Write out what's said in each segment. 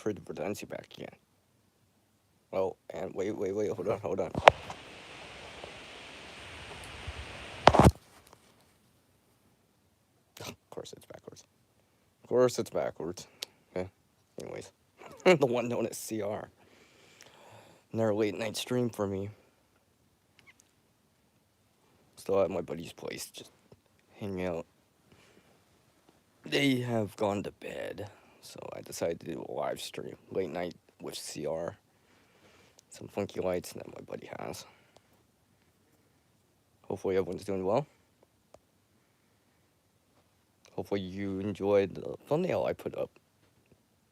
for the redundancy back again. Oh, and wait, hold on. Of course it's backwards. Of course it's backwards. Okay. Anyways, the one known as CR. Another late night stream for me. Still at my buddy's place, just hanging out. They have gone to bed, so I decided to do a live stream late night with CR. Some funky lights that my buddy has. Hopefully everyone's doing well. Hopefully you enjoyed the thumbnail I put up,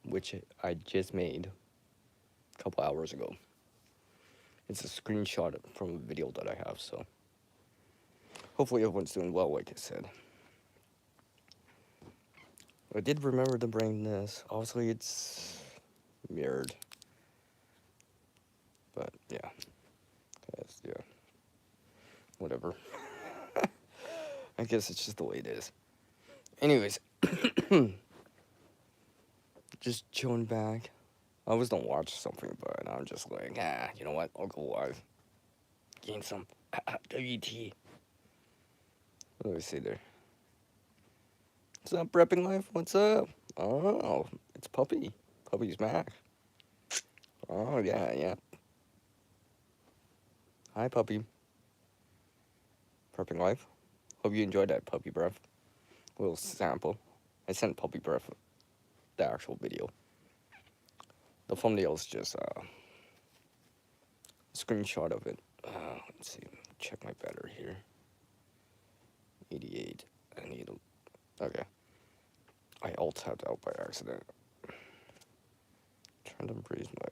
which I just made a couple hours ago. It's a screenshot from a video that I have, so hopefully everyone's doing well, like I said. I did remember to bring this. Obviously it's mirrored, but yeah, whatever. I guess it's just the way it is. Anyways, just chilling back. I was gonna watch something, but I'm just like, you know what? I'll go live. Gain some WT. What do I say there? What's up, Prepping Life? What's up? Oh, it's Puppy. Puppy's back. Oh, yeah. Hi, Puppy. Prepping Life. Hope you enjoyed that Puppy Breath. Little sample. I sent Puppy Breath the actual video. The thumbnail is just a screenshot of it. Let's see. Check my battery here. 88. I need a... Okay. I alt-tabbed out by accident. Trying to raise my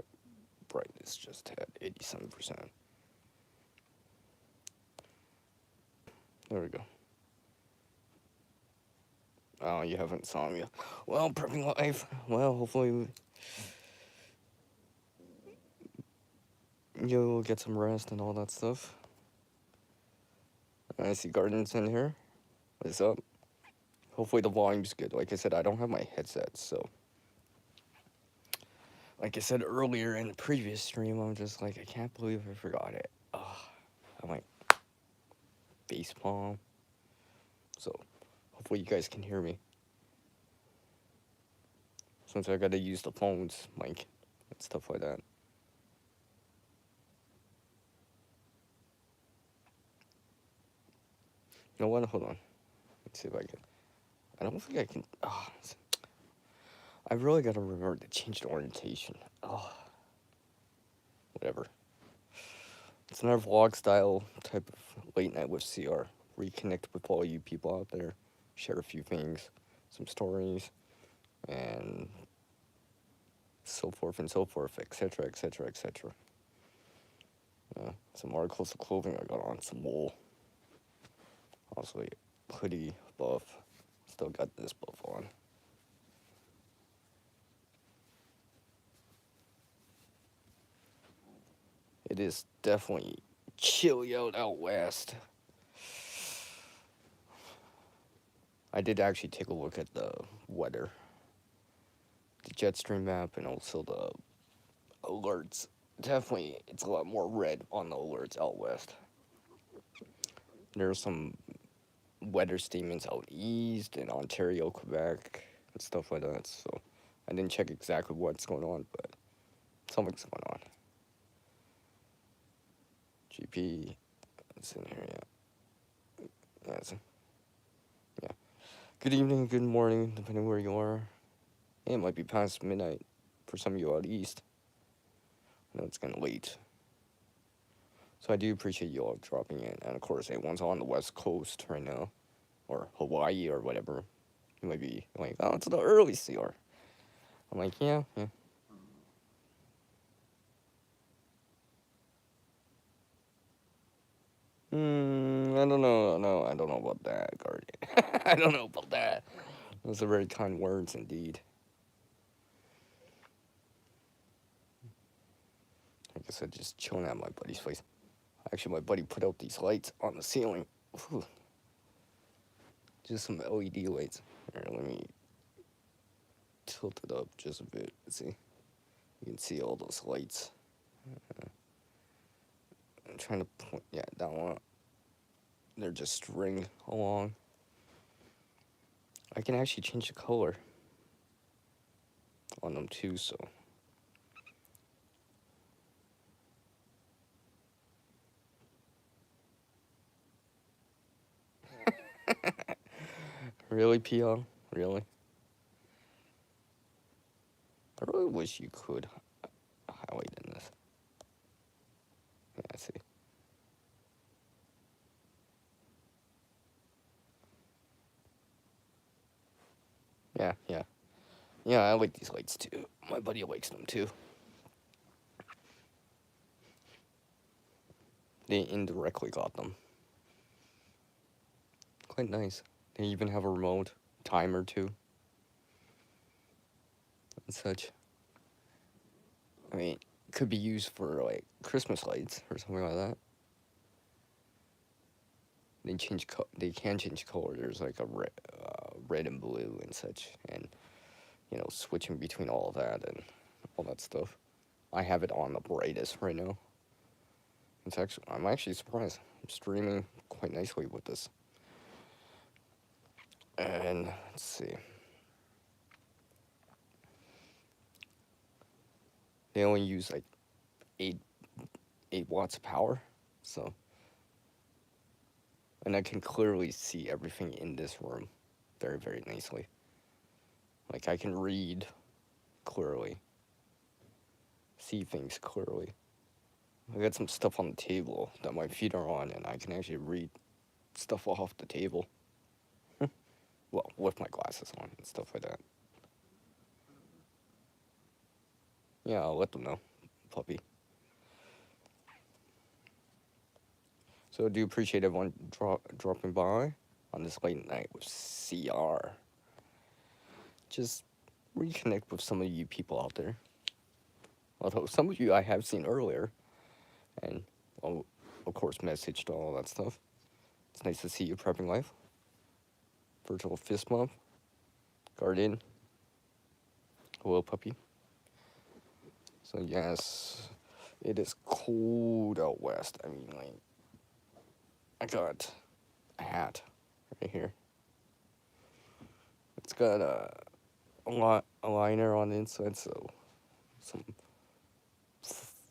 brightness just at 87%. There we go. Oh, you haven't saw me. Well, Prepping Life. Well, hopefully you'll get some rest and all that stuff. I see Gardens in here. What's up? Hopefully the volume's good. Like I said, I don't have my headset, so... Like I said earlier in the previous stream, I'm just like, I can't believe I forgot it. I'm like, facepalm. So, hopefully you guys can hear me. Since I gotta use the phone's mic and stuff like that. You know what? Hold on. Let's see if I can. I don't think I can. I really gotta remember to change the orientation. Whatever. It's another vlog style type of late night with CR. Reconnect with all you people out there. Share a few things, some stories, and so forth and so forth, etc., etc., etc. Some articles of clothing I got on, some wool. Also, hoodie, buff. Still got this buff on. It is definitely chilly out west. I did actually take a look at the weather, the jet stream map, and also the alerts. Definitely, it's a lot more red on the alerts out west. There's some weather statements out east in Ontario, Quebec, and stuff like that. So I didn't check exactly what's going on, but something's going on. GP, it's in here, yeah. Yeah. Good evening, good morning, depending where you are. It might be past midnight for some of you out east. I know it's getting late. So I do appreciate you all dropping in. And of course, everyone's on the west coast right now, or Hawaii or whatever. You might be like, oh, it's the early CR. I'm like, yeah. I don't know. No, I don't know about that, Guardian. I don't know about that. Those are very kind words indeed. Like I said, just chilling at my buddy's place. Actually, my buddy put out these lights on the ceiling. Whew. Just some LED lights. Here, let me tilt it up just a bit. Let's see. You can see all those lights. I'm trying to point, yeah, that one. They're just string along. I can actually change the color on them too, so. Really, PL? Really? I really wish you could highlight in this. Yeah, I see. Yeah, yeah. Yeah, I like these lights too. My buddy likes them too. They indirectly got them. Quite nice. They even have a remote timer too. And such. I mean, could be used for like Christmas lights or something like that. They can change color. There's like a red and blue and such, and switching between all of that and all that stuff. I have it on the brightest right now. I'm actually surprised. I'm streaming quite nicely with this. And let's see. They only use like 8 watts of power, so. And I can clearly see everything in this room very, very nicely. Like I can read clearly, see things clearly. I got some stuff on the table that my feet are on, and I can actually read stuff off the table. Well, with my glasses on and stuff like that. Yeah, I'll let them know, puppy. So I do appreciate everyone dropping by on this late night with CR. Just reconnect with some of you people out there. Although some of you I have seen earlier, and well, of course messaged all that stuff. It's nice to see you prepping life. Virtual fist bump. Guardian. Hello, puppy. So yes, it is cold out west. I mean, like, I got a hat right here. It's got a liner on the inside, so some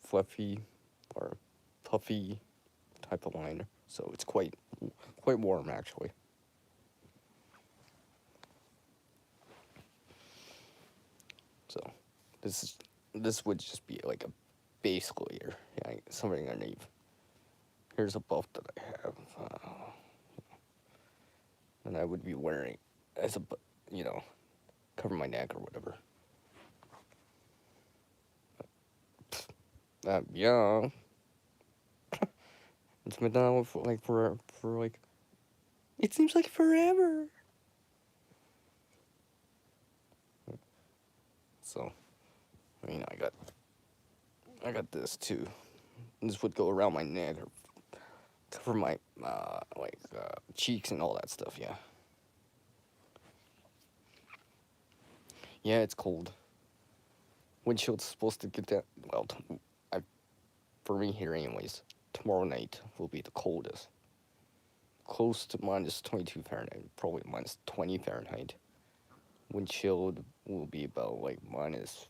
fluffy or puffy type of liner. So it's quite warm actually. So this would just be like a base layer, yeah, something underneath. Here's a buff that I have, and I would be wearing as a, cover my neck or whatever. Yeah. It's been done for like, it seems like forever. So, I mean, I got this too. This would go around my neck or cover my cheeks and all that stuff. Yeah. Yeah, it's cold. Windshield's supposed to get that. Well, for me here, anyways. Tomorrow night will be the coldest. Close to minus 22 Fahrenheit, probably minus 20 Fahrenheit. Wind chill will be about like minus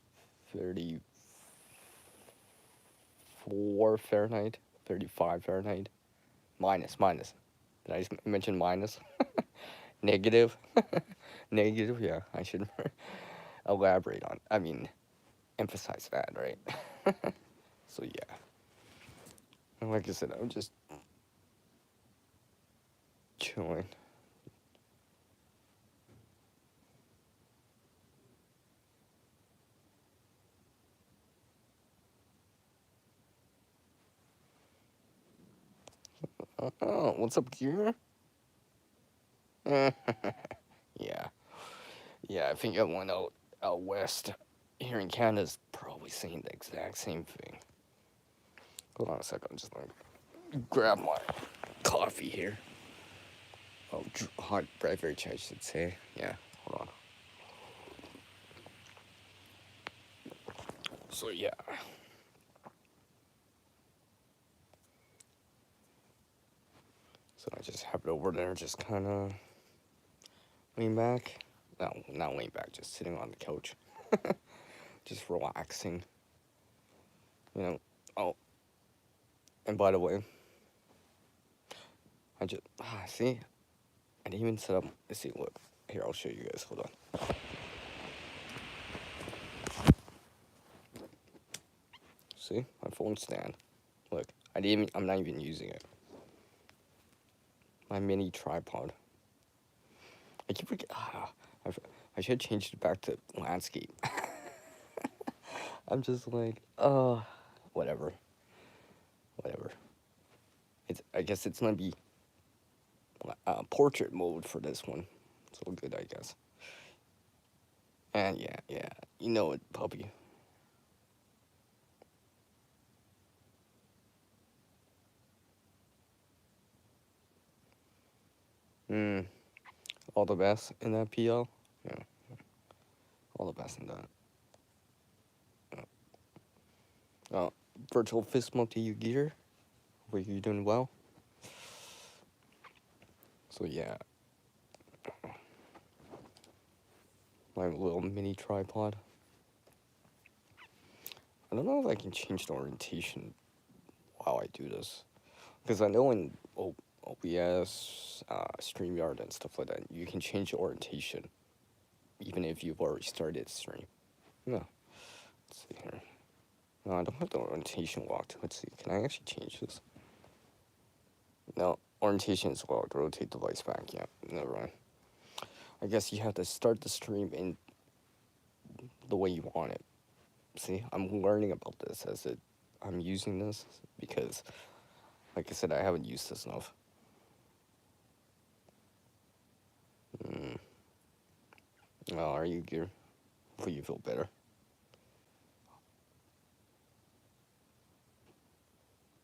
34 Fahrenheit, 35 Fahrenheit. Minus. Did I just mention minus? Negative? Negative, yeah, I should elaborate on, emphasize that, right? So, yeah. And like I said, I'm just chilling. Oh, what's up, gear? Yeah. Yeah, I think everyone out west here in Canada is probably saying the exact same thing. Hold on a second, I'm just gonna grab my coffee here. Oh, hot beverage, I should say. Yeah, hold on. So yeah. So I just have it over there, just kind of lean back. No, not lean back, just sitting on the couch, just relaxing. You know. Oh, and by the way, I just see. I didn't even set up. Let's see. Look here. I'll show you guys. Hold on. See my phone stand. Look, I didn't. Even, I'm not even using it. My mini tripod. I keep forgetting. I should have changed it back to landscape. I'm just like, whatever, whatever. It's. I guess it's gonna be portrait mode for this one. It's all good, I guess. And yeah, you know it, puppy. Mm, all the best in that PL. Yeah, all the best in that. Uh, Virtual fist bump to you, Gear. Were you doing well? So yeah, my little mini tripod. I don't know if I can change the orientation while I do this, because I know in OBS, StreamYard, and stuff like that, you can change the orientation even if you've already started stream. No, let's see here. No, I don't have the orientation locked. Let's see. Can I actually change this? No, orientation is locked. Rotate device back. Yeah, never mind. I guess you have to start the stream in the way you want it. See, I'm learning about this as I'm using this because, like I said, I haven't used this enough. Oh, are you gear? Hopefully you feel better.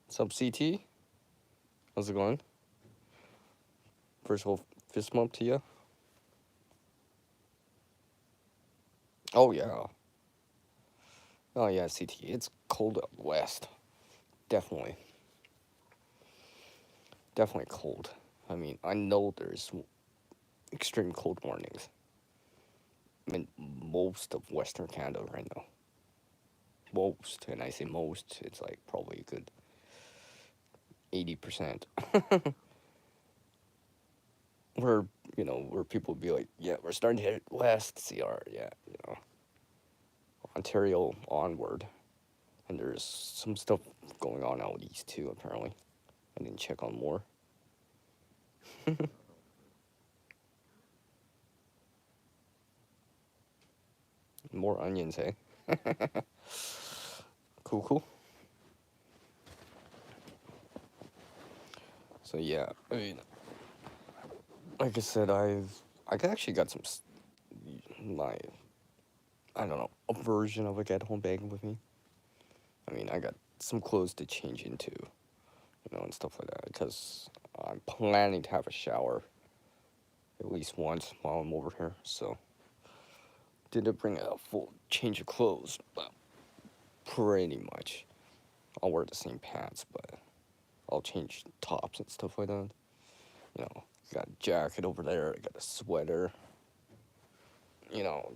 What's up, CT? How's it going? First of all, fist bump to you. Oh yeah. Oh yeah, CT. It's cold out west. Definitely. Definitely cold. I mean, I know there's extreme cold warnings in most of Western Canada right now. Most, and I say most, it's like probably a good 80%. Where, where people would be like, yeah, we're starting to hit west, CR, yeah, Ontario onward. And there's some stuff going on out east too, apparently. I didn't check on more. More onions, eh? Cool. So yeah, I mean, like I said, I actually got some my I don't know, a version of a get-home bag with me. I mean, I got some clothes to change into, and stuff like that, because I'm planning to have a shower at least once while I'm over here, so didn't bring a full change of clothes, but pretty much I'll wear the same pants, but I'll change tops and stuff like that. Got a jacket over there, I got a sweater,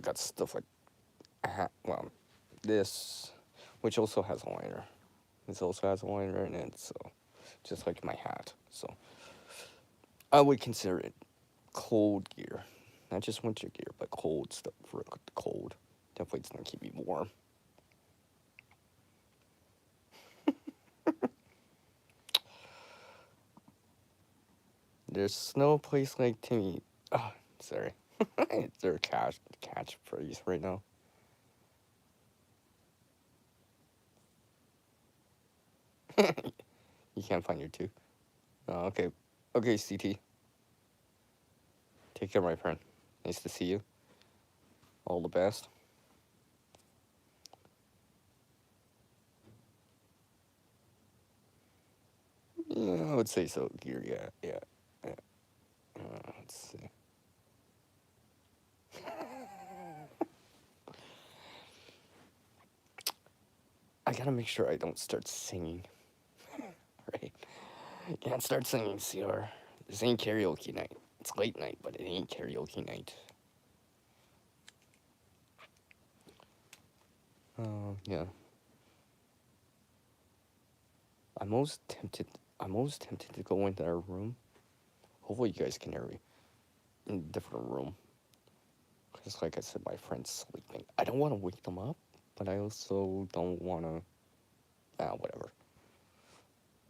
got stuff like well, this, which also has a liner. This also has a liner in it, so just like my hat. So I would consider it cold gear, not just winter gear, but cold stuff for the cold. Definitely, it's gonna keep me warm. There's no place like Timmy. Oh, sorry. It's their catchphrase right now. You can't find your two. Oh, okay. Okay, CT. Take care, my friend. Nice to see you. All the best. Yeah, I would say so. Gear, yeah. Let's see. I gotta make sure I don't start singing. Right? Can't start singing, CR. This ain't karaoke night. It's late night, but it ain't karaoke night. Yeah. I'm most tempted. I'm most tempted to go into our room. Hopefully, you guys can hear me in a different room. Because, like I said, my friend's sleeping. I don't want to wake them up, but I also don't want to. Whatever.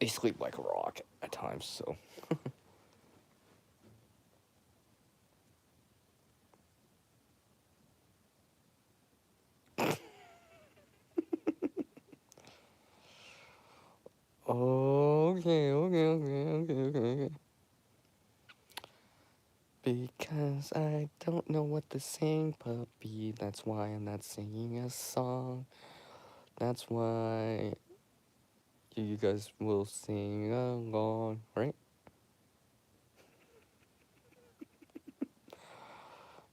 They sleep like a rock at times, so. Okay. Because I don't know what to sing, puppy. That's why I'm not singing a song. That's why you guys will sing along, right?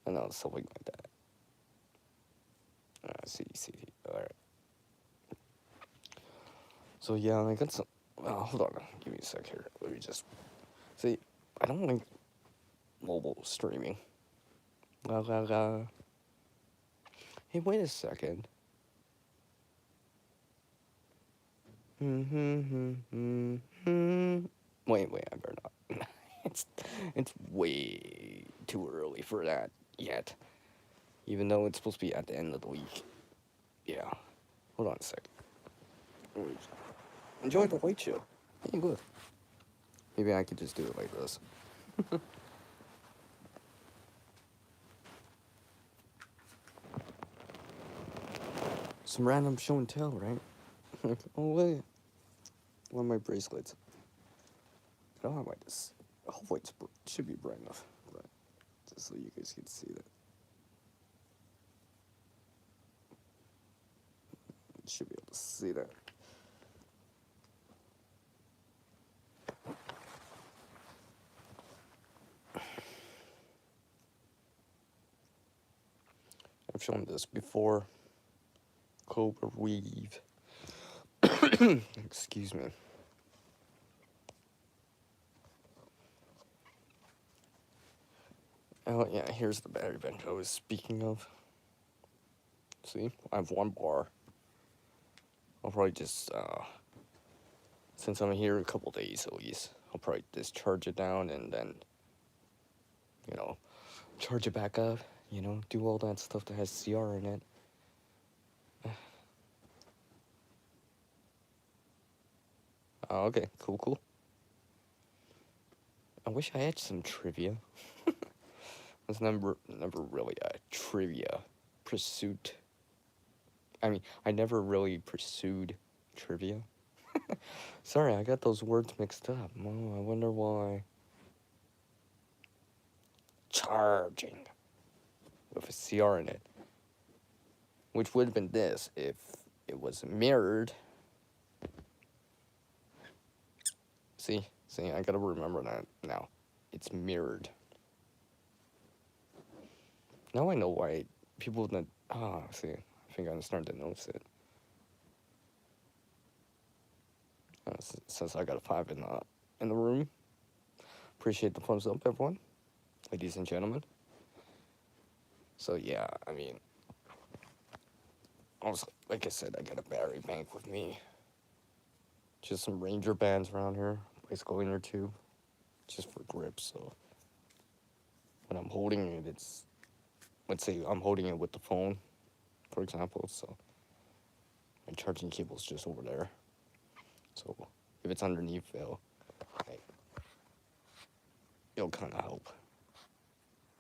I know, something like that. See. Alright. So, yeah, I got some. Hold on. Give me a sec here. Let me just. See, I don't like mobile streaming. La la la. Hey, wait a second. Wait, I better not. it's way too early for that yet. Even though it's supposed to be at the end of the week. Yeah. Hold on a sec. Enjoy the white show. Hey, good. Maybe I could just do it like this. Some random show and tell, right? Oh, wait. One of my bracelets. I don't have like this. Hopefully it should be bright enough. But just so you guys can see that. You should be able to see that. I've shown this before. Cobra weave. Excuse me. Oh, yeah, here's the battery bench I was speaking of. See, I have one bar. I'll probably just, since I'm here a couple days at least, I'll probably just charge it down and then, charge it back up, do all that stuff that has CR in it. Oh, okay, cool. I wish I had some trivia. It's never really a trivia pursuit. I mean, I never really pursued trivia. Sorry, I got those words mixed up. Oh, I wonder why. Charging with a CR in it. Which would have been this if it was mirrored. See, I gotta remember that now. It's mirrored. Now I know why people that see, I think I'm starting to notice it. Since I got a 5 in the room. Appreciate the thumbs up, everyone, ladies and gentlemen. So yeah, I mean, also, like I said, I got a battery bank with me. Just some Ranger bands around here, bicycle inner tube, just for grip. So when I'm holding it, let's say I'm holding it with the phone, for example. So my charging cable's just over there. So if it's underneath, it'll kind of help.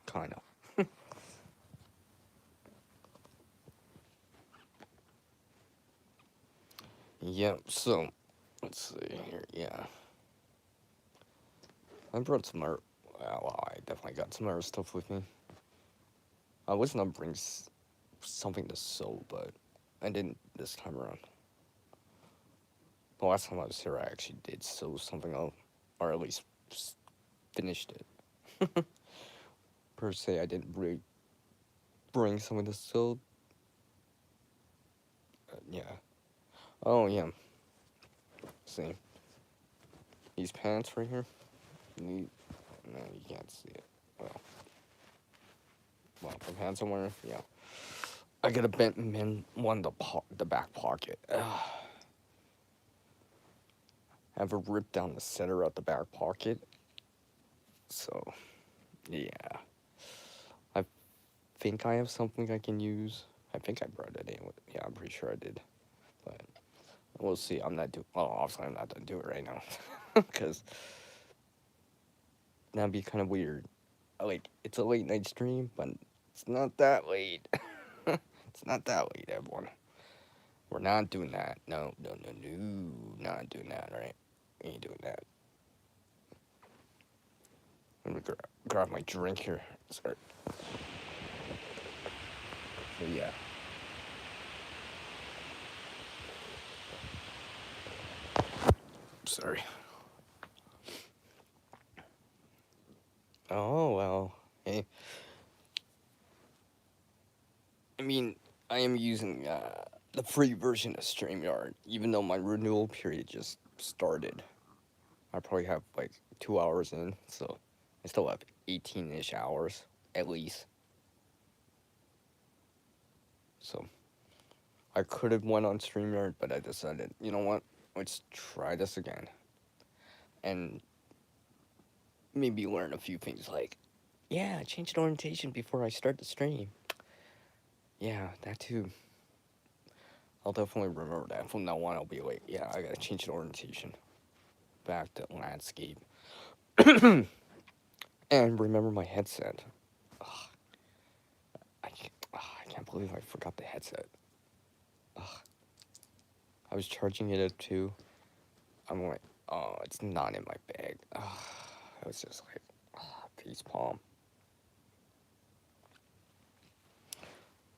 Kind of. Yep. So let's see here. Yeah. I brought some other. Well, I definitely got some other stuff with me. I was gonna bring something to sew, but I didn't this time around. The last time I was here, I actually did sew something up, or at least finished it. Per se, I didn't really bring something to sew. Yeah. Oh yeah. See these pants right here. You, no, you can't see it. Well, the pants I'm wearing. Yeah. I got a bent in one the back pocket. I have a rip down the center of the back pocket. So yeah, I think I have something I can use. I think I brought it in. Yeah, I'm pretty sure I did. But we'll see. I'm not doing. Well, obviously I'm not gonna do it right now, because that'd be kind of weird. Like it's a late night stream, but it's not that late. It's not that late, everyone. We're not doing that. No, no, no, no. Not doing that, right? We ain't doing that. Let me grab my drink here. Sorry. So, yeah. Sorry. Oh, well. Hey. I mean, I am using the free version of StreamYard, even though my renewal period just started. I probably have like 2 hours in, so I still have 18-ish hours, at least. So I could have went on StreamYard, but I decided, you know what? Let's try this again. And maybe learn a few things like, yeah, I changed orientation before I start the stream. Yeah, that too. I'll definitely remember that. From now on, I'll be like, yeah, I gotta change the orientation. Back to landscape. And remember my headset. Ugh, I can't believe I forgot the headset. Ugh. I was charging it up too. I'm like, oh, it's not in my bag. Ugh. I was just like, face palm.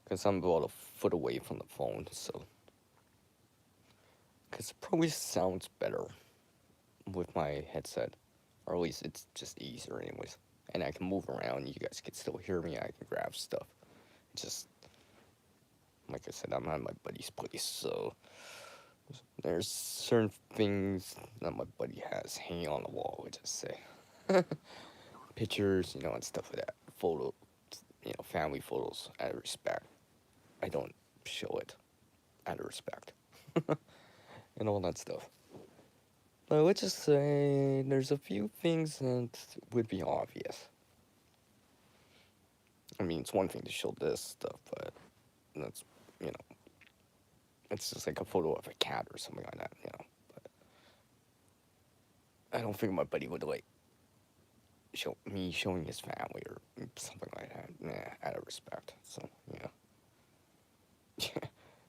Because I'm about a foot away from the phone, so. Because it probably sounds better with my headset. Or at least it's just easier, anyways. And I can move around. You guys can still hear me. I can grab stuff. Just, like I said, I'm at my buddy's place, so. There's certain things that my buddy has hanging on the wall, we just say. Pictures, and stuff like that. Photos, family photos out of respect. I don't show it out of respect. And all that stuff. But let's just say there's a few things that would be obvious. I mean, it's one thing to show this stuff, but that's, it's just like a photo of a cat or something like that, But I don't think my buddy would, like, show me showing his family or something like that. Nah, out of respect. So, yeah.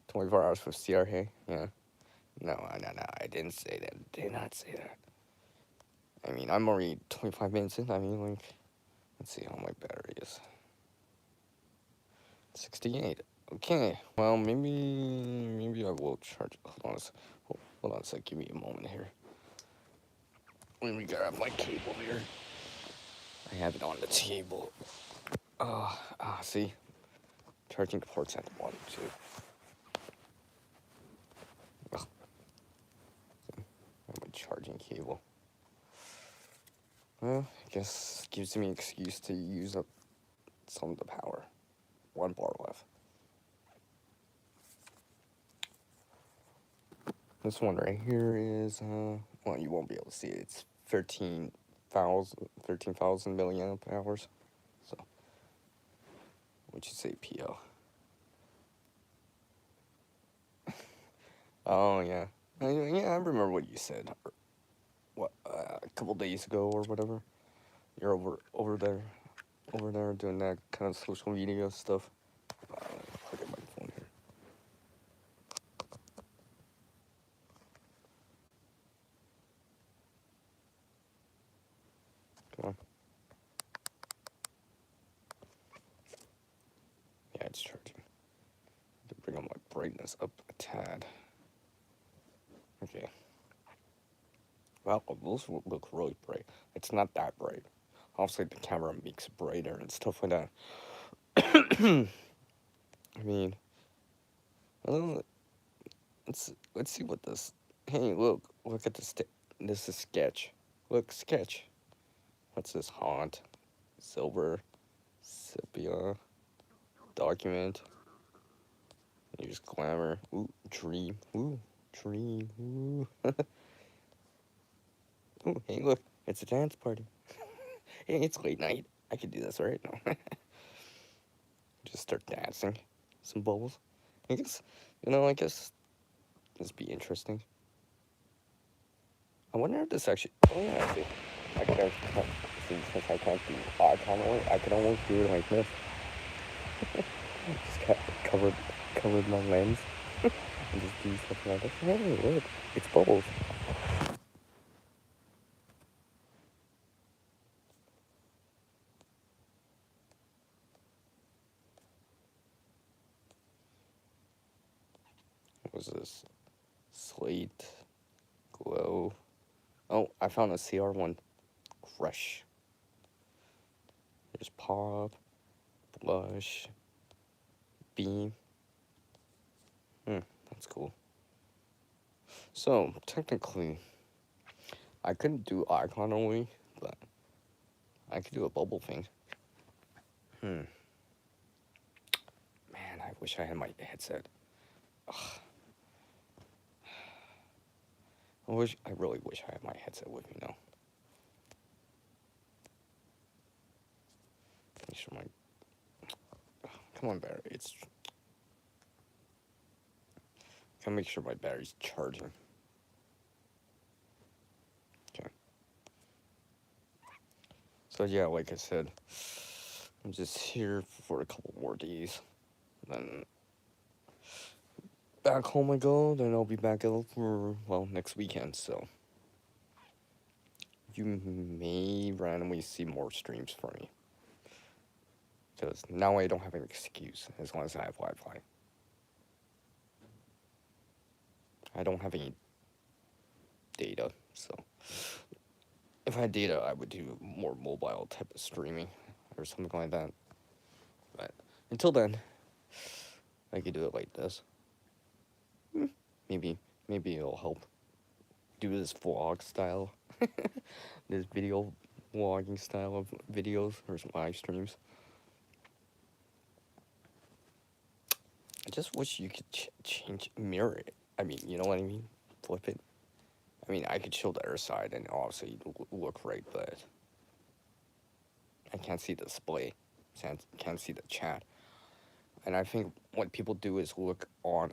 24 hours for CRA? Yeah. No, I didn't say that. Did not say that. I mean, I'm already 25 minutes in. I mean, like, let's see how my battery is. 68. Okay. Well, maybe I will charge. Hold on a sec. Give me a moment here. Let me grab my cable here. I have it on the table. See? Charging ports at the bottom, too. Ugh. My charging cable. Well, I guess gives me an excuse to use up some of the power. 1 bar left. This one right here is, well, you won't be able to see it. It's 13,000 milliamp hours. So, what you say, PO? Oh, yeah. Yeah, I remember what you said. What, a couple days ago or whatever. You're over there doing that kind of social media stuff. Look at my phone here. Come on. Yeah, it's charging. To bring up my brightness up a tad. Okay. Well, those look really bright. It's not that bright. Obviously, the camera makes it brighter and stuff like that. I mean, let's see what this. Hey, look at this. This is sketch. Look, sketch. What's this? Haunt, silver, sepia, document. Use glamour. Ooh, dream. Ooh, dream. Ooh. Ooh, hey, look, it's a dance party. Hey, it's late night. I could do this right now. Just start dancing. Some bubbles. I guess, I guess this would be interesting. I wonder if this actually. Oh yeah, I see. I could actually see since I can't do eye contour, I could almost do it like this. Just covered my lens and just do something like this. Hey, look, it's bubbles. What was this? Slate, glow. Oh, I found a CR1. Crush. There's pop, blush, beam. That's cool. So technically, I couldn't do icon only, but I could do a bubble thing. Man, I wish I had my headset. Ugh. I really wish I had my headset with me now. Make sure come on, battery. Gotta make sure my battery's charging. Okay. So yeah, like I said, I'm just here for a couple more days. Then back home I go. Then I'll be back out for next weekend. So you may randomly see more streams from me. Because now I don't have an excuse as long as I have Wi-Fi. I don't have any data, so if I had data, I would do more mobile type of streaming or something like that. But until then, I could do it like this. Maybe it'll help. Do this vlog style, this video vlogging style of videos or some live streams. I just wish you could change mirror it. I mean, you know what I mean? Flip it. I mean, I could show the other side and obviously look right, but I can't see the display. Can't see the chat. And I think what people do is look on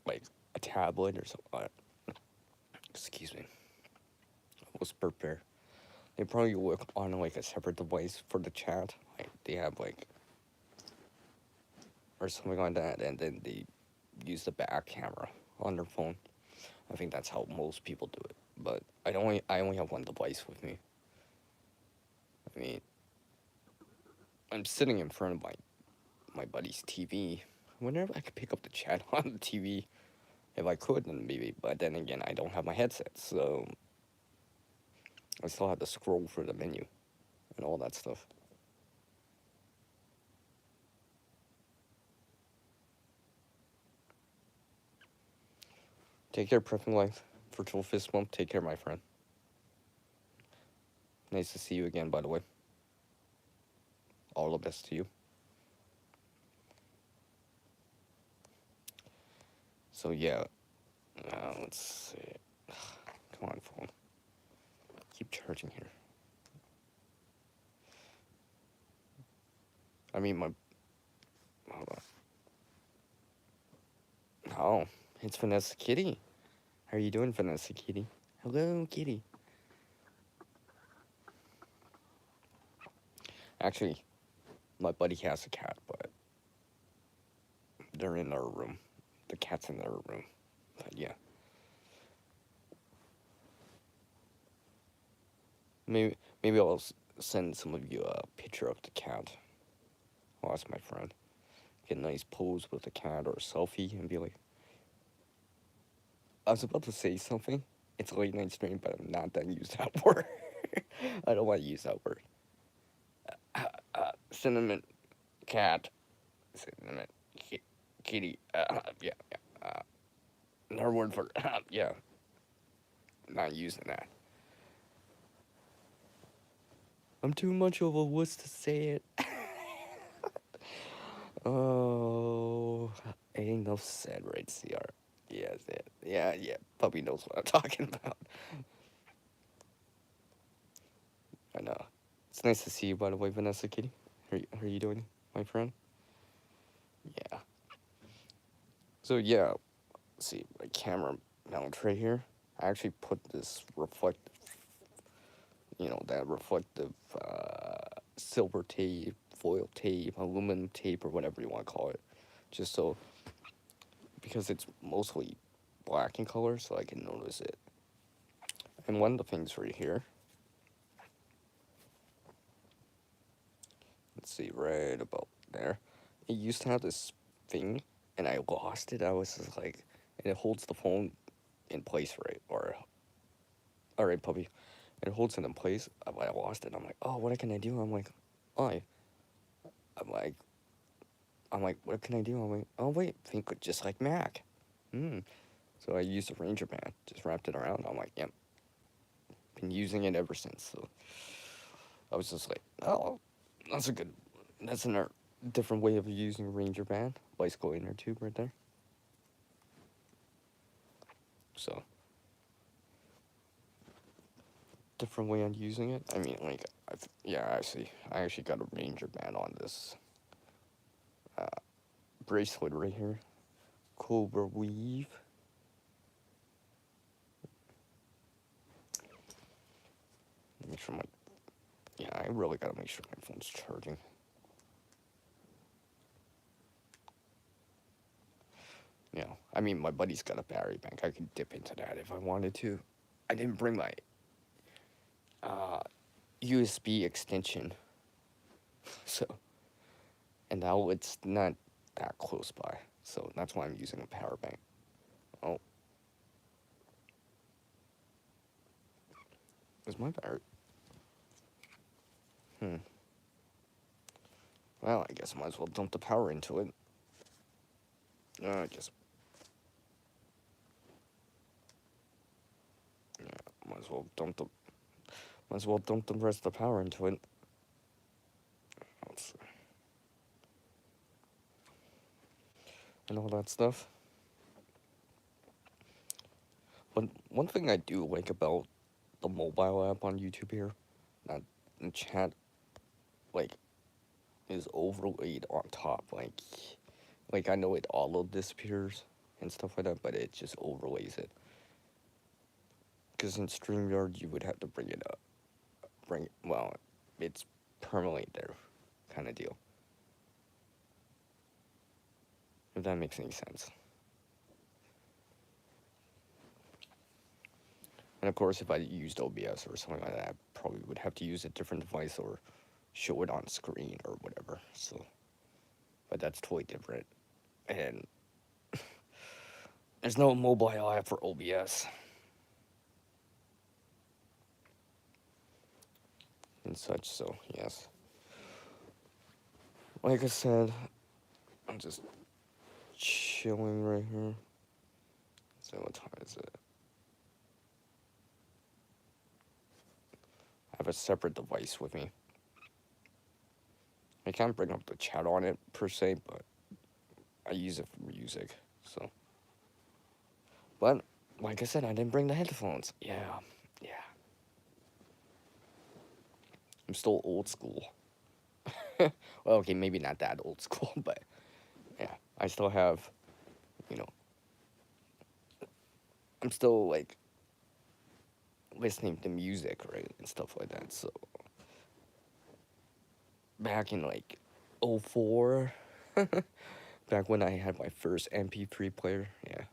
like a tablet or something. Excuse me. I was prepared. They probably look on like a separate device for the chat. Like they have like or something like that, and then they use the back camera on their phone. I think that's how most people do it. But I only have one device with me. I mean, I'm sitting in front of my buddy's TV. I wonder if I could pick up the chat on the TV. If I could, then maybe. But then again, I don't have my headset, so I still have to scroll through the menu and all that stuff. Take care, Prepping Life. Virtual fist bump. Take care, my friend. Nice to see you again, by the way. All the best to you. So yeah, let's see. Come on, phone. Keep charging here. I mean, hold on. Oh, it's Vanessa Kitty. How are you doing, Vanessa Kitty? Hello, Kitty. Actually, my buddy has a cat, but they're in their room. The cat's in their room. But yeah. Maybe I'll send some of you a picture of the cat. I'll ask my friend. Get a nice pose with the cat or a selfie and be like, I was about to say something. It's a late night stream, but I'm not done use that word. I don't want to use that word. Cinnamon cat. Cinnamon kitty. Yeah. Another word for yeah, not using that. I'm too much of a wuss to say it. Oh, ain't enough said, right, CR? Yeah, yeah, yeah. Puppy knows what I'm talking about. I know. It's nice to see you, by the way, Vanessa Kitty. How are you doing, my friend? Yeah. So yeah, see my camera mount right here. I actually put this that reflective silver tape, foil tape, aluminum tape, or whatever you want to call it, just so because it's mostly black in color, so I can notice it. And one of the things right here, let's see, right about there, it used to have this thing, and I lost it. I was just like, and it holds the phone in place, right? Or, all right, puppy. It holds it in place. I lost it. I'm like, oh, what can I do? I'm like, oh, I'm like, what can I do? I'm like, oh wait, think just like Mac. Hmm. So I used a Ranger band, just wrapped it around. I'm like, yep, been using it ever since. So I was just like, oh, that's a good, that's a different way of using a Ranger band. Bicycle inner tube right there. So different way on using it. I mean, like, yeah, I actually got a Ranger band on this bracelet right here. Cobra weave. Make sure yeah, I really gotta make sure my phone's charging. I mean, my buddy's got a battery bank. I could dip into that if I wanted to. I didn't bring my USB extension, so and now it's not that close by, so that's why I'm using a power bank. Oh, is my battery? Well, I guess I might as well dump the power into it. I guess. Yeah, might as well dump the rest of the power into it. Let's see. And all that stuff. But one thing I do like about the mobile app on YouTube here, that the chat, like, is overlaid on top. Like I know it auto disappears and stuff like that, but it just overlays it. Because in StreamYard, you would have to bring it up. Well, it's permanently there, kind of deal. If that makes any sense. And of course, if I used OBS or something like that, I probably would have to use a different device or show it on screen or whatever. So, but that's totally different. And there's no mobile app for OBS and such. So yes, like I said, I'm just chilling right here. So what time is it? I have a separate device with me. I can't bring up the chat on it per se, but I use it for music. So, but like I said, I didn't bring the headphones. Yeah. I'm still old school. Well, okay, maybe not that old school, but yeah, I still have, you know, I'm still like listening to music, right, and stuff like that. So back in like '04, back when I had my first MP3 player, yeah.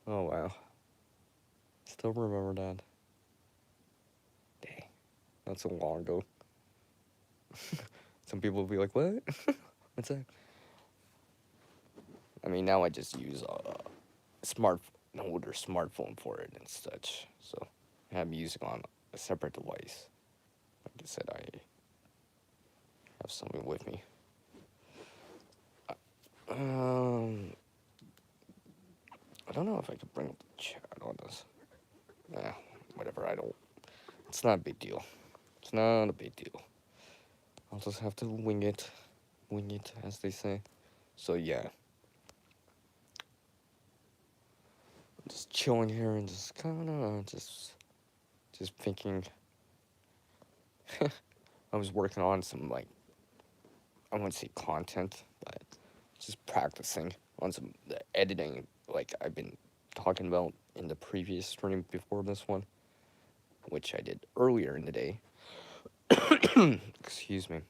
Oh wow, still remember that. Dang, that's so long ago. Some people will be like, "What? What's that?" I mean, now I just use an older smartphone for it and such. So I have music on a separate device. Like I said, I have something with me. Um, I don't know if I could bring up the chat on this. Yeah, whatever. I don't. It's not a big deal. It's not a big deal. I'll just have to wing it, as they say. So yeah, just chilling here and just kind of just thinking. I was working on some, like, I wouldn't say content, but just practicing on some the editing, like I've been talking about in the previous stream before this one, which I did earlier in the day. Excuse me.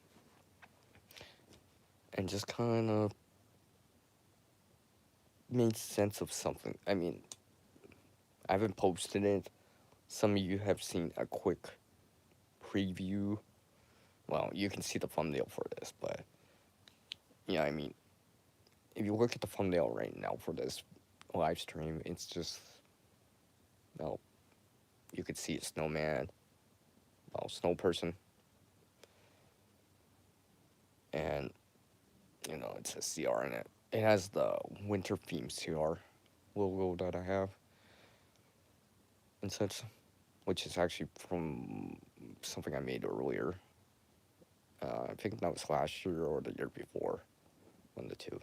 And just kind of made sense of something. I mean, I haven't posted it. Some of you have seen a quick preview. Well, you can see the thumbnail for this, but yeah, I mean, if you look at the thumbnail right now for this live stream, it's just, well, you could see a snowman, well, snow person, and, you know, it says CR in it. It has the winter theme CR logo that I have and such, which is actually from something I made earlier. I think that was last year or the year before, one of the two.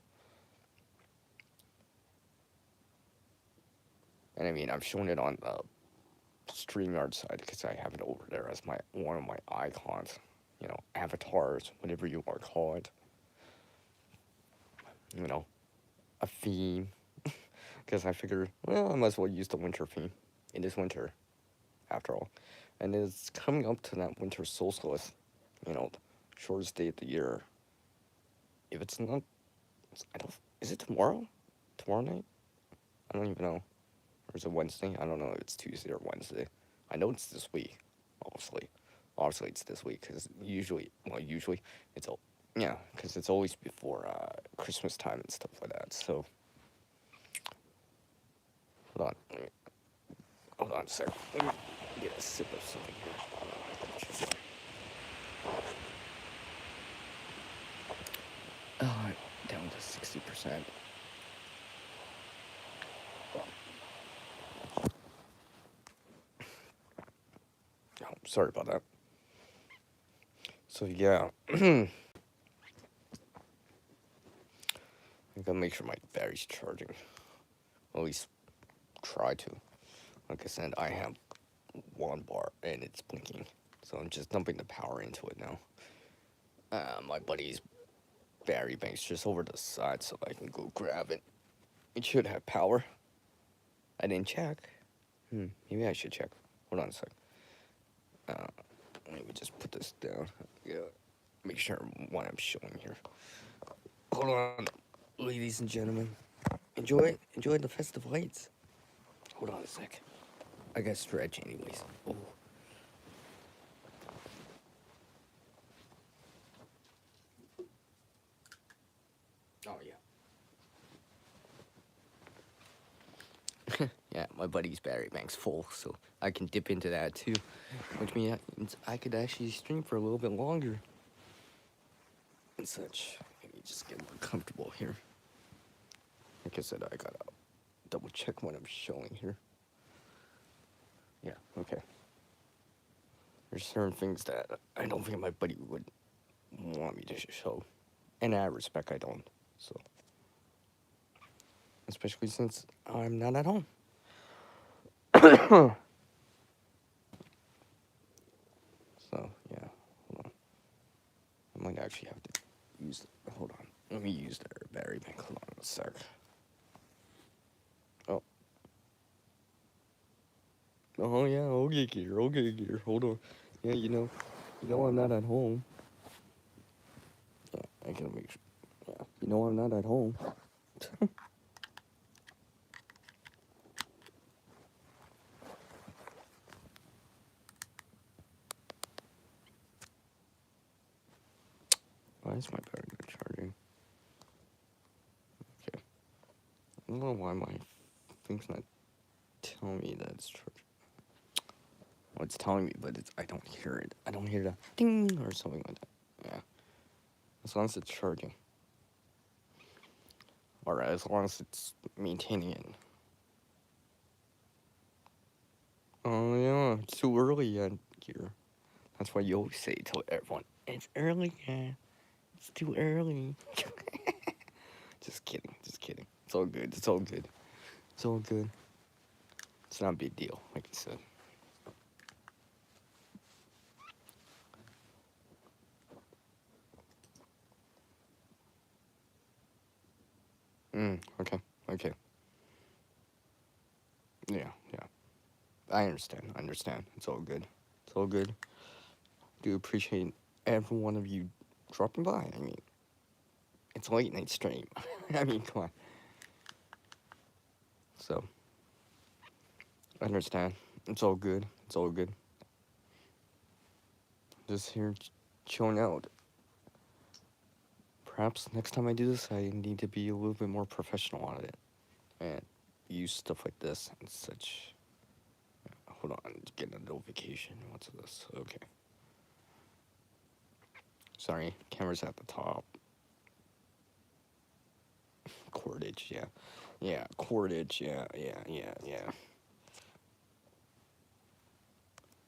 And I mean, I'm showing it on the StreamYard side because I have it over there as one of my icons, you know, avatars, whatever you want to call it. You know, a theme. Because I figured, well, I might as well use the winter theme. It is winter, after all. And it's coming up to that winter solstice, you know, the shortest day of the year. If it's not, is it tomorrow? Tomorrow night? I don't even know. Or is it Wednesday? I don't know if it's Tuesday or Wednesday. I know it's this week, obviously. Obviously, it's this week, because usually, it's, yeah, because it's always before Christmas time and stuff like that, so. Hold on. Hold on a sec. Let me get a sip of something here. Oh, down to 60%. Oh, sorry about that. So yeah, I gotta make sure my battery's charging. At least try to. Like I said, I have one bar and it's blinking, so I'm just dumping the power into it now. My buddy's battery bank's just over the side, so I can go grab it. It should have power. I didn't check. Maybe I should check. Hold on a sec. Let me just put this down. Yeah, make sure what I'm showing here. Hold on, ladies and gentlemen. Enjoy the festive lights. Hold on a sec. I gotta stretch anyways. Oh. Oh yeah. Yeah, my buddy's battery bank's full, so I can dip into that too, which means I could actually stream for a little bit longer and such. Let me just get more comfortable here. Like I said, I gotta double check what I'm showing here. Yeah, okay. There's certain things that I don't think my buddy would want me to show, and I respect I don't, so. Especially since I'm not at home. So, yeah, hold on. I might actually have to use, hold on. Let me use their battery bank. Hold on a sec. Oh. Oh, yeah, okay, gear. Hold on. Yeah, you know I'm not at home. Yeah, I gotta make sure. Yeah, you know I'm not at home. Why is my battery not charging? Okay. I don't know why my thing's not telling me that it's charging. Well, it's telling me, but I don't hear it. I don't hear the ding or something like that. Yeah. As long as it's charging. Alright, as long as it's maintaining it. too early yet here. That's why you always say to everyone, it's early yet. It's too early. Just kidding. Just kidding. It's all good. It's all good. It's all good. It's not a big deal, like I said. Okay. Okay. Yeah, yeah. I understand. I understand. It's all good. It's all good. Do appreciate every one of you dropping by. I mean, it's a late night stream. I mean, come on. So, I understand. It's all good. It's all good. Just here chilling out. Perhaps next time I do this, I need to be a little bit more professional on it and use stuff like this and such. Hold on, getting a notification. What's this? Okay. Sorry, camera's at the top. Cordage, yeah. Yeah, cordage, yeah.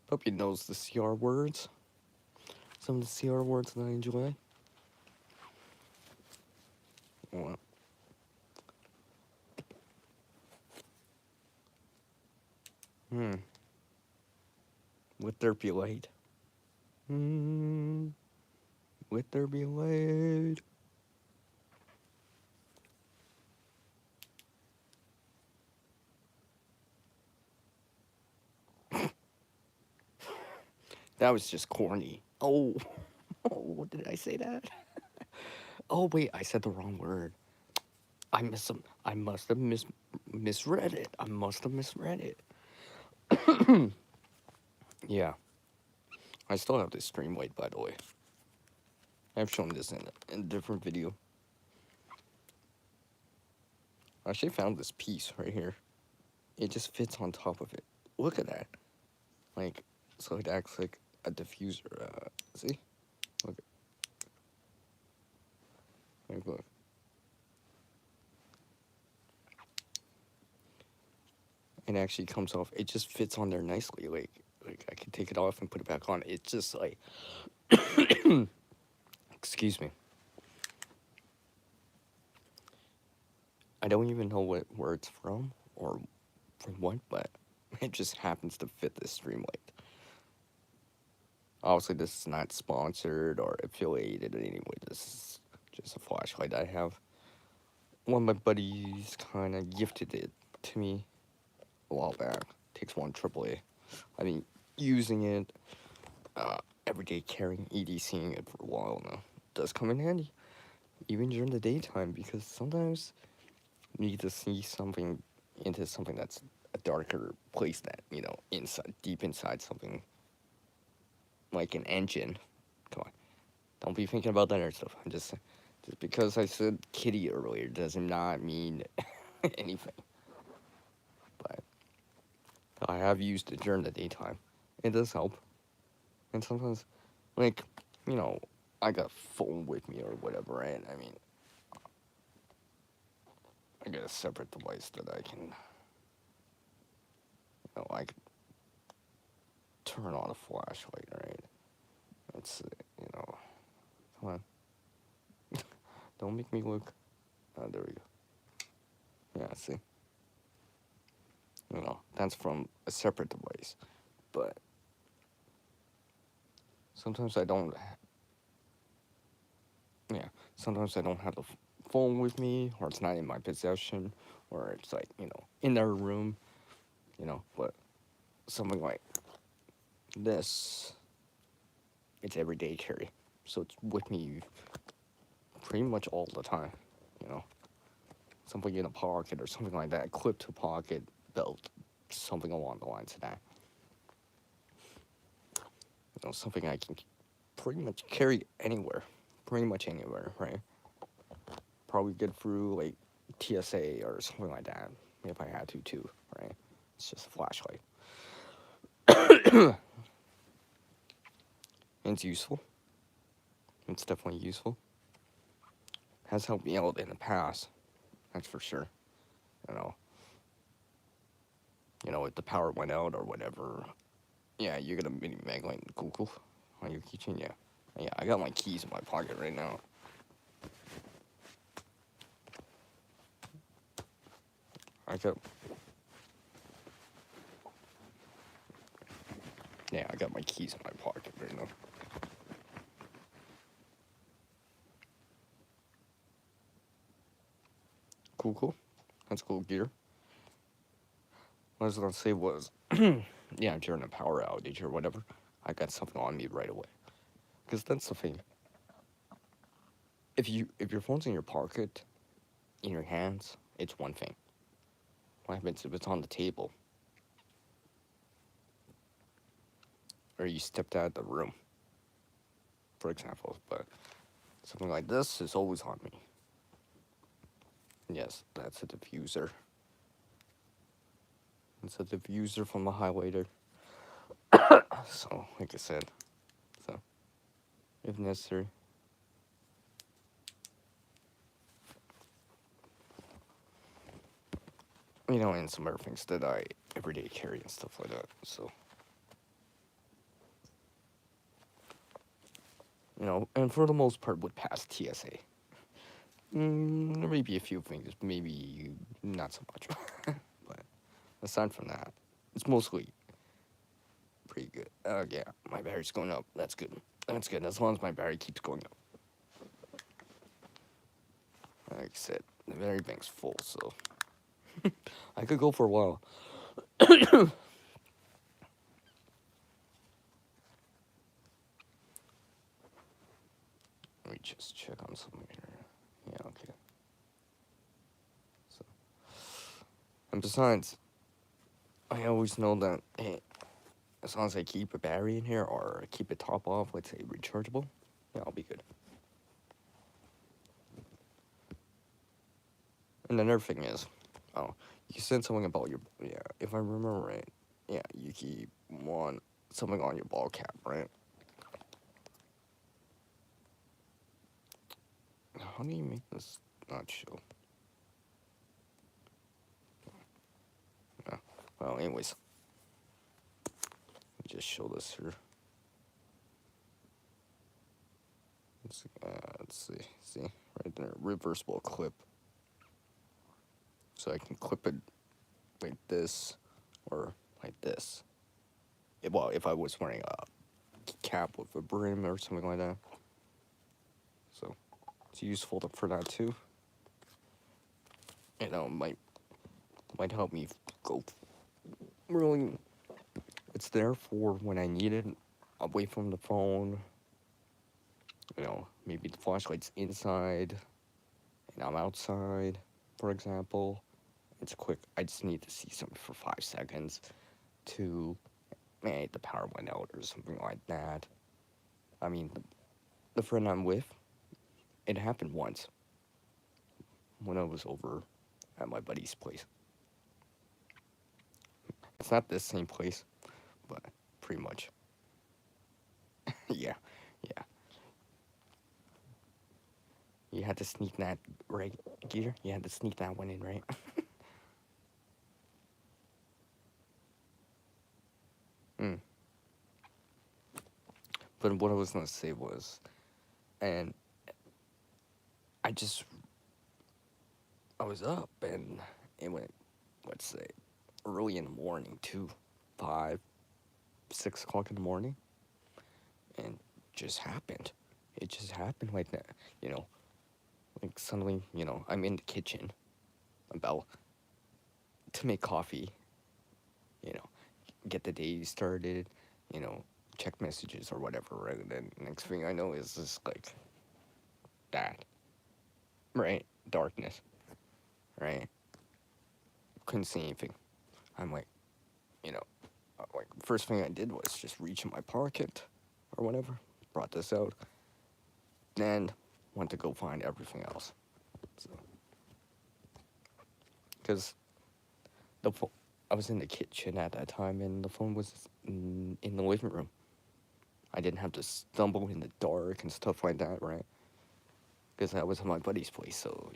Hope you knows the CR words. Some of the CR words that I enjoy. Well, Would there be light? Would there be light? That was just corny. Oh, oh, did I say that? Oh wait, I said the wrong word. I must have misread it. I must have misread it. Yeah, I still have this stream weight, by the way. I've shown this in a different video. I actually found this piece right here. It just fits on top of it. Look at that. Like, so it acts like a diffuser. See? Look. Like, look. It actually comes off. It just fits on there nicely. Like I can take it off and put it back on. It's just like, excuse me. I don't even know where it's from or from what, but it just happens to fit this stream light. Obviously, this is not sponsored or affiliated in any way. This is just a flashlight I have. One of my buddies kind of gifted it to me a while back. Takes one AAA. I've been using it every day, carrying EDCing it for a while now. It does come in handy, even during the daytime, because sometimes you need to see something into something that's a darker place that, inside, deep inside something like an engine. Come on, don't be thinking about that other stuff. Just because I said kitty earlier does not mean anything. But I have used it during the daytime. It does help. And sometimes, like, I got a phone with me or whatever, and I mean, I got a separate device that I can, I can turn on a flashlight, right? It's, come on. Don't make me look. Oh, there we go. Yeah, see? That's from a separate device. But sometimes I don't, sometimes I don't have the phone with me, or it's not in my possession, or it's like, in their room, but something like this, it's everyday carry. So it's with me pretty much all the time, Something in a pocket or something like that, clip to pocket, belt, something along the lines of that. Something I can pretty much carry anywhere, pretty much anywhere, right? Probably get through like TSA or something like that if I had to too, right? It's just a flashlight. And it's useful. It's definitely useful. Has helped me out in the past, that's for sure. If the power went out or whatever, Yeah, you got a mini mag like Google on your keychain. Yeah, yeah. I got my keys in my pocket right now. I got. Yeah, I got my keys in my pocket right now. Cool, cool. That's cool gear. What I was gonna say was, yeah, during a power outage or whatever, I got something on me right away. Because that's the thing. If your phone's in your pocket, in your hands, it's one thing. What happens if it's on the table, or you stepped out of the room, for example? But something like this is always on me. Yes, that's a diffuser. It's a diffuser from the highlighter. So, like I said, so if necessary. And some other things that I everyday carry and stuff like that. So, and for the most part would pass TSA. There may be a few things, maybe not so much. But aside from that, it's mostly pretty good. Yeah, my battery's going up. That's good. That's good, as long as my battery keeps going up. Like I said, the battery bank's full, so I could go for a while. Let me just check on something here. Yeah, okay. So, and besides, I always know that, hey, as long as I keep a battery in here or keep it top off, let's say rechargeable, yeah, I'll be good. And another thing is, you said something about if I remember right, yeah, you keep something on your ball cap, right? How do you make this not show? Yeah. Well, anyways, let me just show this here. Let's see, right there, reversible clip. So I can clip it like this, or like this. If I was wearing a cap with a brim or something like that. So it's useful for that too. Might help me go. Really, it's there for when I need it, away from the phone. Maybe the flashlight's inside and I'm outside, for example. It's quick. I just need to see something for 5 seconds to, the power went out or something like that. I mean, the friend I'm with, it happened once when I was over at my buddy's place. It's not the same place, but pretty much. Yeah, yeah. You had to sneak that, right, Geeter? You had to sneak that one in, right? Mm. But what I was gonna say was, and I was up, and it went, let's say, early in the morning, too, 5, 6 o'clock in the morning, and just happened. It just happened like that, like suddenly, I'm in the kitchen, about to make coffee, you know, get the day started, you know, check messages or whatever, right? And then next thing I know is just like that, right? Darkness, right? Couldn't see anything. I'm like, first thing I did was just reach in my pocket or whatever, brought this out, then went to go find everything else. So, because I was in the kitchen at that time and the phone was in the living room. I didn't have to stumble in the dark and stuff like that, right? Because I was at my buddy's place, so,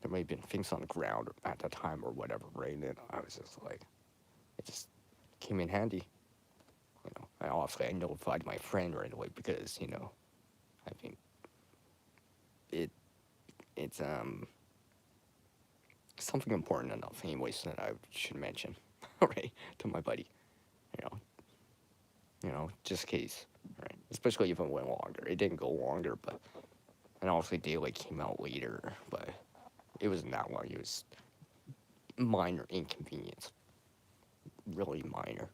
there may have been things on the ground at the time or whatever, right? And I was just like, it just came in handy. I notified my friend right away because, I think it it's something important enough anyways that I should mention, right, to my buddy, you know, just in case, right, especially if it went longer. It didn't go longer, but, and obviously daylight came out later, but it wasn't that long. It was minor inconvenience, really minor.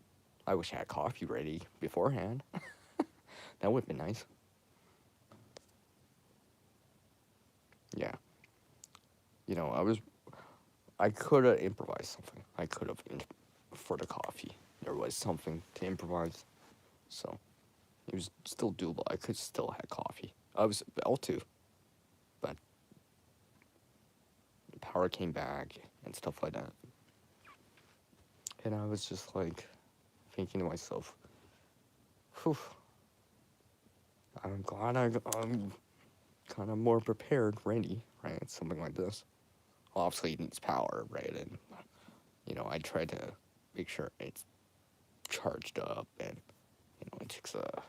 I wish I had coffee ready beforehand. That would have been nice. Yeah. I could have improvised something. I could have, for the coffee. There was something to improvise. So, it was still doable. I could still have coffee. I was about to, but power came back and stuff like that. And I was just like, thinking to myself, whew, I'm glad I'm kind of more prepared, ready, right? Something like this. Obviously, it needs power, right? And, I try to make sure it's charged up and, it takes a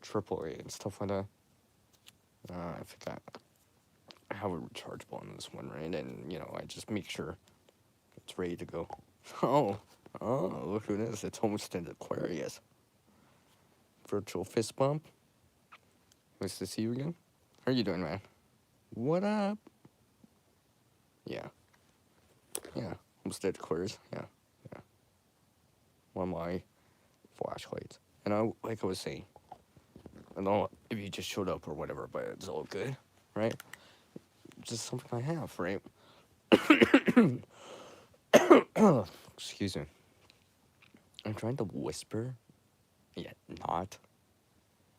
AAA and stuff like that. I think I have a rechargeable on this one, right? And, I just make sure it's ready to go. Oh, look who it is. It's almost an Aquarius. Virtual fist bump. Nice to see you again. How are you doing, man? What up? Yeah. Yeah. Almost at Aquarius. Yeah. Yeah. One of my flashlights. And like I was saying, I don't know if you just showed up or whatever, but it's all good, right? Just something I have, right? Excuse me. I'm trying to whisper, yet not.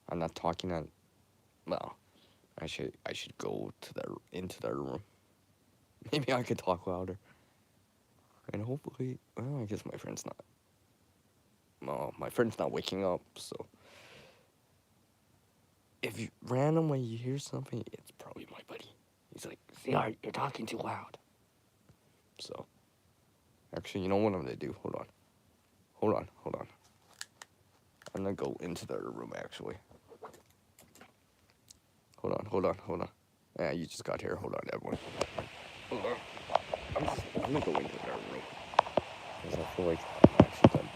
I'm not talking on. Well, I should go into their room. Maybe I could talk louder, and hopefully, well, I guess my friend's not. Well, my friend's not waking up, so if randomly you hear something, it's probably my buddy. He's like, "CR, you're talking too loud." So, actually, you know what I'm gonna do? Hold on. I'm gonna go into their room, actually. Hold on. Yeah, you just got here. Hold on, everyone. Hold on. I'm gonna go into their room. Because I feel like I'm actually done.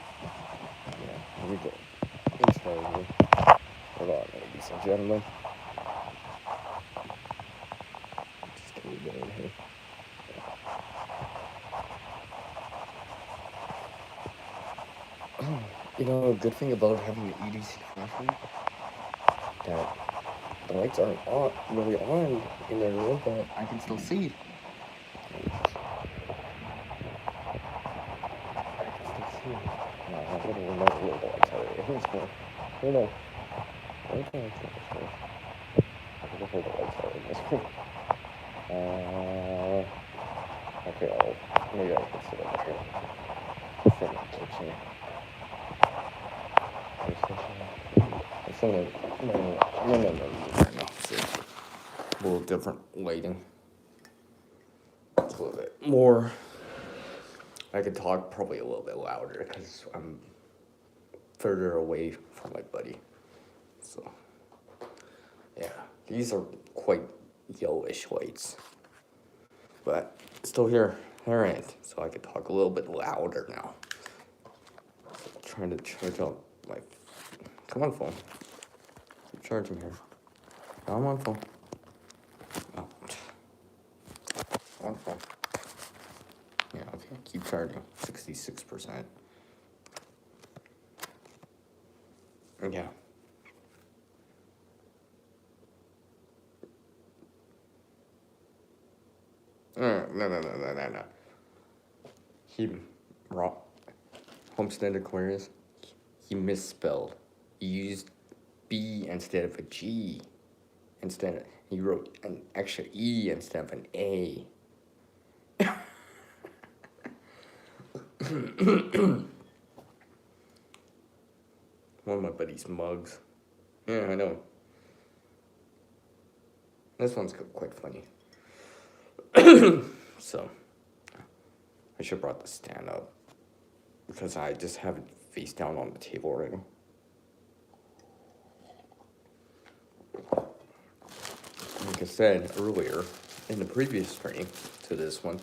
Yeah, let me go into their room. Hold on, ladies and gentlemen. Just get me in here. A good thing about having an EDC flashlight, that the lights aren't really on in their room, but I can still see. I'm gonna remove the lights already. Hold on. I'm gonna hold the lights already. Okay, maybe I can sit over here. From the kitchen. It's in no. See, a little different lighting. It's a little bit more. I could talk probably a little bit louder because I'm further away from my buddy. So, yeah, these are quite yellowish lights, but still here. All right, so I could talk a little bit louder now. Trying to charge up my. Come on, phone. Keep charging here. Come on, phone. Oh. Come on, phone. Yeah, okay. Keep charging. 66%. Yeah. No. He wrong. Homestead Aquarius. He misspelled. He used B instead of a G. He wrote an extra E instead of an A. One of my buddy's mugs. Yeah, I know. This one's quite funny. So, I should have brought the stand up because I just have it face down on the table right now. said earlier in the previous stream to this one,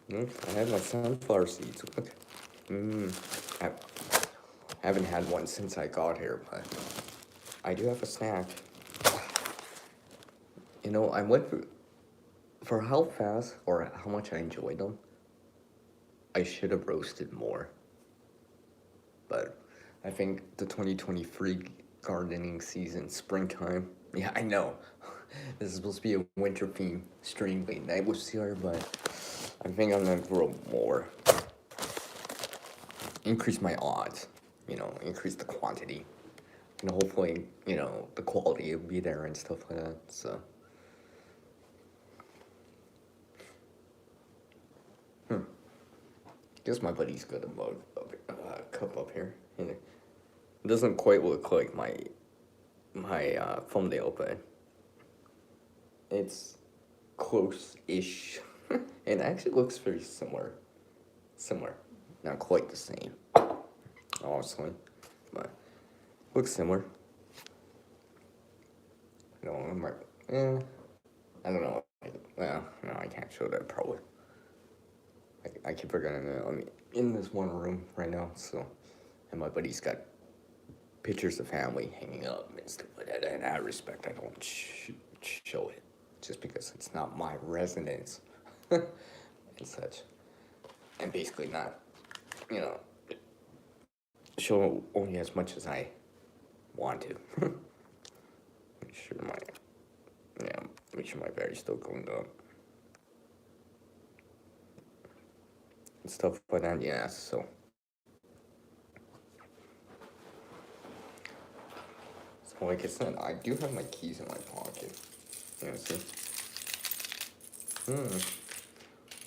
look, I have my sunflower seeds. Look. I haven't had one since I got here, but I do have a snack. You know, I went for how fast or how much I enjoyed them. I should have roasted more. But I think the 2023 gardening season, springtime. Yeah, I know. This is supposed to be a winter theme stream late night with CR, but I think I'm gonna grow more. Increase my odds, increase the quantity. And hopefully, the quality will be there and stuff like that, so. Guess my buddy's got a mug, cup up here. And it doesn't quite look like my thumbnail, but it's close-ish. And it actually looks very similar. Not quite the same, obviously, but looks similar. I don't know. Well, no, I can't show that probably. I keep forgetting that I'm in this one room right now, so, and my buddy's got pictures of family hanging up and stuff like that, and out of respect, I don't show it, just because it's not my residence, and such, and basically not, show only as much as I want to. Make sure my battery's still going up. And stuff like that, yeah, so like I said, I do have my keys in my pocket. See?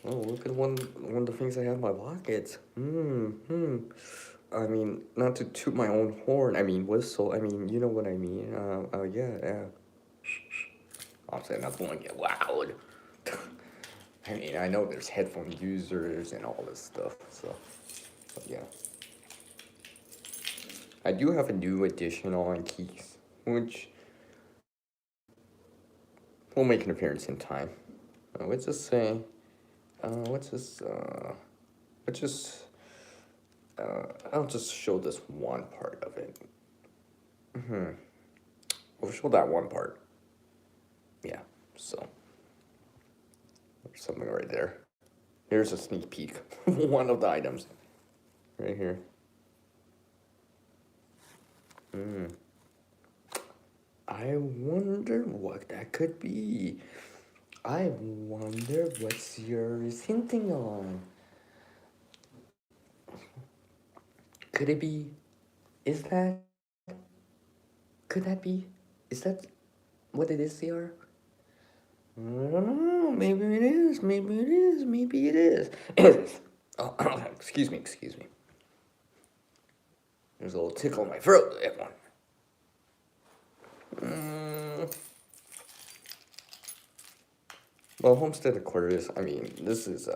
Oh, look at one of the things I have in my pockets. I mean, not to toot my own horn. I mean, whistle. I mean, you know what I mean. Yeah. I'm saying I'm going to get loud. I mean, I know there's headphone users and all this stuff, so, but yeah. I do have a new addition on keys, which will make an appearance in time. Let's just say, I'll just show this one part of it. We'll show that one part. Yeah, so there's something right there. Here's a sneak peek. One of the items. Right here. I wonder what that could be. I wonder what you're hinting on. Could it be? Could that be? Is that what it is, CR? I don't know. Maybe it is. Maybe it is. Oh, excuse me. There's a little tickle in my throat. That one. Well, Homestead Aquarius. I mean, this is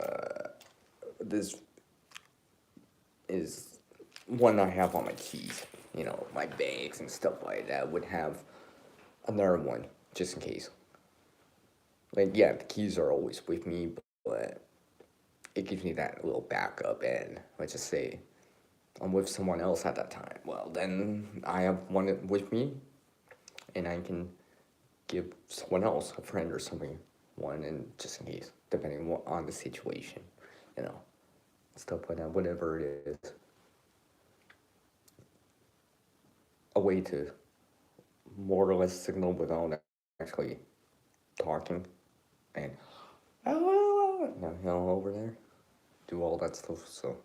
one I have on my keys. My bags and stuff like that would have another one just in case. Like, yeah, the keys are always with me, but it gives me that little backup, and let's just say I'm with someone else at that time. Well, then I have one with me, and I can give someone else, a friend or something, one, and just in case, depending on the situation, stuff like that, whatever it is. A way to more or less signal without actually talking, and over there, do all that stuff, so.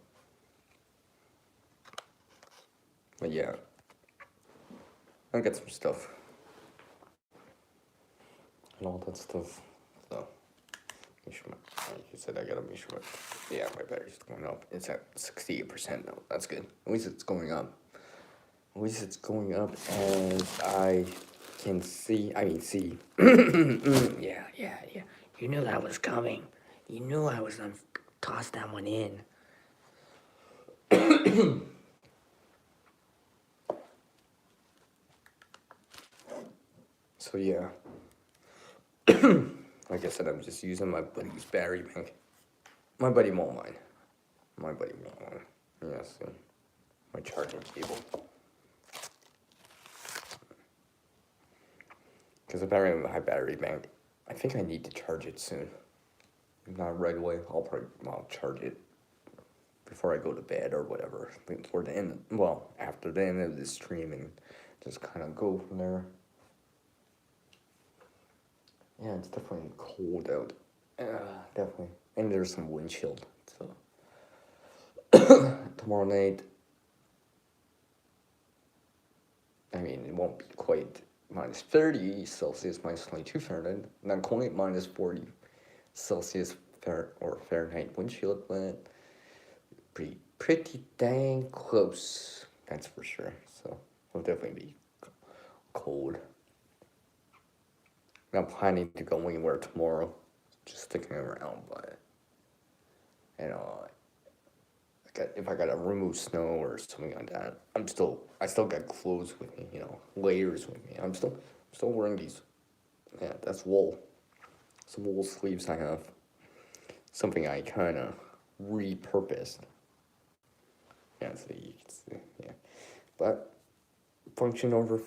But yeah, I'll get some stuff and all that stuff, so. Like you said, I gotta make sure my battery's going up. It's at 68% now. That's good. At least it's going up. As I can see. See. Yeah. You knew that was coming. You knew I was gonna toss that one in. So yeah, Like I said, I'm just using my buddy's battery bank. My buddy won't mind. My buddy won't mind. Yeah, see. My charging cable. Because apparently my battery bank, I think I need to charge it soon. If not right away, I'll charge it before I go to bed or whatever. Before the end, well, after the end of this stream, and just kind of go from there. Yeah, it's definitely cold out. Definitely. And there's some wind chill. So tomorrow night, I mean, it won't be quite minus 30 Celsius, minus 22 Fahrenheit, not quite minus 40 Celsius Fahrenheit wind chill, but pretty dang close. That's for sure. So it'll definitely be cold. Not planning to go anywhere tomorrow. Just sticking around, but you know, if I gotta remove snow or something like that, I still got clothes with me, layers with me. I'm still wearing these. Yeah, that's wool. Some wool sleeves I have. Something I kind of repurposed. Yeah, so you can see, yeah. But function over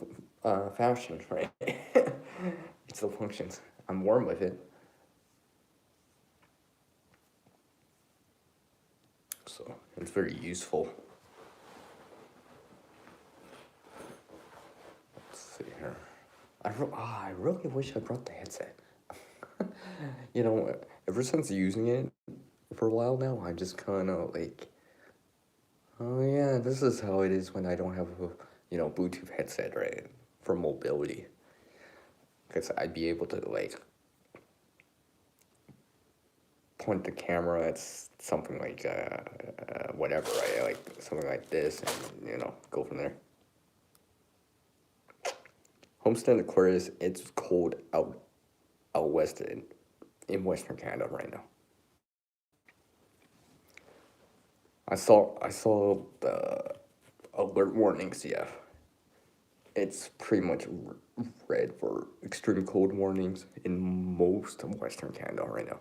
fashion, right? It still functions. I'm warm with it. So it's very useful. Let's see here. I really wish I brought the headset. Ever since using it for a while now, I'm just kind of like, oh yeah, this is how it is when I don't have a, Bluetooth headset, right? For mobility. Because I'd be able to, like, point the camera at something like, whatever, right? Like, something like this, and, go from there. Homestead Aquarius, it's cold out west in Western Canada right now. I saw the alert warnings, yeah. It's pretty much red for extreme cold warnings in most of Western Canada right now.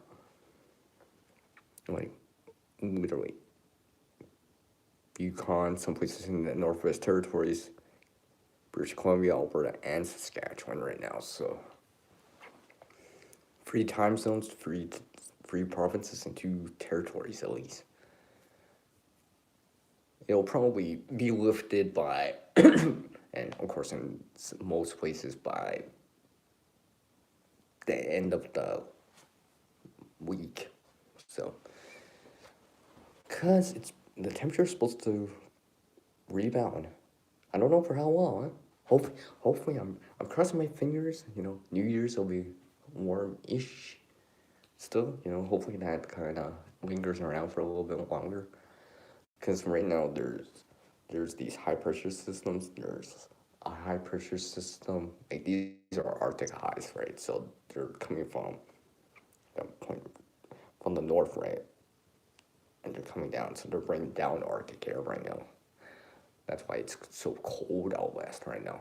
Like, literally. Yukon, some places in the Northwest Territories, British Columbia, Alberta, and Saskatchewan right now. So, 3 time zones, 3 provinces, and 2 territories at least. It'll probably be lifted by, and of course in most places by the end of the week. So, because the temperature's supposed to rebound. I don't know for how long. Huh? Hopefully, I'm crossing my fingers. New Year's will be warm-ish. Still, hopefully that kind of lingers around for a little bit longer. Because right now there's these high pressure systems. There's a high pressure system. Like these are Arctic highs, right? So they're coming from the north, right? And they're coming down, so they're bringing down Arctic air right now. That's why it's so cold out west right now.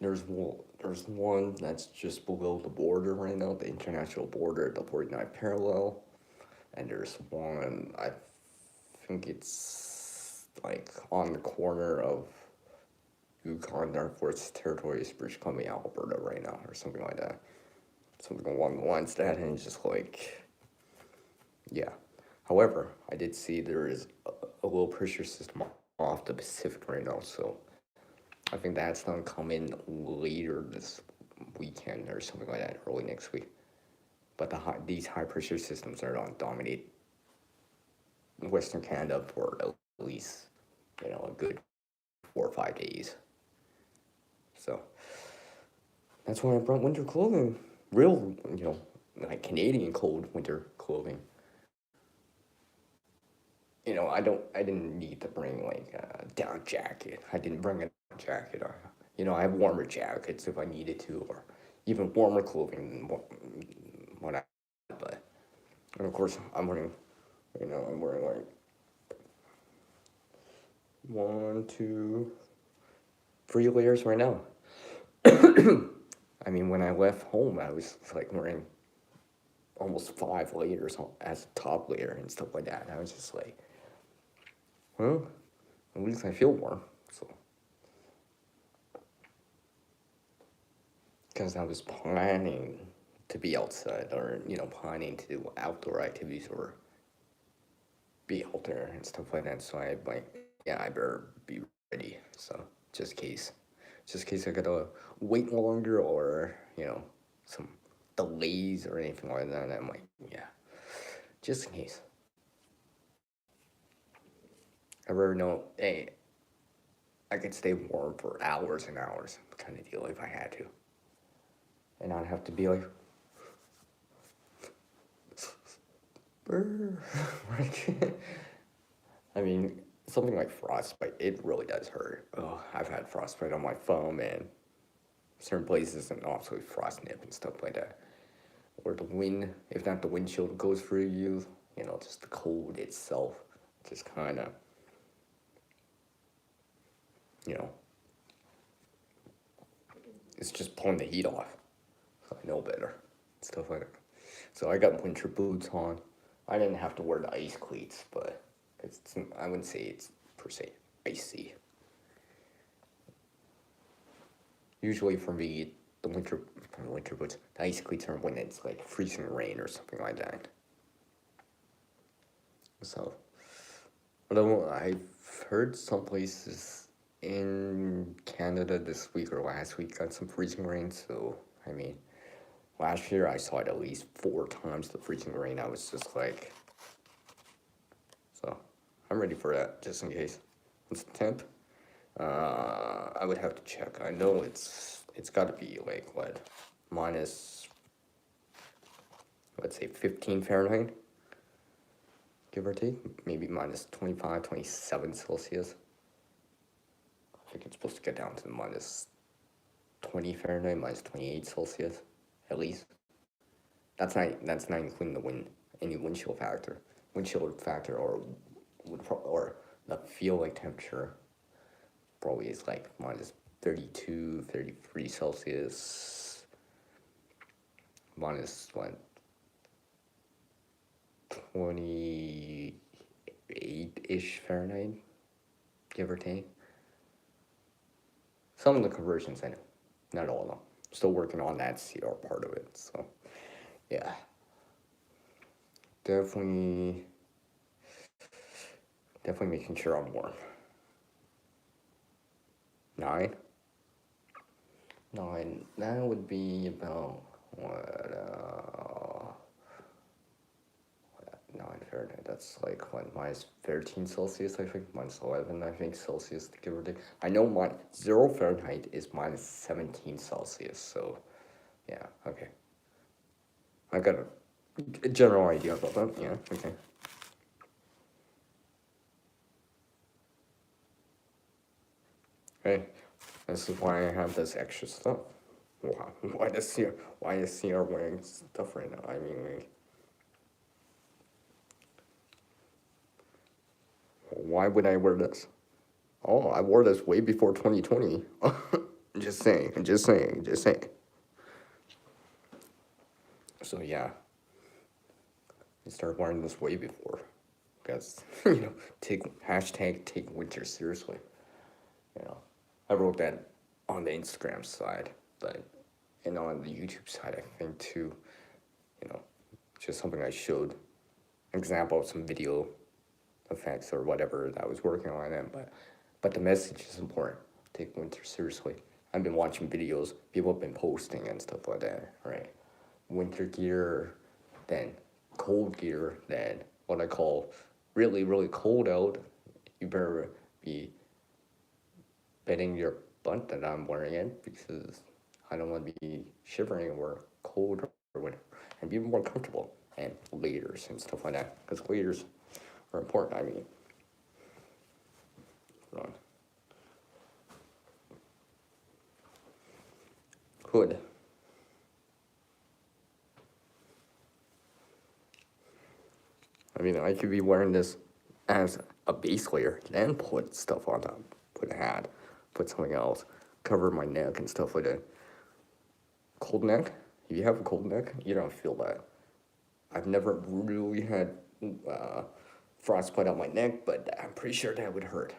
There's one that's just below the border right now, the international border, the 49th parallel. And there's one, I think it's like on the corner of Yukon, Northwest Territories, British Columbia, Alberta right now, or something like that. Something along the lines of that, and it's just like, yeah. However, I did see there is a low pressure system off the Pacific right now, so I think that's gonna come in later this weekend or something like that, early next week. But these high pressure systems are gonna dominate Western Canada for at least, a good 4 or 5 days. So that's why I brought winter clothing. Real, like Canadian cold winter clothing. I didn't need to bring like a down jacket. I didn't bring a jacket. I have warmer jackets if I needed to, or even warmer clothing than what I. But and of course I'm wearing, like 1, 2, 3 layers right now. I mean, when I left home, I was like wearing almost 5 layers as a top layer and stuff like that. And I was just like, well, at least I feel warm. So, because I was planning to be outside or, planning to do outdoor activities or be out there and stuff like that. So I like, yeah, I better be ready. So just in case I gotta wait longer or some delays or anything like that. I'm like, yeah, just in case. I really know, hey, I could stay warm for hours and hours, kind of deal if I had to, and not have to be like, brr. Like, I mean, something like frostbite, it really does hurt. Oh, I've had frostbite on my phone, and certain places, and also frost nip and stuff like that. Or the wind, if not the windshield goes through you, just the cold itself, just kind of, you know, it's just pulling the heat off. So I know better, stuff like that. So I got winter boots on. I didn't have to wear the ice cleats, but I wouldn't say it's per se icy. Usually for me, the winter boots, the ice cleats are when it's like freezing rain or something like that. So, although I've heard some places in Canada this week or last week got some freezing rain. So, I mean, last year I saw it at least 4 times the freezing rain. I was just like, so I'm ready for that just in case. What's the temp? I would have to check. I know it's got to be like what, minus, let's say 15 Fahrenheit, give or take, maybe minus 25, 27 Celsius. I think it's supposed to get down to minus 20 Fahrenheit, minus 28 Celsius, at least. That's not including the wind, any windshield factor, or the feel like temperature. Probably is like minus 32, 33 Celsius, minus what, 28-ish Fahrenheit, give or take. Some of the conversions I know, not all of them. Still working on that CR part of it, so yeah. Definitely making sure I'm warm. 9? 9, that would be about, what, 9 Fahrenheit, that's like what, minus 13 Celsius, I think, minus 11, I think, Celsius, give or take. I know 0 Fahrenheit is minus 17 Celsius, so, yeah, okay. I got a general idea about that, yeah, okay. Hey, this is why I have this extra stuff. Why is CR wearing stuff right now? I mean, like, why would I wear this? Oh, I wore this way before 2020. Just saying. So yeah, I started wearing this way before, because take winter seriously. I wrote that on the Instagram side, but on the YouTube side, I think too. Just something I showed, an example of some video effects or whatever that I was working on it, but the message is important. Take winter seriously. I've been watching videos, people have been posting and stuff like that, right? Winter gear, then cold gear, then what I call really, really cold out. You better be betting your butt that I'm wearing it, because I don't want to be shivering or cold or whatever, and be more comfortable. And layers and stuff like that, because layers are important. I mean, hold on. Hood. I mean, I could be wearing this as a base layer, then put stuff on top, put a hat, put something else, cover my neck and stuff like that. cold neck, if you have a cold neck, you don't feel that. I've never really had frostbite on my neck, but I'm pretty sure that would hurt.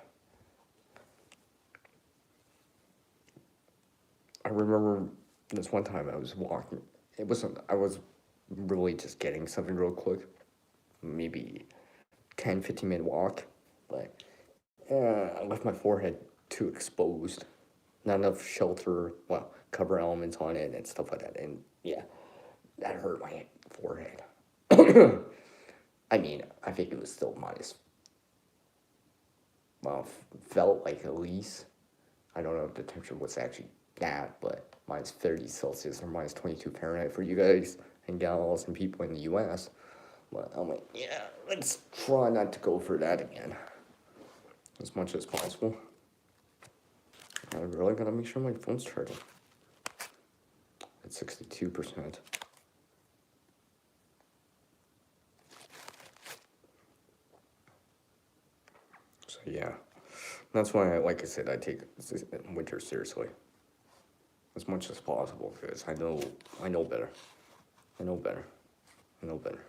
I remember this one time I was walking. It wasn't, I was really just getting something real quick. Maybe 10, 15-minute walk. But I left my forehead too exposed. Not enough shelter, well, cover elements on it and stuff like that. And yeah, that hurt my forehead. I mean, I think it was still minus, well, felt like at least, I don't know if the temperature was actually that, but minus 30 Celsius or minus 22 Fahrenheit for you guys and gals and people in the US. But I'm like, yeah, let's try not to go for that again as much as possible. I'm really gonna make sure my phone's charging at 62%. So yeah, that's why, like I said, I take winter seriously as much as possible because I know better. I know better. I know better.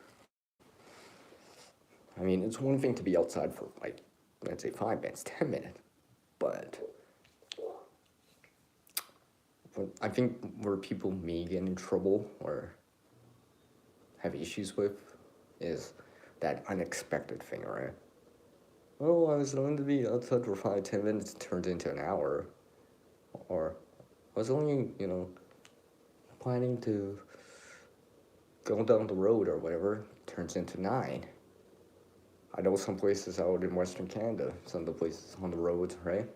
I mean, it's one thing to be outside for like, let's say 5 minutes, 10 minutes, but I think where people may get in trouble or have issues with is that unexpected thing, right? Oh, I was going to be outside for 5, 10 minutes, turned into an hour. Or I was only, planning to go down the road or whatever, turns into 9. I know some places out in Western Canada, some of the places on the roads, right?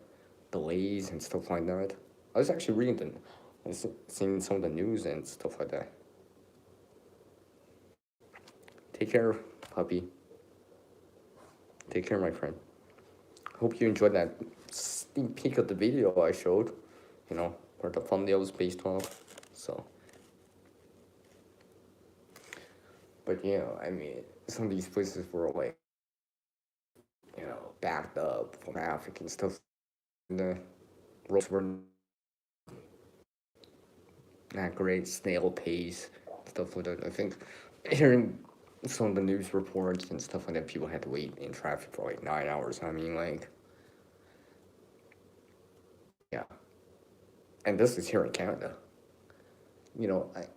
Delays and stuff like that. I was actually reading and seeing some of the news and stuff like that. Take care, puppy. Take care, my friend. Hope you enjoyed that sneak peek of the video I showed, where the thumbnail was based off. So, but I mean, some of these places were like, backed up, traffic and stuff. And the roads were not great, snail pace, stuff like that. I think hearing some of the news reports and stuff like that, people had to wait in traffic for like 9 hours. I mean, like, yeah. And this is here in Canada.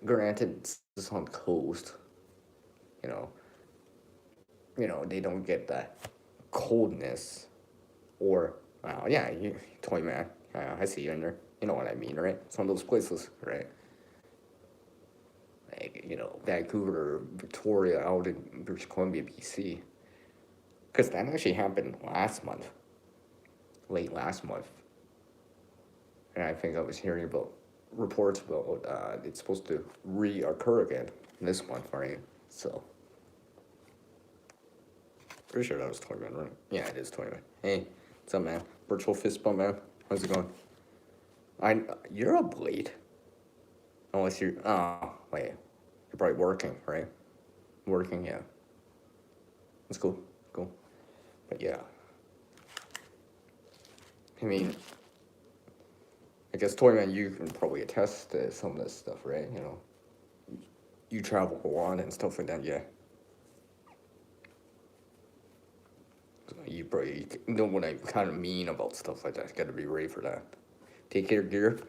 Granted, it's on the coast. You know, they don't get that coldness, or yeah, toy man. I see you in there. You know what I mean, right? Some of those places, right? Like Vancouver, Victoria, out in British Columbia, BC. Because that actually happened last month, late last month, and I think I was hearing about reports about it's supposed to reoccur again this month, right? So. Pretty sure that was Toyman, right? Yeah, it is Toyman. Hey, what's up, man? Virtual fist bump, man. How's it going? You're up late. Unless you're, wait. You're probably working, right? Working, yeah. That's cool. Cool. But yeah. I mean, I guess Toyman, you can probably attest to some of this stuff, right? You travel a lot and stuff like that, yeah. You probably know what I kind of mean about stuff like that. You gotta be ready for that. Take care, gear.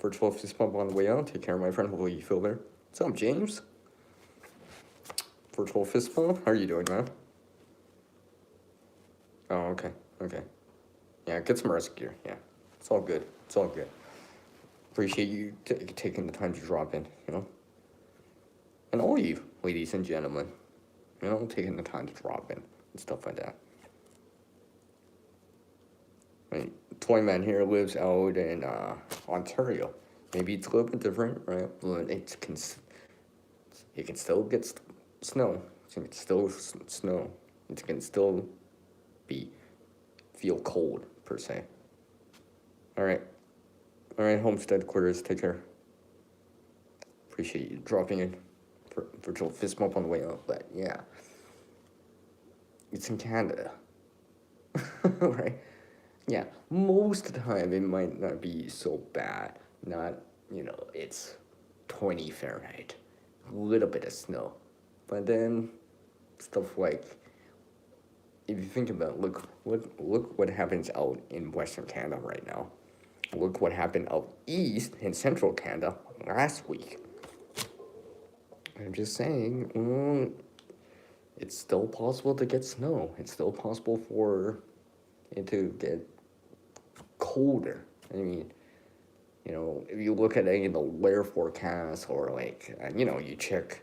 Virtual fist bump on the way out. Take care, my friend. Hopefully you feel better. What's up, James? Virtual fist bump. How are you doing, man? Oh, okay. Okay. Yeah, get some rest, gear. Yeah. It's all good. It's all good. Appreciate you taking the time to drop in, And all you, ladies and gentlemen, taking the time to drop in and stuff like that. I mean, Toyman here lives out in Ontario. Maybe it's a little bit different, right? But it can still get snow. It can still snow. It can still feel cold per se. All right, homestead quarters. Take care. Appreciate you dropping in. Virtual fist bump on the way out. But yeah, it's in Canada, right? Yeah, most of the time it might not be so bad. Not, it's 20 Fahrenheit, a little bit of snow. But then stuff like, if you think about it, look what happens out in Western Canada right now. Look what happened out east in Central Canada last week. I'm just saying, it's still possible to get snow. It's still possible for it to get colder. I mean, if you look at any of the weather forecasts or like, you check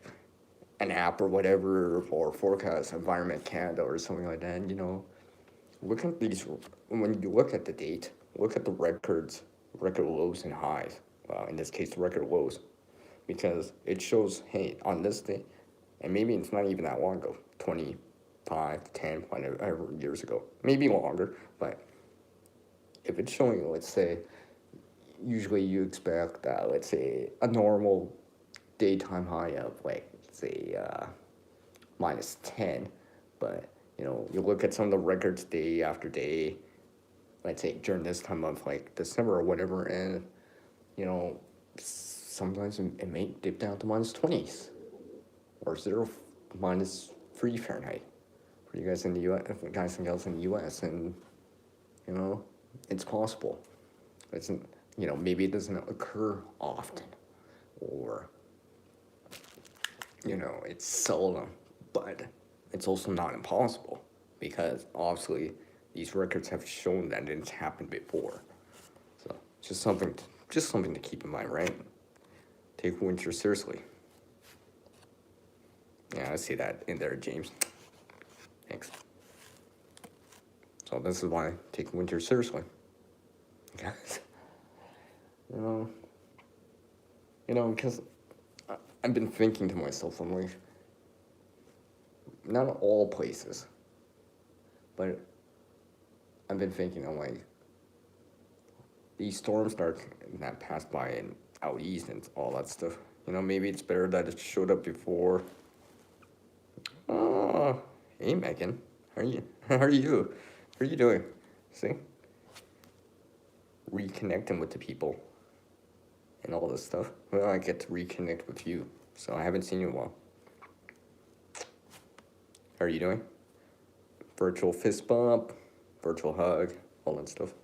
an app or whatever for forecast Environment Canada or something like that, look at these, when you look at the date, look at the record lows and highs. Well, in this case, the record lows, because it shows, hey, on this day, and maybe it's not even that long ago, 25, 10, whatever years ago, maybe longer, but if it's showing, let's say, usually you expect, let's say, a normal daytime high of, like, say, minus 10, but, you look at some of the records day after day, let's say, during this time of, like, December or whatever, and, sometimes it may dip down to minus 20s, or 3 Fahrenheit, for you guys in the U.S., guys and gals in the U.S., and, it's possible. It's, maybe it doesn't occur often, or, it's seldom, but it's also not impossible, because obviously these records have shown that it's happened before. So just something to keep in mind, right? Take winter seriously. Yeah, I see that in there, James. Thanks. So this is why I take winter seriously. Guys, because I've been thinking to myself, I'm like, not all places, but I've been thinking, I'm like, these storms that passed by and out east and all that stuff, maybe it's better that it showed up before. Oh, hey Megan, how are you? How are you? How are you doing? See? Reconnecting with the people and all this stuff. Well, I get to reconnect with you, so I haven't seen you in a while. How are you doing? Virtual fist bump, virtual hug, all that stuff.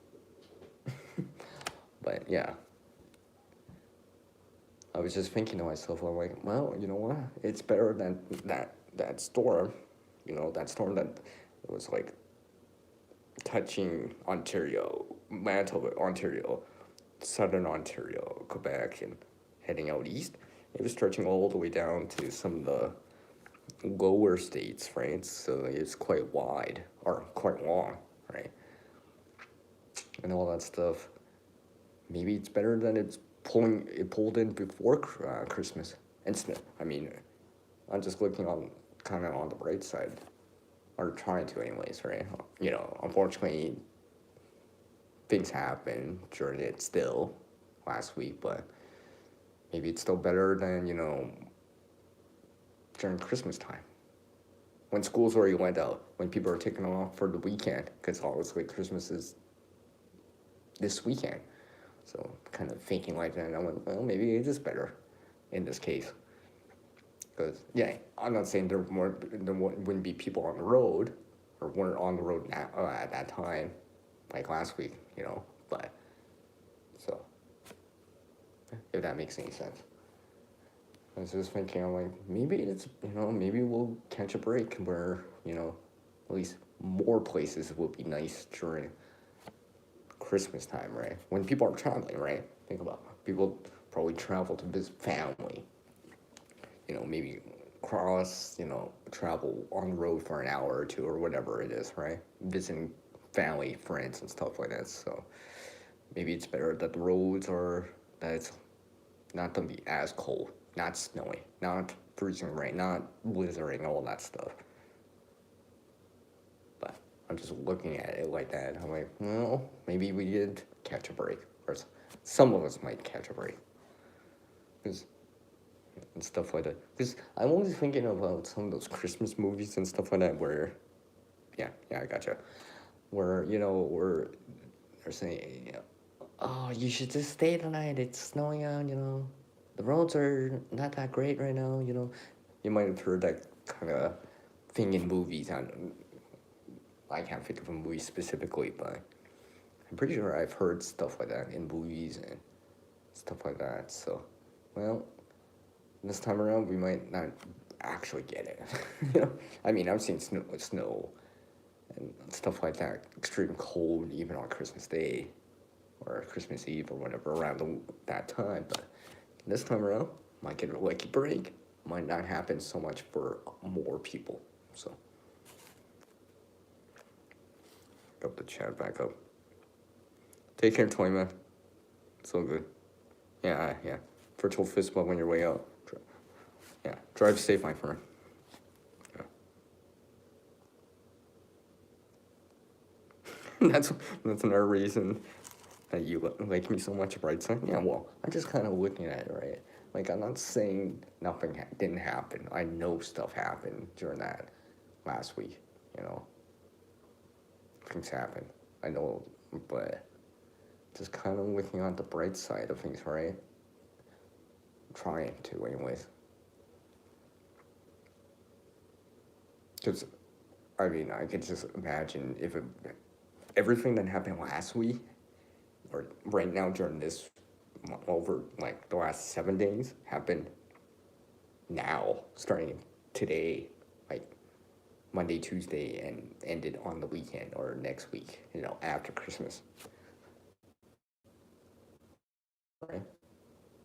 But yeah, I was just thinking to myself, I'm like, well, you know what? It's better than that storm, that storm that was like touching Ontario, Manitoba, Ontario, southern Ontario, Quebec, and heading out east. It was stretching all the way down to some of the lower states, right? So it's quite wide, or quite long, right? And all that stuff. Maybe it's better than it pulled in before Christmas. I mean, I'm just looking kind of on the bright side, or trying to anyways, right? Unfortunately, things happen during it still last week, but maybe it's still better than, during Christmas time. When schools already went out, when people are taking off for the weekend, because obviously Christmas is this weekend. So kind of thinking like that, and I went, well, maybe it is better in this case. Because, yeah, I'm not saying there wouldn't be people on the road, or weren't on the road now, at that time, like last week, but, so, if that makes any sense. I was just thinking, I'm like, maybe it's, maybe we'll catch a break where, at least more places will be nice during Christmas time, right? When people are traveling, right? Think about it. People probably travel to visit family. Maybe travel on the road for an hour or two or whatever it is, right? Visiting family, friends, and stuff like that. So maybe it's better that that it's not gonna be as cold, not snowy, not freezing rain, not blizzarding, all that stuff. But I'm just looking at it like that. I'm like, well, maybe we did catch a break, or some of us might catch a break, and stuff like that. Because I'm always thinking about some of those Christmas movies and stuff like that where, yeah, I gotcha. Where, where they're saying, oh, you should just stay tonight. It's snowing out, the roads are not that great right now. You might have heard that kind of thing in movies. I can't think of a movie specifically, but I'm pretty sure I've heard stuff like that in movies and stuff like that. So, well, this time around we might not actually get it. I mean, I've seen snow and stuff like that, extreme cold even on Christmas Day or Christmas Eve or whatever around that time. But this time around, might get a lucky break. Might not happen so much for more people. So, got the chat back up. Take care, Toy Man. It's all good. Yeah, yeah. Virtual fist bump on your way out. Yeah, drive safe, my friend. Yeah. that's another reason that you like me so much, bright side. Yeah, well, I'm just kind of looking at it, right? Like, I'm not saying nothing didn't happen. I know stuff happened during that last week, you know. Things happen. I know, but just kind of looking on the bright side of things, right? Trying to, anyways. Because, I mean, I could just imagine if everything that happened last week, or right now during this, over like the last 7 days, happened now, starting today, like Monday, Tuesday, and ended on the weekend or next week, after Christmas. Right?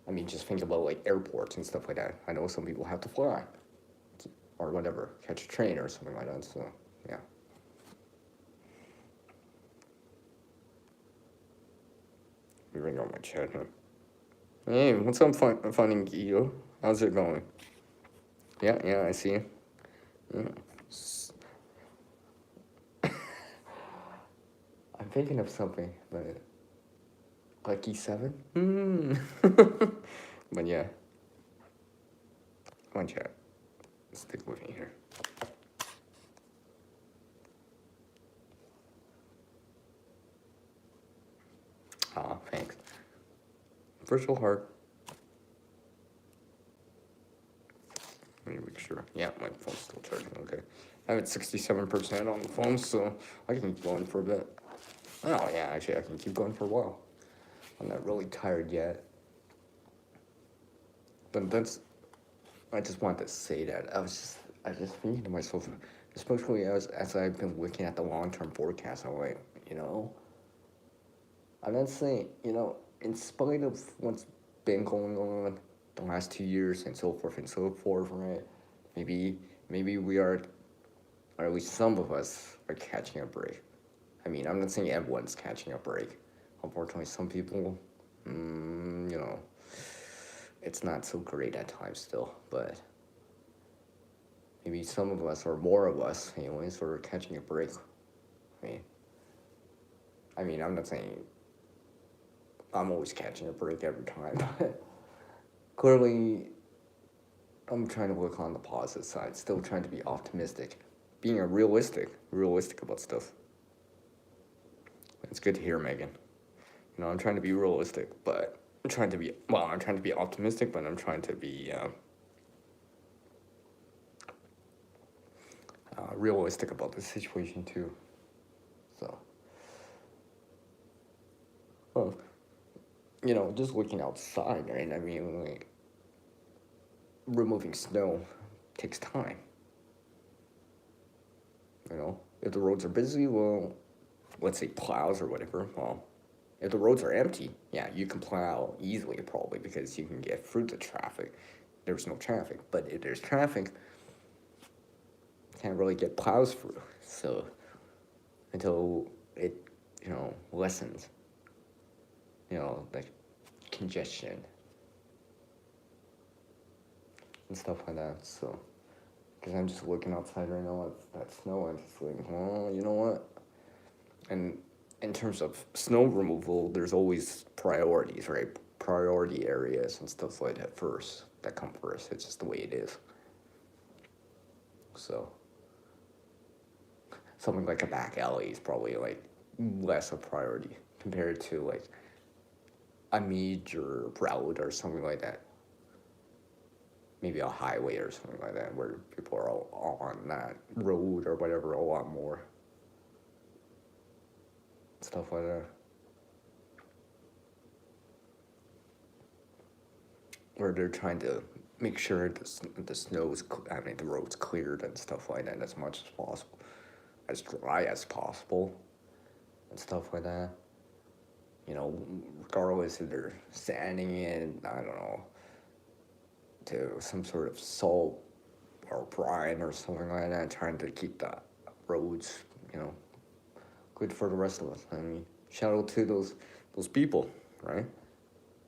I mean, just think about like airports and stuff like that. I know some people have to fly or whatever, catch a train or something like that. So, yeah. Let me ring on my chat, huh? Hey, what's up, Finding Guido? How's it going? Yeah, I see you. Yeah. I'm thinking of something, but Lucky 7? But yeah. Come on, chat. Stick with me here. Aw, thanks. Virtual heart. Let me make sure. Yeah, my phone's still charging. Okay. I have it 67% on the phone, so I can keep going for a bit. Oh, yeah, actually, I can keep going for a while. I'm not really tired yet. But I just wanted to say that. I was just thinking to myself, especially as I've been looking at the long-term forecast, I'm like, I'm not saying, in spite of what's been going on the last 2 years and so forth, right? Maybe we are, or at least some of us, are catching a break. I mean, I'm not saying everyone's catching a break. Unfortunately, some people, it's not so great at times still, but maybe some of us, or more of us, anyways, are catching a break. I mean, I'm not saying I'm always catching a break every time, but clearly I'm trying to look on the positive side, still trying to be optimistic, being realistic about stuff. It's good to hear, Megan. I'm trying to be realistic, but I'm trying to be optimistic, but I'm trying to be realistic about the situation too. So, just looking outside, right? I mean, like, removing snow takes time. If the roads are busy, well, let's say plows or whatever, well, if the roads are empty, yeah, you can plow easily probably because you can get through the traffic. There's no traffic. But if there's traffic, you can't really get plows through. So until it, lessens, like congestion and stuff like that. So, because I'm just looking outside right now at that snow, I'm just like, well, you know what? And in terms of snow removal, there's always priorities, right? Priority areas and stuff like that that come first. It's just the way it is. So, something like a back alley is probably like less a priority compared to like a major route or something like that. maybe a highway or something like that, where people are all on that road or whatever a lot more. Stuff like that. Where they're trying to make sure the snow's, the road's cleared and stuff like that as much as possible, as dry as possible, and stuff like that. Regardless if they're sanding it, I don't know, to some sort of salt or brine or something like that, trying to keep the roads, good for the rest of us. Shout out to those people, right?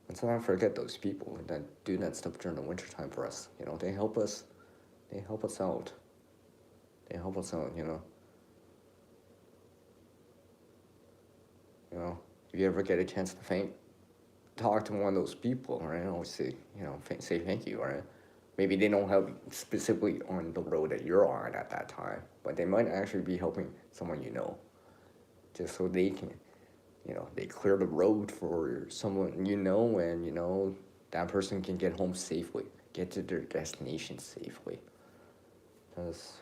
Let's not forget those people that do that stuff during the wintertime for us. They help us. They help us out. They help us out. If you ever get a chance to talk to one of those people, right? Always say, say thank you, right? Maybe they don't help specifically on the road that you're on at that time, but they might actually be helping someone just so they can, they clear the road for someone and, that person can get home safely, get to their destination safely. Because,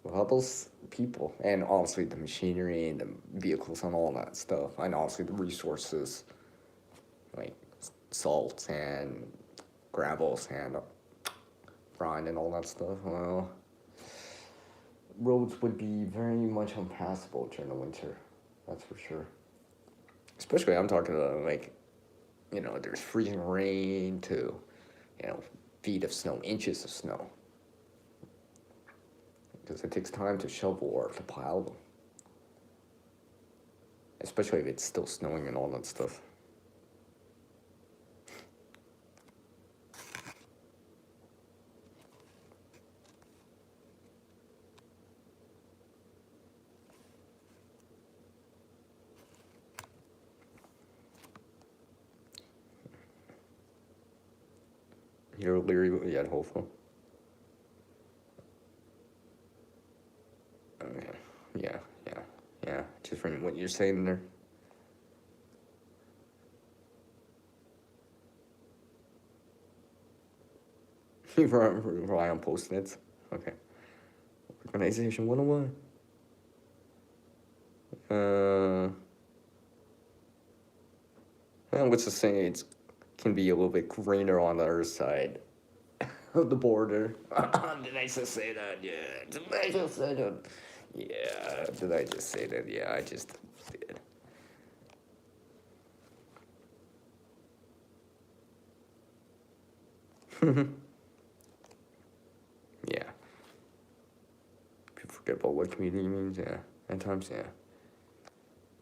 well, those people, and obviously the machinery and the vehicles and all that stuff, and obviously the resources, like salt and gravel, sand, brine, and all that stuff, well, roads would be very much impassable during the winter, that's for sure. Especially, I'm talking about, there's freezing rain to, feet of snow, inches of snow. Because it takes time to shovel or to pile them. Especially if it's still snowing and all that stuff. You're leery yet hopeful. Yeah. Just from what you're saying there. You rely on Post-its. Okay. Organization 101. Let's just say it can be a little bit greener on the other side of the border. Did I just say that? Yeah. Did I just say that? Yeah. Did I just say that? Yeah, I just did. Yeah. People forget about what community means, yeah. At times, yeah.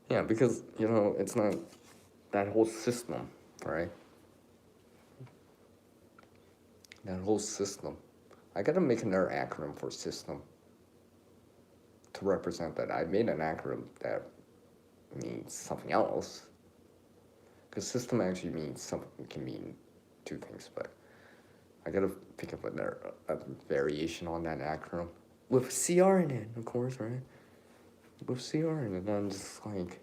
Yeah, because, it's not that whole system, right? That whole system. I gotta make another acronym for system to represent that. I made an acronym that means something else. Because system actually means something, can mean two things, but I gotta pick up a variation on that acronym. With CR in it, of course, right? With CR in it, I'm just like,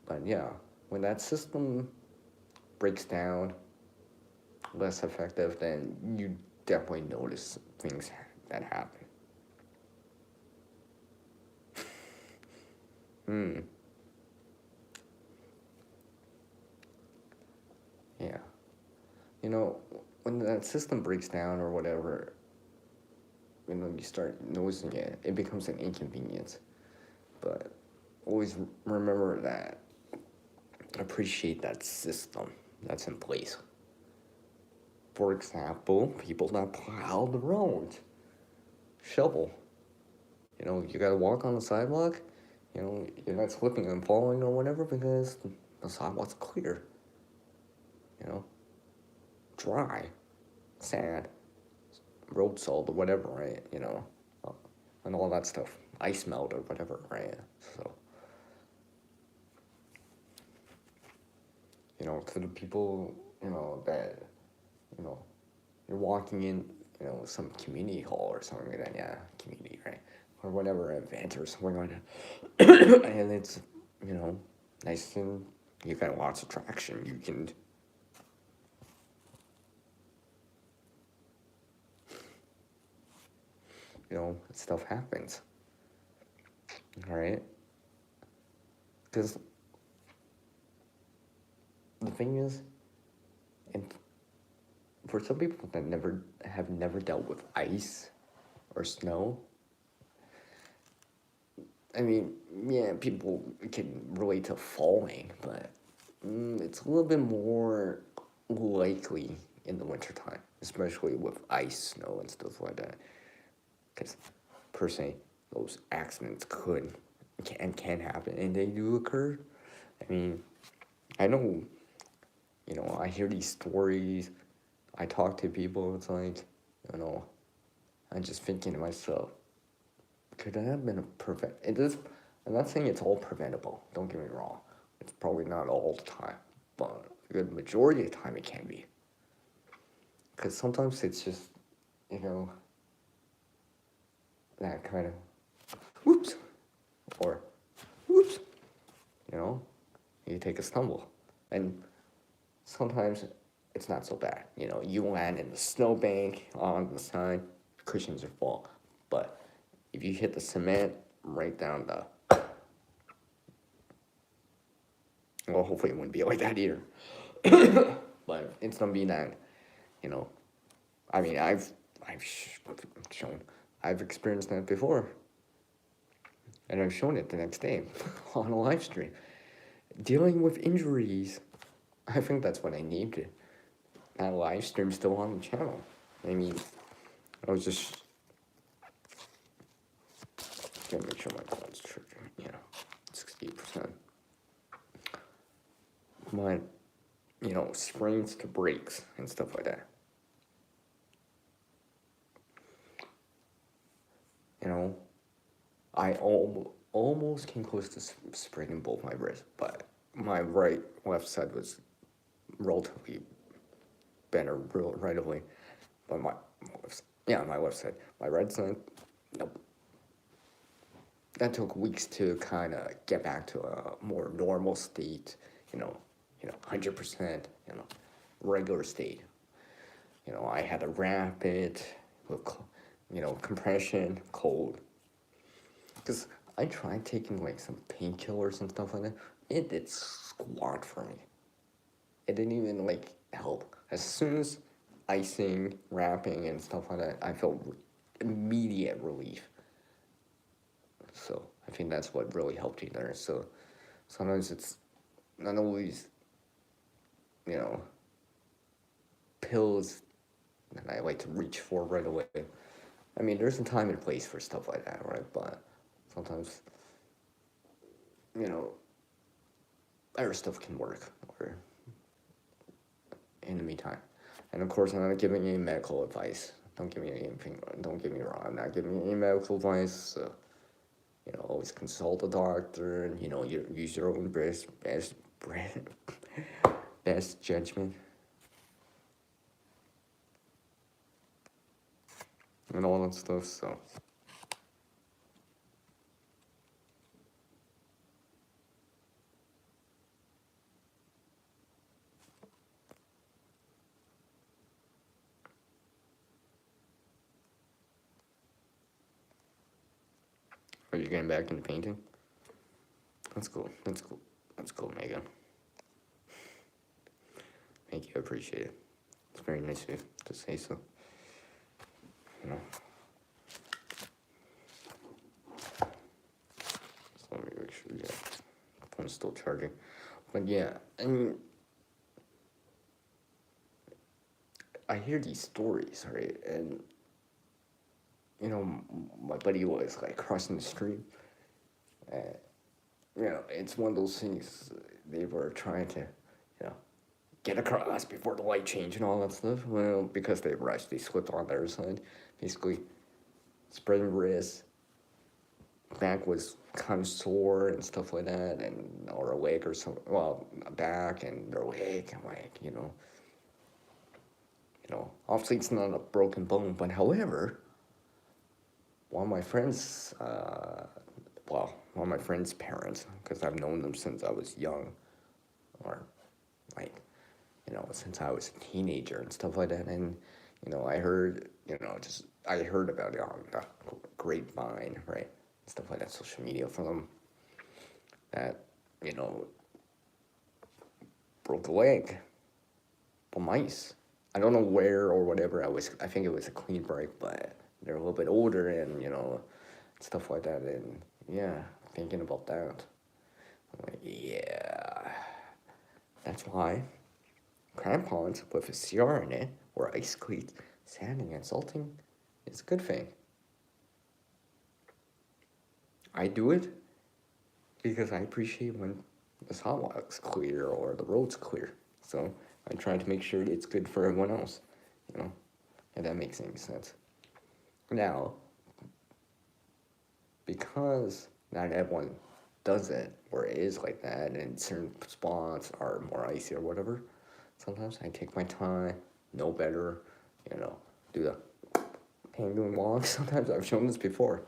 but yeah, when that system breaks down, less effective, then you definitely notice things that happen. Yeah. When that system breaks down or whatever, you start noticing it, it becomes an inconvenience. But always remember that, appreciate that system that's in place. For example, people that plow the roads, shovel. You gotta walk on the sidewalk, you're not slipping and falling or whatever because the sidewalk's clear. Dry, sand, road salt or whatever, right? And all that stuff, ice melt or whatever, right? So, to the people, that, you're walking in, some community hall or something like that, yeah, community, right? Or whatever event or something like that. And it's, nice and you got lots of traction. You can stuff happens. All right, because the thing is, and for some people that never dealt with ice or snow, I mean, yeah, people can relate to falling, but it's a little bit more likely in the wintertime, especially with ice, snow, and stuff like that. Because, personally, those accidents can happen, and they do occur. I mean, I know, I hear these stories, I talk to people, it's like, I'm just thinking to myself, could that have been a perfect? It is. I'm not saying it's all preventable. Don't get me wrong. It's probably not all the time, but a good majority of the time it can be. Because sometimes it's just, you know, that kind of whoops, or whoops, you know, you take a stumble, and sometimes it's not so bad. You land in the snowbank on the side, cushions are full, but if you hit the cement right down the well, hopefully it wouldn't be like that either. But it's gonna be that, you know. I mean, shown, I've experienced that before, and I've shown it the next day on a live stream. Dealing with injuries, I think that's what I named it. That live stream still on the channel. I mean, I was just gonna make sure my phone's charging. 68%. But sprains to breaks and stuff like that. I almost came close to spraining both my wrists, but my left side was relatively better right away. But my left side. My right side, nope. That took weeks to kind of get back to a more normal state, 100%, regular state. I had to wrap it with, compression, cold. Because I tried taking like some painkillers and stuff like that. It did squat for me. It didn't even like help. As soon as icing, wrapping, and stuff like that, I felt immediate relief. So I think that's what really helped me there. So sometimes it's not always, pills that I like to reach for right away. I mean, there's a time and place for stuff like that, right? But sometimes, other stuff can work or in the meantime. And of course, I'm not giving any medical advice. Don't get me wrong. I'm not giving any medical advice. So, always consult a doctor and, use your own best judgment. And all that stuff, so. Are you getting back into painting? That's cool. That's cool, Megan. Thank you, I appreciate it. It's very nice of you to say so. So let me make sure, the phone's still charging. But yeah, I mean, I hear these stories, right? And, my buddy was like crossing the street. And, it's one of those things they were trying to, get across before the light change and all that stuff. Well, because they rushed, they slipped on their side. Basically, spreading wrists, back was kind of sore and stuff like that, and or a leg or something. Well, back and their leg, and obviously it's not a broken bone, but however, one of my friends, one of my friend's parents, because I've known them since I was young, or like, since I was a teenager and stuff like that, and I heard, just I heard about it on the grapevine, right? Stuff like that, social media from them that, you know, broke a leg from ice. I don't know where or whatever. I think it was a clean break, but they're a little bit older and, you know, stuff like that. And yeah, thinking about that. I'm like, yeah. That's why crampons with a CR in it or ice cleats, sanding and salting is a good thing. I do it because I appreciate when the sidewalk's clear or the road's clear. So I try to make sure it's good for everyone else, you know, if that makes any sense. Now, because not everyone does it or is like that, and certain spots are more icy or whatever, sometimes I take my time, know better, you know, do the penguin walk. Sometimes I've shown this before.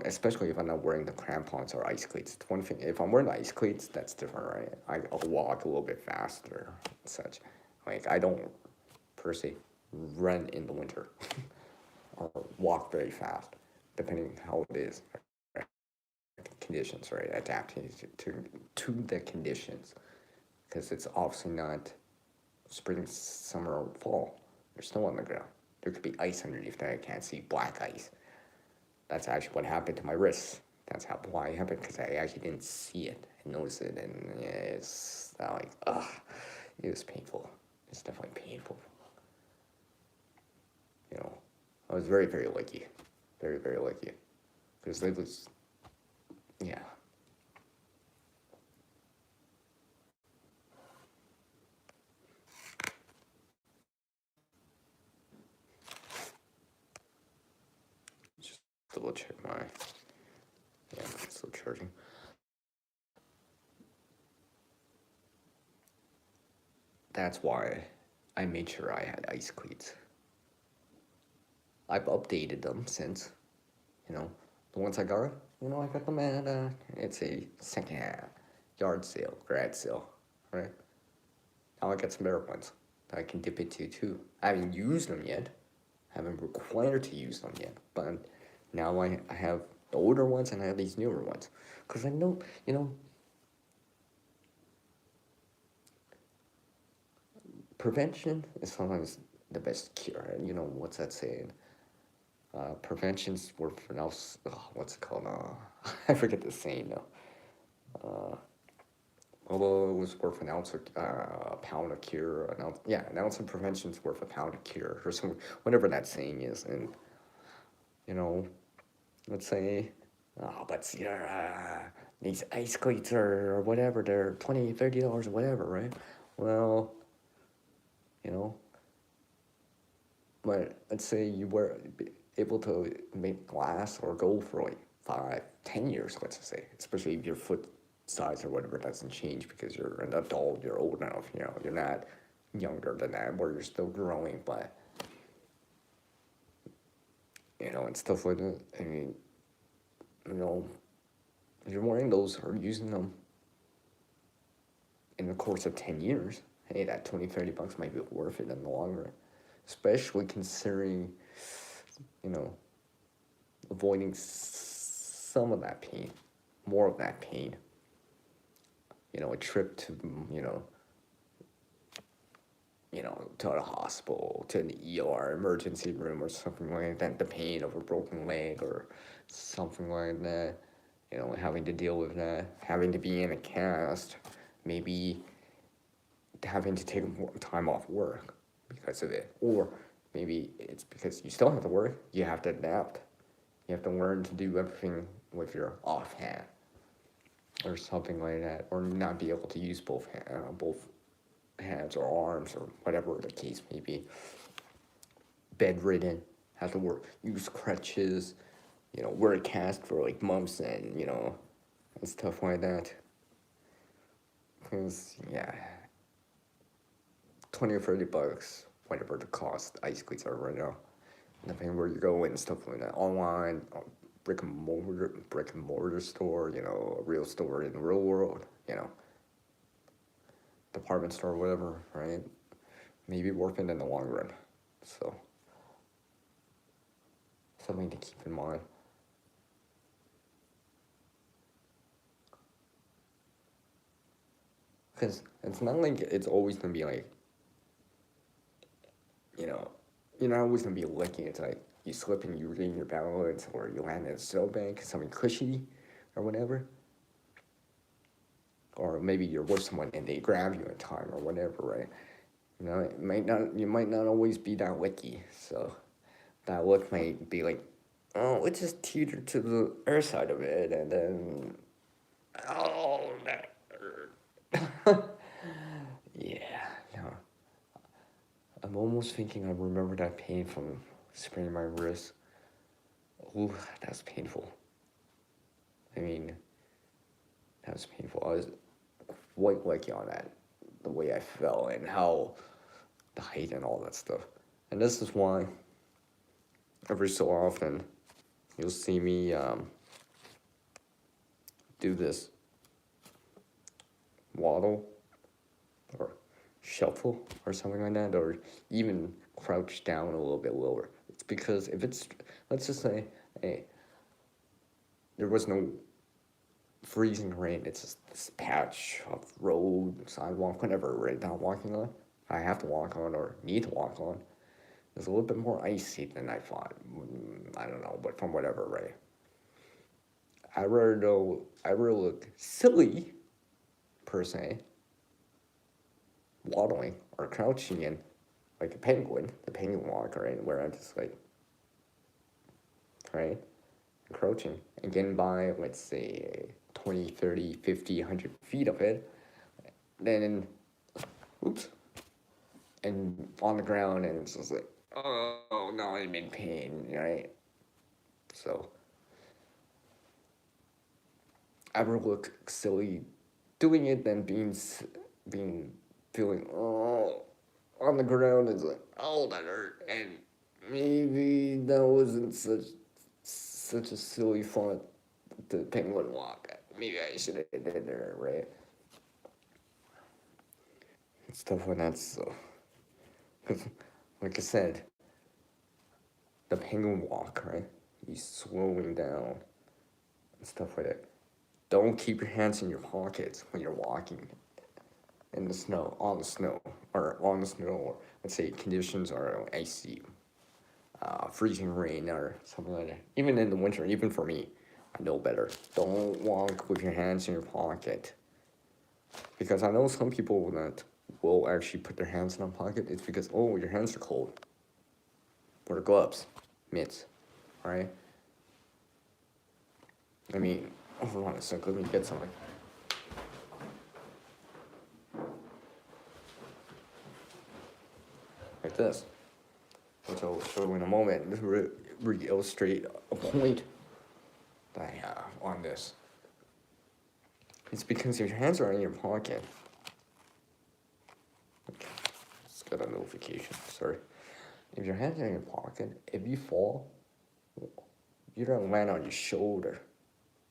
Especially if I'm not wearing the crampons or ice cleats. It's one thing. If I'm wearing the ice cleats, that's different, right? I'll walk a little bit faster and such. Like, I don't, per se, run in the winter or walk very fast, depending how it is. Right? Conditions, right? Adapting to the conditions. Because it's obviously not spring, summer, or fall. There's snow on the ground. There could be ice underneath that I can't see, black ice. That's actually what happened to my wrist. That's why it happened, because I actually didn't see it and notice it, and yeah, it's like, it was painful. It's definitely painful. You know, I was very, very lucky. Very, very lucky. Because it was, yeah. Just double check my, yeah, it's still charging. That's why I made sure I had ice cleats. I've updated them since, you know, the ones I got, you know, I got them at, it's a second-hand yard sale, garage sale, right? Now I got some better ones that I can dip into too. I haven't used them yet, haven't required to use them yet, but now I have the older ones and I have these newer ones. Because I know, you know, prevention is sometimes the best cure. And you know, what's that saying? Prevention's worth for now. What's it called? I forget the saying now. Although it was worth an ounce of a pound of cure, an ounce of prevention's worth a pound of cure, or some whatever that saying is. And you know, let's say, but these ice cleats or whatever, they're $20, $30 or whatever, right? Well, you know, but let's say you were able to make glass or gold for like 5, 10 years, let's just say, especially if your foot size or whatever doesn't change because you're an adult, you're old enough, you know, you're not younger than that, where you're still growing, but, you know, and stuff like that. I mean, you know, if you're wearing those or using them in the course of 10 years, hey, that 20, $30 might be worth it in the long run, especially considering, you know, avoiding some of that pain, more of that pain. You know, a trip to, to a hospital, to an ER, emergency room, or something like that, the pain of a broken leg or something like that, you know, having to deal with that, having to be in a cast, maybe having to take more time off work because of it, or maybe it's because you still have to work, you have to adapt, you have to learn to do everything with your offhand, or something like that, or not be able to use both hands or arms or whatever the case may be. Bedridden, have to work, use crutches, you know, wear a cast for like months and and stuff like that. Because yeah, 20 or $30, whatever the cost ice cleats are right now. Depending where you go and stuff like that. Online, brick and mortar store, you know, a real store in the real world, you know, department store, whatever, right? Maybe worth it in the long run. So something to keep in mind. Because it's not like it's always gonna be like, you know, you're not always gonna be licking. It's like you slip and you regain your balance, or you land in a snowbank, something cushiony, or whatever. Or maybe you're with someone and they grab you in time, or whatever, right? You might not always be that licky. So that lick might be like, oh, let's just teeter to the air side of it, and then, oh, that hurt. Yeah, no. I'm almost thinking I remember that pain from spraining my wrist. Ooh, that's painful. I mean, that was painful. I was quite lucky on that, the way I fell and how the height and all that stuff. And this is why every so often you'll see me do this waddle or shuffle or something like that, or even crouch down a little bit lower. It's because if it's, let's just say, hey, there was no freezing rain, it's just this patch of road, sidewalk, whatever, right now walking on, I have to walk on or need to walk on. It's a little bit more icy than I thought. I don't know, but from whatever, right? I rather look silly, per se, waddling or crouching in like a penguin, the penguin walk, right? Where I'm just like, right? Encroaching and getting by, let's say, 20, 30, 50, 100 feet of it. Then, oops, and on the ground, and it's just like, oh, now I'm in pain, right? So, I would look silly doing it than being, feeling, oh, on the ground, it's like, oh, that hurt, and maybe that wasn't such a silly fun the penguin walk. Maybe I should have did it, right? And stuff like that. So, cause like I said, the penguin walk, right? He's slowing down and stuff like that. Don't keep your hands in your pockets when you're walking in the snow, on the snow, or let's say conditions are icy, freezing rain, or something like that. Even in the winter, even for me, I know better. Don't walk with your hands in your pocket. Because I know some people that will actually put their hands in a pocket. It's because, oh, your hands are cold. Or gloves, mitts, right? I mean, hold on a sec, let me get something. Like this, which I'll show in a moment to re-illustrate a point that I have on this. It's because if your hands are in your pocket, okay, just got a notification, sorry. If your hands are in your pocket, if you fall, you don't land on your shoulder.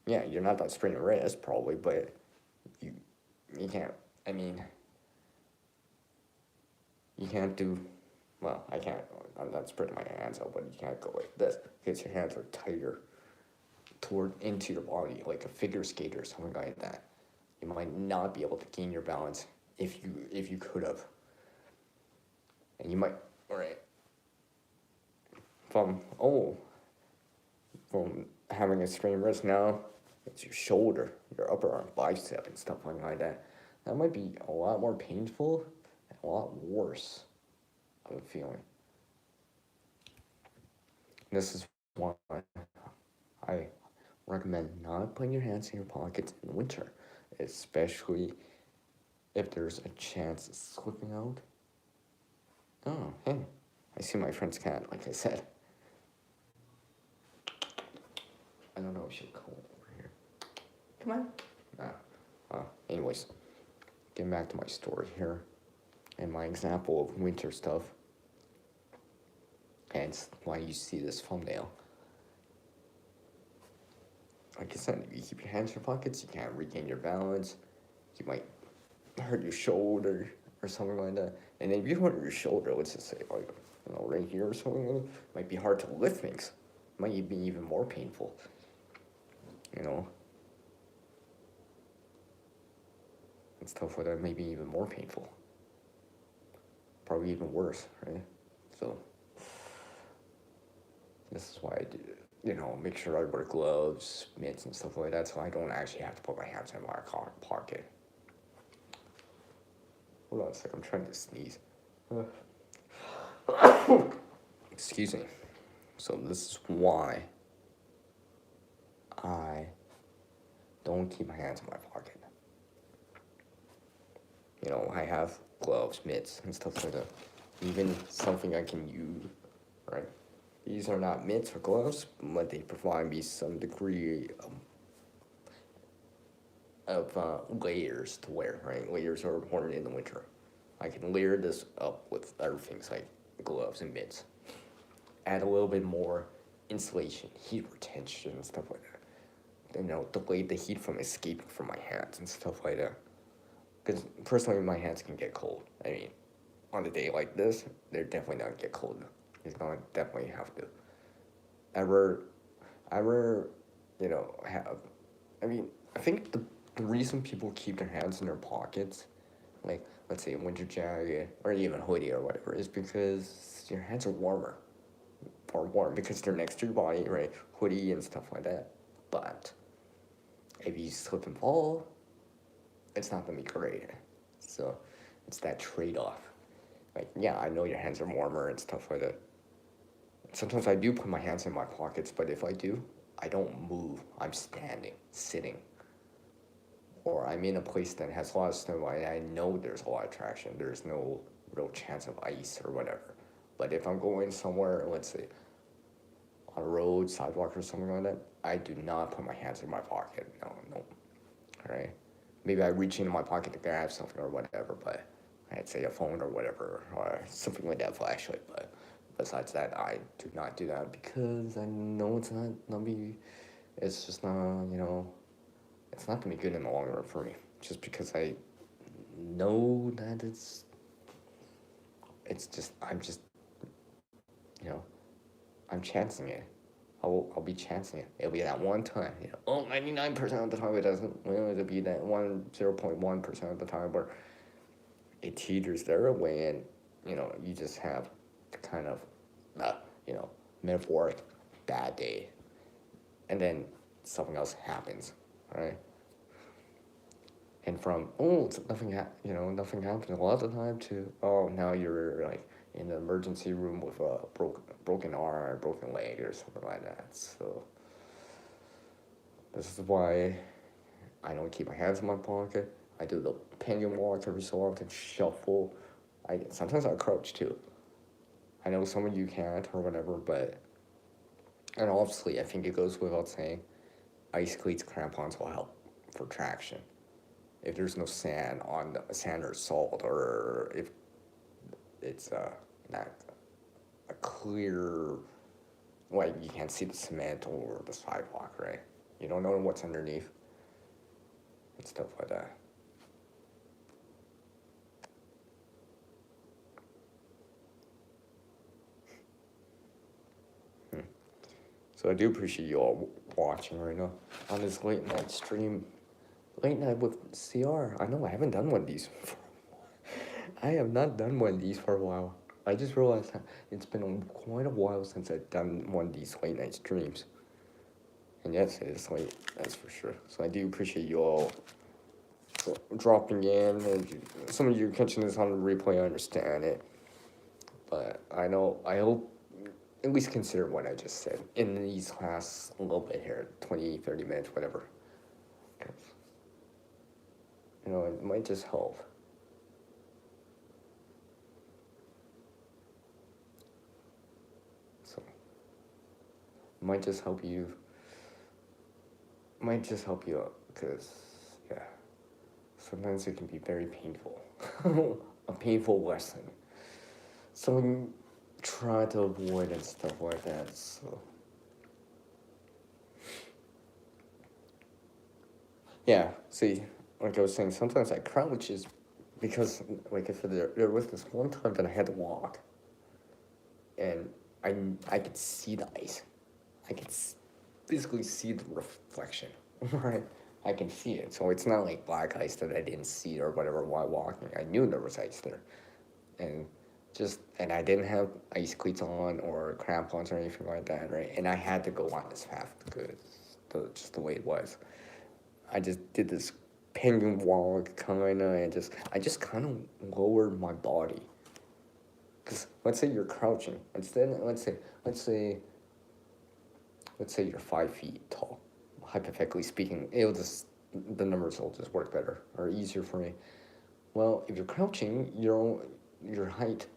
Yeah, you're not that sprained wrist probably, but you you can't. I mean, you can't do. Well, I can't. I'm not spreading my hands out, but you can't go like this because your hands are tighter toward into your body, like a figure skater or something like that. You might not be able to gain your balance if you could have, and you might. All right. From from having a strained wrist now, it's your shoulder, your upper arm, bicep, and stuff like that. That might be a lot more painful and a lot worse of a feeling. This is why I recommend not putting your hands in your pockets in winter, especially if there's a chance of slipping out. Oh, hey, I see my friend's cat, like I said. I don't know if she'll come over here. Come on. Anyways, getting back to my story here and my example of winter stuff. Hence why you see this thumbnail. Like I said, if you keep your hands in your pockets, you can't regain your balance. You might hurt your shoulder or something like that. And if you hurt your shoulder, let's just say, like, right here or something like that, it might be hard to lift things. might be even more painful, you know. And stuff like that may be even more painful. Probably even worse, right? So this is why I do, make sure I wear gloves, mitts, and stuff like that, so I don't actually have to put my hands in my pocket. Hold on a sec, I'm trying to sneeze. Excuse me. So this is why I don't keep my hands in my pocket. I have gloves, mitts, and stuff like that. Even something I can use, right? These are not mitts or gloves, but they provide me some degree of layers to wear, right? Layers are important in the winter. I can layer this up with other things like gloves and mitts. Add a little bit more insulation, heat retention, and stuff like that. Delay the heat from escaping from my hands and stuff like that. Because personally, my hands can get cold. I mean, on a day like this, they're definitely not gonna get cold. It's gonna definitely have to. Ever, have. I mean, I think the reason people keep their hands in their pockets, like let's say a winter jacket or even hoodie or whatever, is because your hands are warmer, or warm because they're next to your body, right? Hoodie and stuff like that. But if you slip and fall, it's not gonna be great. So it's that trade-off. Like, yeah, I know your hands are warmer and stuff like that. Sometimes I do put my hands in my pockets, but if I do, I don't move. I'm standing, sitting. Or I'm in a place that has a lot of snow and I know there's a lot of traction. There's no real chance of ice or whatever. But if I'm going somewhere, let's say on a road, sidewalk, or something like that, I do not put my hands in my pocket. No. All right? Maybe I reach into my pocket to grab something or whatever, but I'd say a phone or whatever, or something like that, flashlight. But besides that, I do not do that because I know it's just not, it's not gonna be good in the long run for me. Just because I know that I'm chancing it. I'll be chancing it. It'll be that one time, 99% of the time it doesn't. It'll be that 0.1% of the time where it teeters their way and, you just have kind of, metaphoric bad day. And then something else happens, right? And from, nothing happened a lot of the time to, now you're like in the emergency room with a broken arm, broken leg, or something like that. So this is why I don't keep my hands in my pocket. I do the penguin walk every so often, shuffle. Sometimes I crouch too. I know some of you can't or whatever, and obviously I think it goes without saying, ice cleats, crampons will help for traction. If there's no sand or salt, or if it's not a clear, like you can't see the cement or the sidewalk, right? You don't know what's underneath and stuff like that. So I do appreciate you all watching right now on this late night stream. Late night with CR. I know I haven't done one of these for I have not done one of these for a while. I just realized it's been quite a while since I've done one of these late night streams. And yes, it is late, that's for sure. So I do appreciate you all dropping in. And some of you catching this on the replay, I understand it. But I hope at least consider what I just said in these last little bit here, 20, 30 minutes, whatever. It might just help. So, it might just help you out, because, yeah, sometimes it can be very painful. A painful lesson. Something try to avoid and stuff like that, so. Yeah, see, like I was saying, sometimes I crouch is because, like I said, there was this one time that I had to walk, and I could see the ice. I can physically see the reflection, right? I can see it. So it's not like black ice that I didn't see or whatever while walking. I knew there was ice there. And and I didn't have ice cleats on or crampons or anything like that, right? And I had to go on this path because just the way it was. I just did this penguin walk kind of, and I just kind of lowered my body. Because let's say you're crouching. Instead, let's say you're 5 feet tall. Hypothetically speaking, the numbers will just work better or easier for me. Well, if you're crouching, your height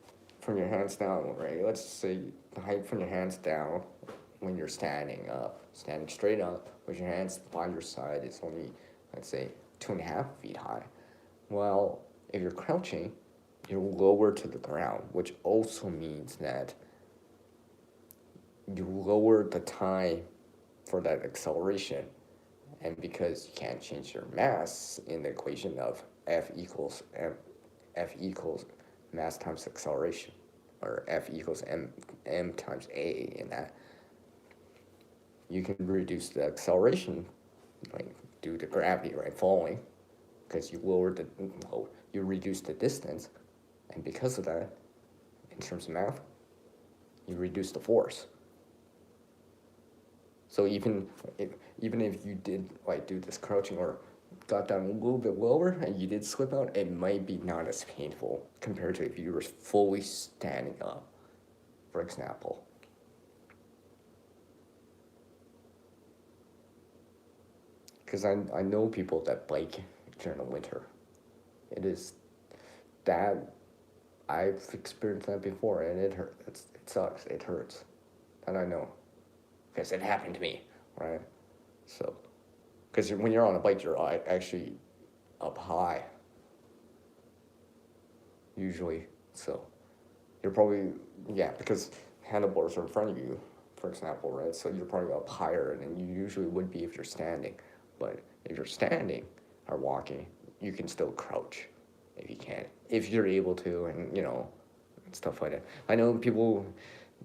from your hands down, right? Let's say the height from your hands down when you're standing up, standing straight up with your hands by your side is only, let's say, 2.5 feet high. Well, if you're crouching, you're lower to the ground, which also means that you lower the time for that acceleration. And because you can't change your mass in the equation of F equals mass times acceleration, or F equals m times a in that, you can reduce the acceleration, like due to gravity, right, falling, because you reduce the distance, and because of that, in terms of math, you reduce the force. So even if you did like do this crouching or got down a little bit lower and you did slip out, it might be not as painful compared to if you were fully standing up, for example. Because I know people that bike during the winter. It is that I've experienced that before, and it hurts. It sucks. It hurts. And I know. Because it happened to me, right? So, because when you're on a bike, you're actually up high, usually. So, you're probably, yeah, because handlebars are in front of you, for example, right? So you're probably up higher than you usually would be if you're standing. But if you're standing or walking, you can still crouch if you can, if you're able to, and stuff like that. I know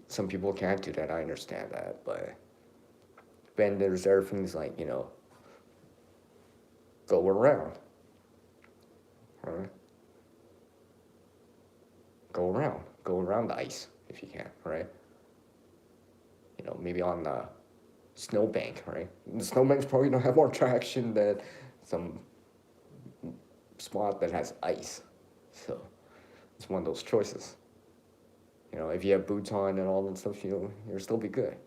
some people can't do that. I understand that, but then there's other things like go around, right? Go around the ice if you can, right? Maybe on the snowbank, right? The snowbanks probably don't have more traction than some spot that has ice, so it's one of those choices. If you have boots on and all that stuff, you'll still be good.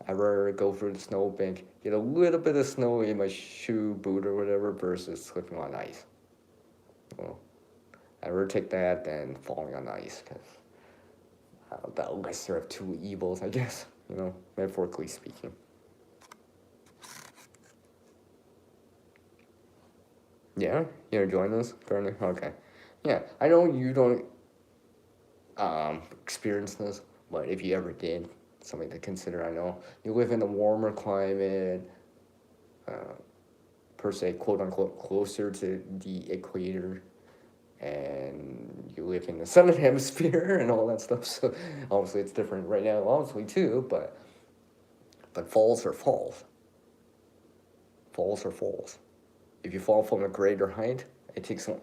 I'd rather go through the snowbank, get a little bit of snow in my shoe, boot, or whatever, versus slipping on ice. Well, I'd rather take that than falling on ice, because the lesser of two evils, I guess, metaphorically speaking. Yeah? You enjoying this, Gardner? Okay. Yeah, I know you don't experience this, but if you ever did, something to consider. I know you live in a warmer climate, per se, quote unquote, closer to the equator, and you live in the southern hemisphere and all that stuff. So obviously it's different right now, obviously too. But falls are falls. Falls are falls. If you fall from a greater height, it takes the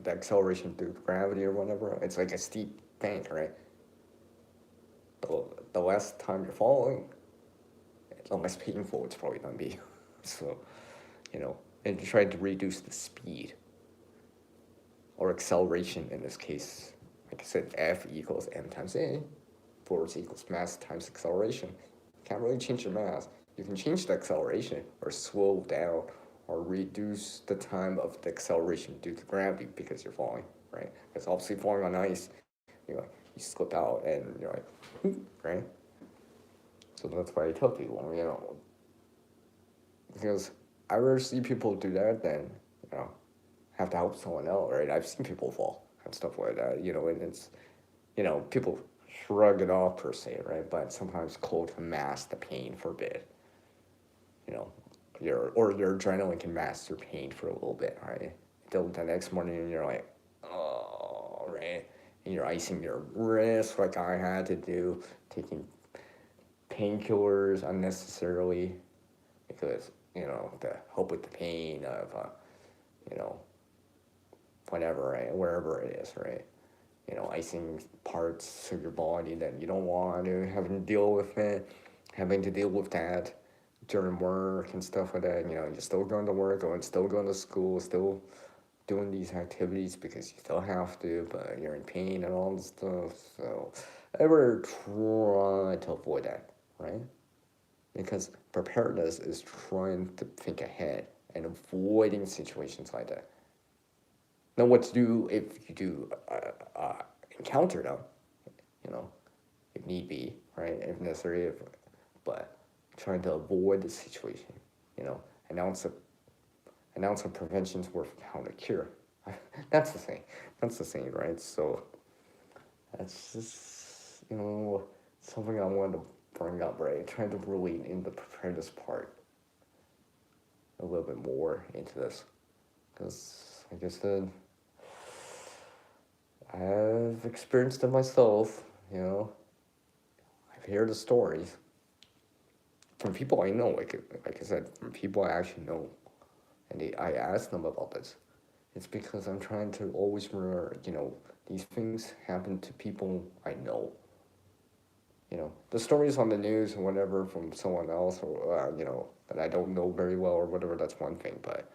acceleration through gravity or whatever. It's like a steep bank, right? The less time you're falling, the less painful it's probably gonna be. So, and try to reduce the speed or acceleration in this case. Like I said, F equals m times a. Force equals mass times acceleration. Can't really change your mass. You can change the acceleration or slow down or reduce the time of the acceleration due to gravity because you're falling, right? Because obviously falling on ice, you slip out and you're like, right? So that's why I tell people, because I rather see people do that than, have to help someone else, right? I've seen people fall and stuff like that, and it's, people shrug it off per se, right? But sometimes cold can mask the pain for a bit, your adrenaline can mask your pain for a little bit, right? Until the next morning and you're like, oh, right? And you're icing your wrist like I had to do, taking painkillers unnecessarily because, to help with the pain of, you know, whatever, right? Wherever it is, right? Icing parts of your body that you don't want to, having to deal with it, having to deal with that during work and stuff like that. You're still going to work, or still going to school, still doing these activities because you still have to, but you're in pain and all this stuff. So I would try to avoid that, right? Because preparedness is trying to think ahead and avoiding situations like that. Know what to do if you do encounter them, you know, if need be, right? If necessary, but trying to avoid the situation, announce a prevention's worth how to cure. That's the thing. That's the thing, right? So that's just, something I wanted to bring up, right? Trying to relate in the preparedness part a little bit more into this. Because, like I said, I've experienced it myself, I've heard the stories from people I know, like I said, from people I actually know. And I asked them about this. It's because I'm trying to always remember, these things happen to people I know. The stories on the news and whatever from someone else, or, that I don't know very well or whatever, that's one thing. But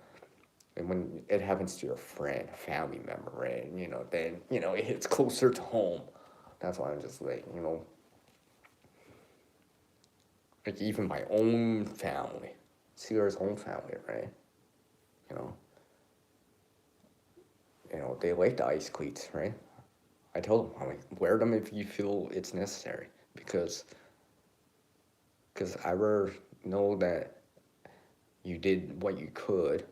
when it happens to your friend, family member, right, then, it hits closer to home. That's why I'm just like, like even my own family, Sierra's own family, right? You know, they like the ice cleats, right? I told them, I'm like, wear them if you feel it's necessary, because I rather know that you did what you could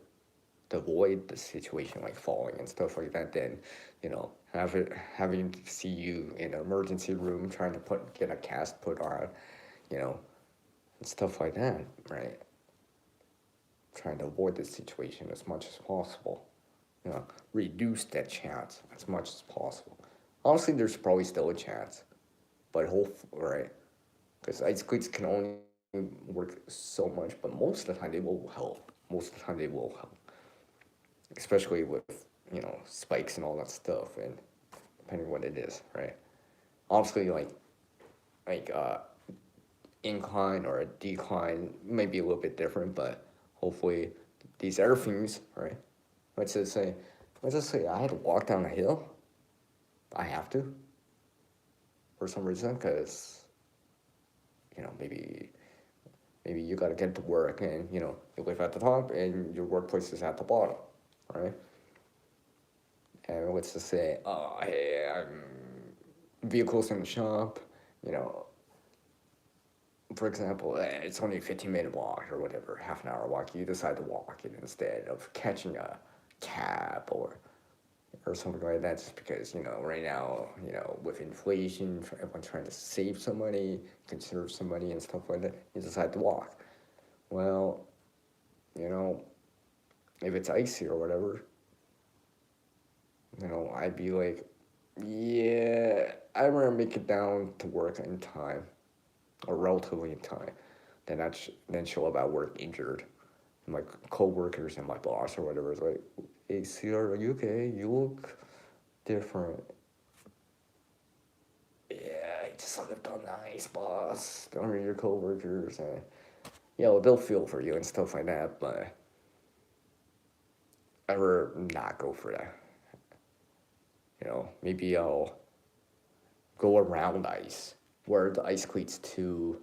to avoid the situation like falling and stuff like that than, having to see you in an emergency room trying to get a cast put on, you know, and stuff like that, right? Trying to avoid the situation as much as possible. Reduce that chance as much as possible. Honestly, there's probably still a chance, but right? Because ice cleats can only work so much, but most of the time they will help. Most of the time they will help, especially with spikes and all that stuff, and depending on what it is, right? Obviously, like incline or a decline may be a little bit different, but hopefully these other things, right? Let's just say, I had to walk down a hill. I have to, for some reason, because maybe you got to get to work, and you live at the top and your workplace is at the bottom, right? And let's just say, oh, hey, I'm vehicles in the shop, you know, for example, it's only a 15-minute walk or whatever, half an hour walk. You decide to walk it instead of catching a cab or something like that, just because right now, with inflation, everyone's trying to save some money, conserve some money and stuff like that. You decide to walk. Well, if it's icy or whatever, I'd be like, yeah, I'd rather make it down to work in time, or relatively in time, than show up at work injured. And my coworkers and my boss or whatever is like, hey, Sierra, are you okay? You look different. Yeah, I just looked on nice, boss. Don't hurt your coworkers, and they'll feel for you and stuff like that. But I would not go for that. Maybe I'll go around ice, wear the ice cleats to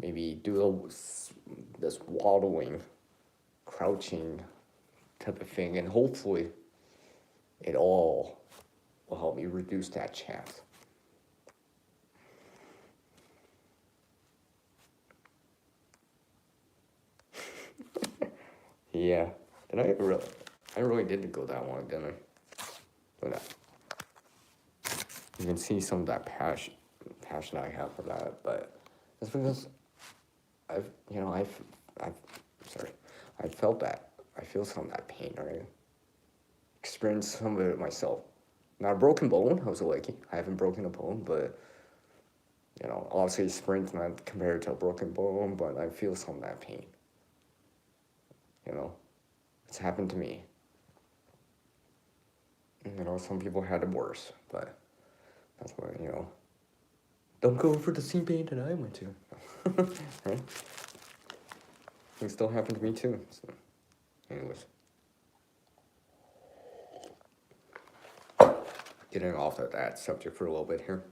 maybe do this waddling, crouching type of thing, and hopefully it all will help me reduce that chance. Yeah, and I really didn't go that long, didn't I? But you can see some of that passion I have for that, but it's because I've, sorry, I felt that. I feel some of that pain, right? Experienced some of it myself. Not a broken bone, I was lucky. I haven't broken a bone, but You know, obviously a sprain's not compared to a broken bone, but I feel some of that pain. You know, it's happened to me. You know, some people had it worse, but that's why, you know, don't go for the same pain that I went to. Right? It still happened to me too. So, anyways. Getting off of that subject for a little bit here.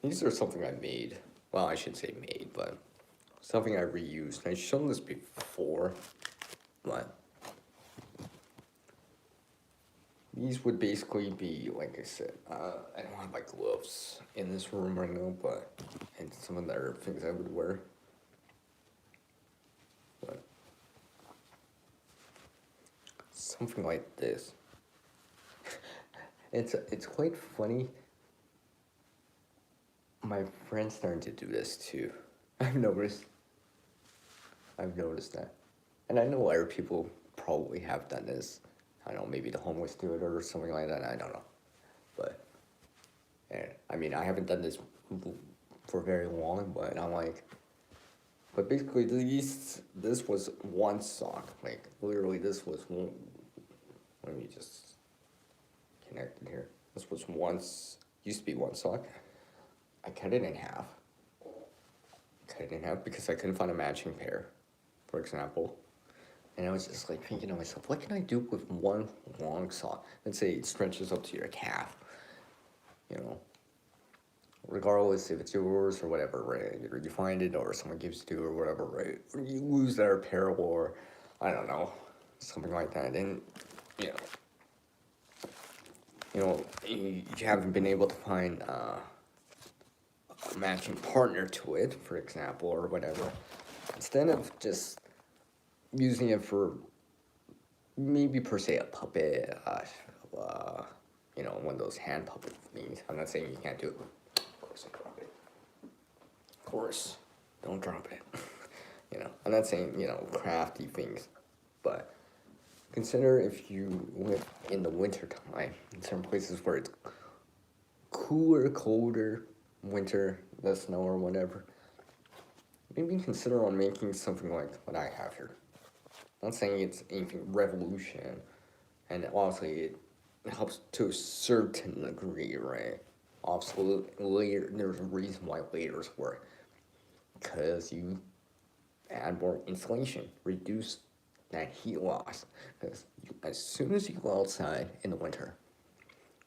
These are something I made. Well, I shouldn't say made, but something I reused. I've shown this before, but these would basically be, like I said, I don't have my gloves in this room right now, but, and some of the other things I would wear. But something like this. It's quite funny. My friend's starting to do this too. I've noticed that. And I know other people probably have done this. I don't know, maybe the homeless do it or something like that. I don't know. But, and, I mean, I haven't done this for very long, but I'm like, but basically this was one sock. Like, literally this was one, let me just connect it here. This was used to be one sock. I cut it in half. Because I couldn't find a matching pair, for example. And I was just like thinking to myself, what can I do with one long sock? Let's say it stretches up to your calf, you know, regardless if it's yours or whatever, right? Either you find it or someone gives it to you or whatever, right? Or you lose that pair or, I don't know, something like that. And, you know, you haven't been able to find a matching partner to it, for example, or whatever. Instead of just using it for maybe per se a puppet, you know, one of those hand puppet things. I'm not saying you can't do it. Of course, I drop it. Of course, don't drop it. You know, I'm not saying, you know, crafty things, but consider if you live in the winter time in certain places where it's cooler, colder, winter, the snow or whatever. Maybe consider on making something like what I have here. I'm not saying it's anything revolution, and obviously it helps to a certain degree, right? Obviously, there's a reason why layers work, because you add more insulation, reduce that heat loss. Because as soon as you go outside in the winter,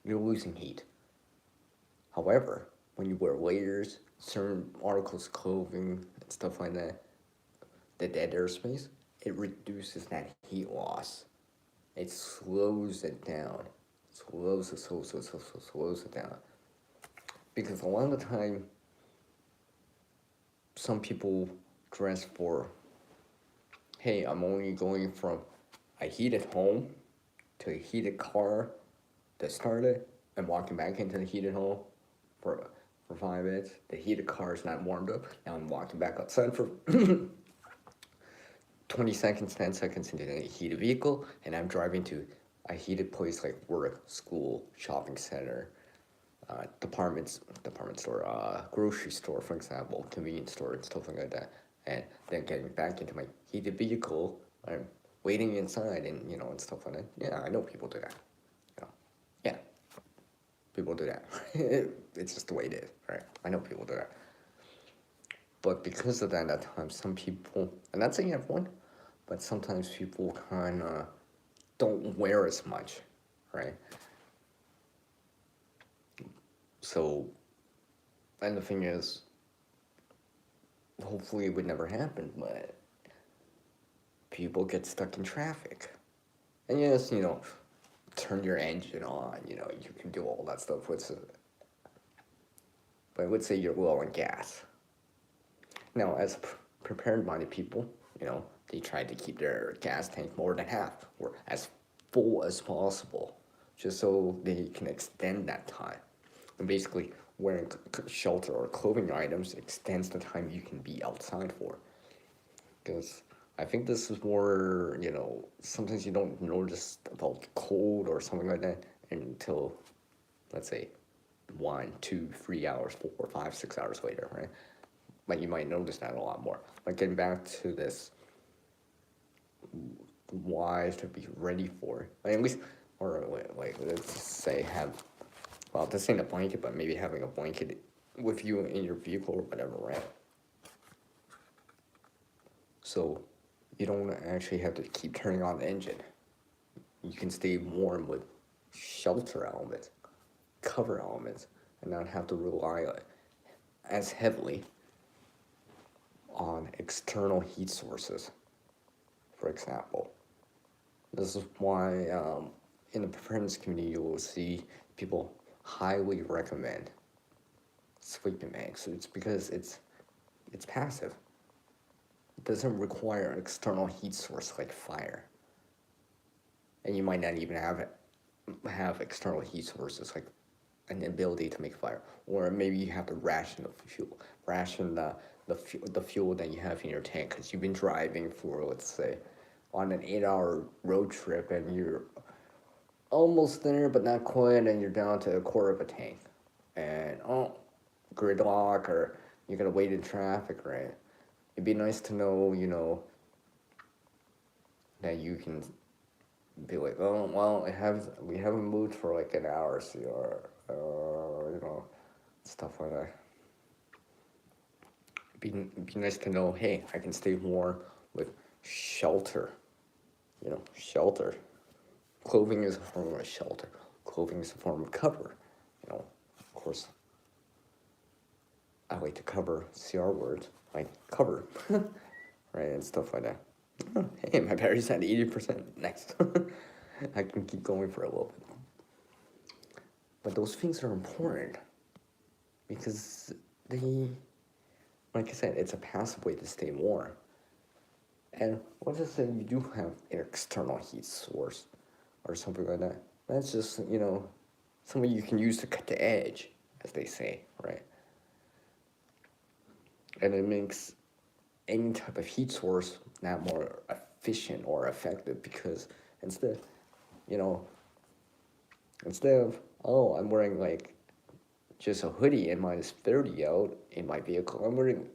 you're losing heat. However, when you wear layers, certain articles of clothing, and stuff like that, the dead airspace, it reduces that heat loss. It slows it down. Slows it down. Because a lot of the time, some people dress for, hey, I'm only going from a heated home to a heated car to start it and walking back into the heated home for 5 minutes. The heated car is not warmed up. Now I'm walking back outside for 20 seconds, 10 seconds into a heated vehicle, and I'm driving to a heated place like work, school, shopping center, department store, grocery store, for example, convenience store, and stuff like that. And then getting back into my heated vehicle, I'm waiting inside, and you know, and stuff like that. Yeah, I know people do that. You know, yeah, people do that. It's just the way it is, right? I know people do that. But because of that, at times some people, I'm not saying everyone, but sometimes people kind of don't wear as much, right? So, and the thing is, hopefully it would never happen, but people get stuck in traffic. And yes, you know, turn your engine on, you know, you can do all that stuff with it. But I would say you're low on gas. Now, as prepared-minded people, you know, they try to keep their gas tank more than half or as full as possible, just so they can extend that time. And basically, wearing shelter or clothing items extends the time you can be outside for. Because I think this is more, you know, sometimes you don't notice about cold or something like that until, let's say, 1, 2, 3 hours, 4, 5, 6 hours later, right? Like you might notice that a lot more. Like getting back to this, why to be ready for, like at least, or like let's say have, well, this ain't a blanket, but maybe having a blanket with you in your vehicle or whatever, right? So you don't actually have to keep turning on the engine. You can stay warm with shelter elements, cover elements, and not have to rely as heavily on external heat sources, for example. This is why in the preparedness community you will see people highly recommend sleeping bags. It's because it's passive. It doesn't require an external heat source like fire. And you might not even have external heat sources like an ability to make fire, or maybe you have to ration the fuel, ration the fuel that you have in your tank because you've been driving for, let's say, on an 8-hour road trip and you're almost there but not quite, and you're down to a quarter of a tank, and gridlock, or you gotta wait in traffic, right? It'd be nice to know, that you can be like, oh well, we haven't moved for like an hour, so stuff like that. Be nice to know, hey, I can stay warm with shelter. Shelter. Clothing is a form of shelter. Clothing is a form of cover. Of course, I like to cover CR words, like cover, right, and stuff like that. Oh, hey, my battery's at 80%. Next. I can keep going for a little bit. But those things are important because they, like I said, it's a passive way to stay warm. And let's just say you do have an external heat source or something like that. That's just, something you can use to cut the edge, as they say, right? And it makes any type of heat source not more efficient or effective because instead, instead of, oh, I'm wearing like just a hoodie and minus 30 out in my vehicle, I'm wearing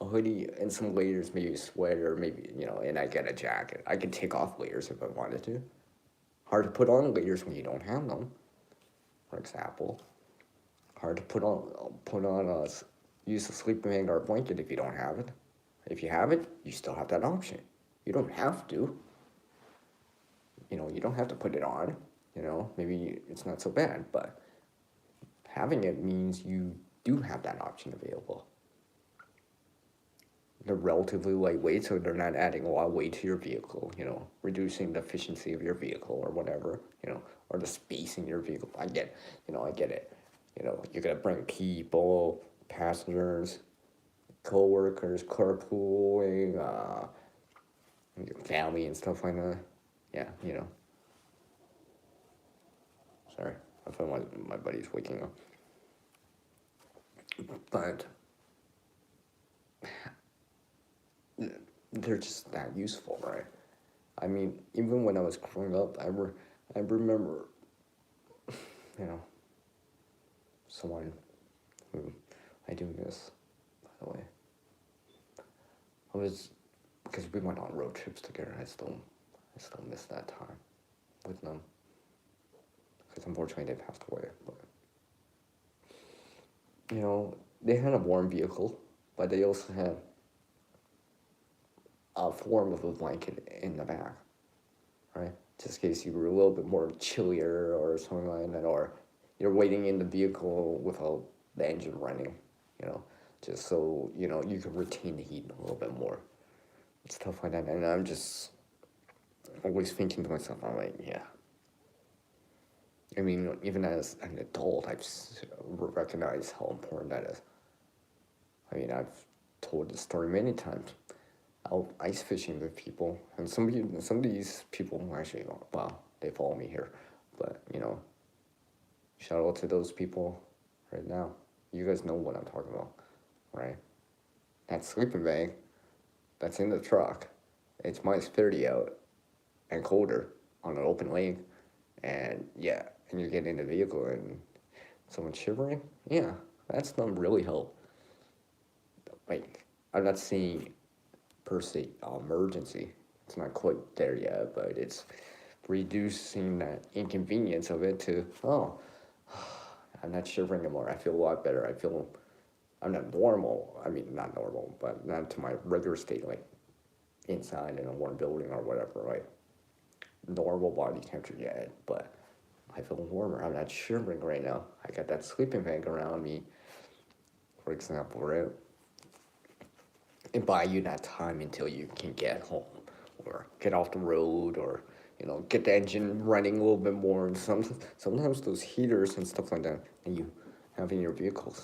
a hoodie and some layers, maybe a sweater, maybe, and I get a jacket. I could take off layers if I wanted to. Hard to put on layers when you don't have them, for example. Hard to use a sleeping bag or a blanket if you don't have it. If you have it, you still have that option. You don't have to. You don't have to put it on. Maybe it's not so bad, but having it means you do have that option available. They're relatively lightweight, so they're not adding a lot of weight to your vehicle, reducing the efficiency of your vehicle or whatever, or the space in your vehicle. I get it. You're gonna bring people, passengers, co-workers, carpooling, your family and stuff like that. Yeah, Sorry, I feel my buddy's waking up. But they're just that useful, right? I mean, even when I was growing up, I remember, someone who, I do miss, by the way. Because we went on road trips together, I still miss that time with them. Because unfortunately they passed away, but, they had a warm vehicle, but they also had a form of a blanket in the back, right? Just in case you were a little bit more chillier or something like that, or you're waiting in the vehicle without the engine running, just so, you can retain the heat a little bit more. Stuff like that. And I'm just always thinking to myself, I'm like, yeah. I mean, even as an adult, I've recognized how important that is. I mean, I've told this story many times. Out ice fishing with people, and some of these people actually, well, they follow me here, but shout out to those people right now. You guys know what I'm talking about, right? That sleeping bag that's in the truck, it's minus 30 out and colder on an open lake, and yeah, and you get in the vehicle and Someone shivering? Yeah, that's not really help. Like, I'm not saying per se emergency. It's not quite there yet, but it's reducing that inconvenience of it to, oh, I'm not shivering anymore. I feel a lot better. I'm not normal. I mean, not normal, but not to my regular state, like inside in a warm building or whatever, right? Normal body temperature yet, but I feel warmer. I'm not shivering right now. I got that sleeping bag around me, for example, right? And buy you that time until you can get home or get off the road or get the engine running a little bit more. And sometimes those heaters and stuff like that and you have in your vehicle,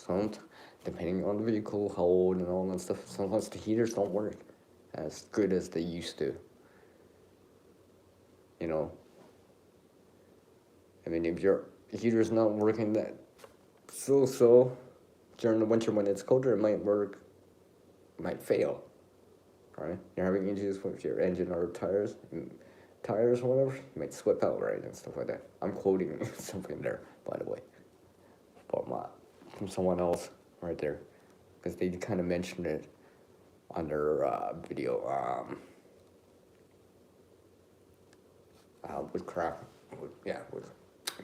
depending on the vehicle, how old and all that stuff, sometimes the heaters don't work as good as they used to. You know, I mean, if your heater's not working that so during the winter when it's colder, it might fail. Right? You're having issues with your engine or tires or whatever, you might slip out, right, and stuff like that. I'm quoting something there, by the way, from someone else right there, because they kind of mentioned it on their video. Woodcraft,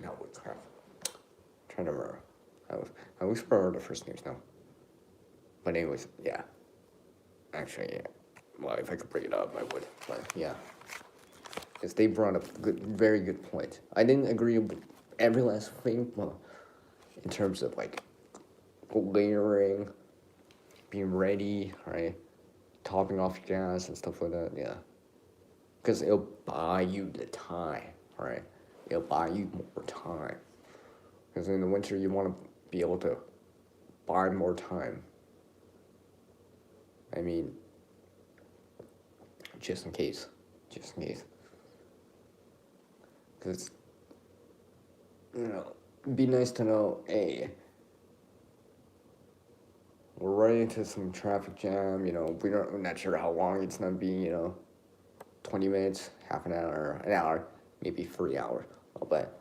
not woodcraft. I'm trying to remember. I always remember the first names now. But anyways, yeah. Actually, yeah. Well, if I could bring it up, I would. But yeah, because they brought up very good point. I didn't agree with every last thing, well, in terms of like layering, being ready, right, topping off gas and stuff like that. Yeah, because it'll buy you the time, right? It'll buy you more time. Because in the winter, you want to be able to buy more time. I mean, just in case. Because, it'd be nice to know, hey, we're running into some traffic jam, we're not sure how long it's gonna be, 20 minutes, half an hour, maybe 3 hours. But,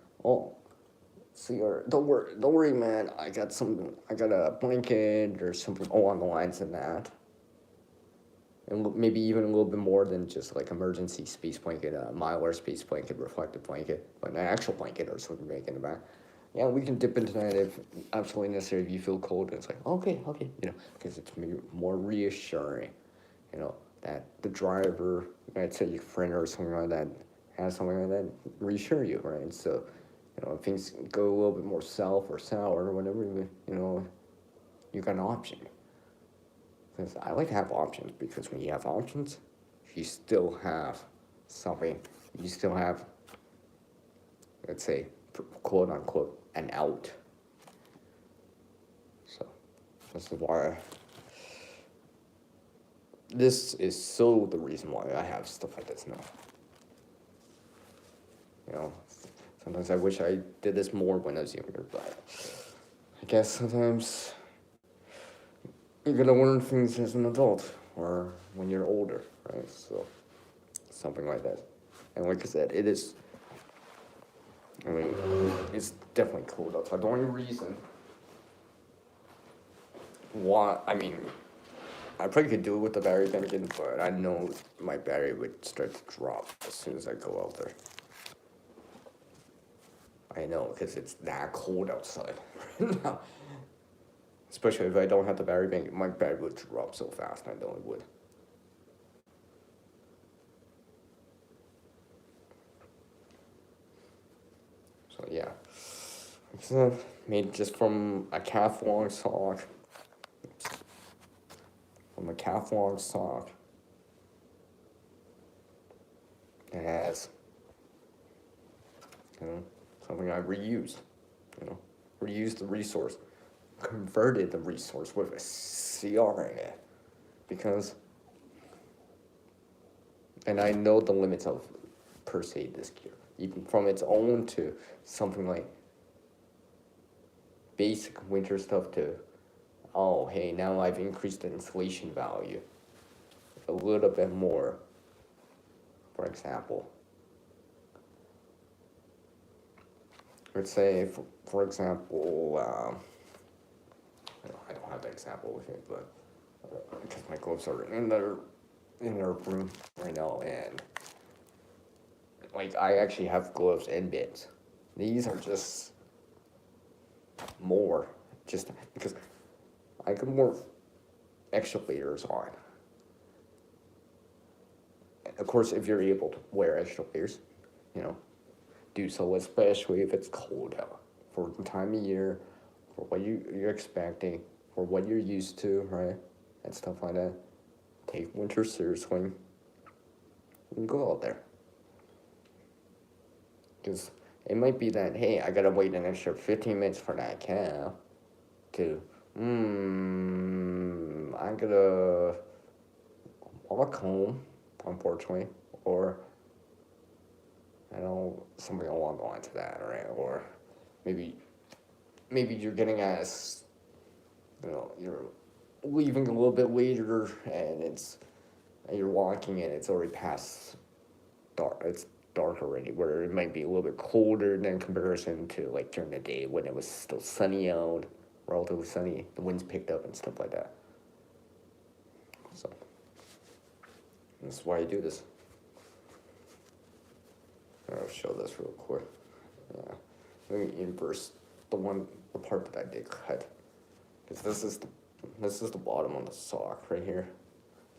so don't worry, man, I got a blanket or something along the lines of that. And maybe even a little bit more than just like emergency space blanket, Mylar space blanket, reflective blanket, but an actual blanket or something blanket in the back. Yeah, we can dip into that if absolutely necessary. If you feel cold, it's like okay, because it's more reassuring, that the driver, I'd say your friend or something like that, has something like that, reassure you, right? So, if things go a little bit more south or sour or whatever, you got an option. Because I like to have options, because when you have options, you still have something. You still have, let's say, quote unquote, an out. So this is why this is so the reason why I have stuff like this now. Sometimes I wish I did this more when I was younger, but I guess sometimes you're gonna learn things as an adult or when you're older, right? So something like that. And like I said, it's definitely cold outside. The only reason why, I probably could do it with the battery bank in, but I know my battery would start to drop as soon as I go out there. I know, because it's that cold outside right now. Especially if I don't have the battery bank, my battery would drop so fast, I know it would. So yeah, it's made just from a calf long sock. From a calf long sock. It has, something I reused. Reused the resource, converted the resource with a CR in it, because, and I know the limits of per se this gear, even from its own to something like basic winter stuff to, oh hey, now I've increased the insulation value a little bit more, for example. let's say, for example, I don't have the example with me, but because my gloves are in their room right now, and like I actually have gloves and bits. These are just more, just because I could more extra layers on. Of course, if you're able to wear extra layers, you know, do so, especially if it's cold out for the time of year, for what you're expecting, for what you're used to, right, and stuff like that. Take winter seriously and go out there. Because it might be that, hey, I gotta wait an extra 15 minutes for that cab to, I gotta walk home, unfortunately, or I know something along the lines of that, right? Or maybe you're getting as, you're leaving a little bit later and you're walking and it's already past dark. It's dark already, where it might be a little bit colder than comparison to like during the day when it was still sunny out, relatively sunny. The winds picked up and stuff like that. So that's why I do this. I'll show this real quick. Yeah, let me inverse the part that I did cut, because this is the bottom on the sock right here.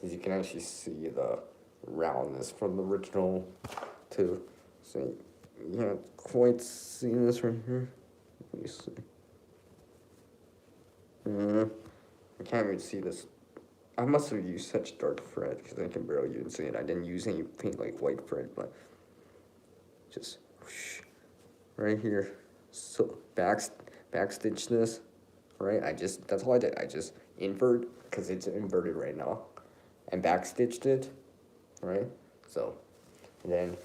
As you can actually see the roundness from the original too. So you can't quite see this right here. Let me see. I can't even see this. I must have used such dark thread because I can barely even see it. I didn't use anything like white thread, but just whoosh, right here. So backstitch this, right? That's all I did. I just invert, because it's inverted right now, and backstitched it, right? So, and then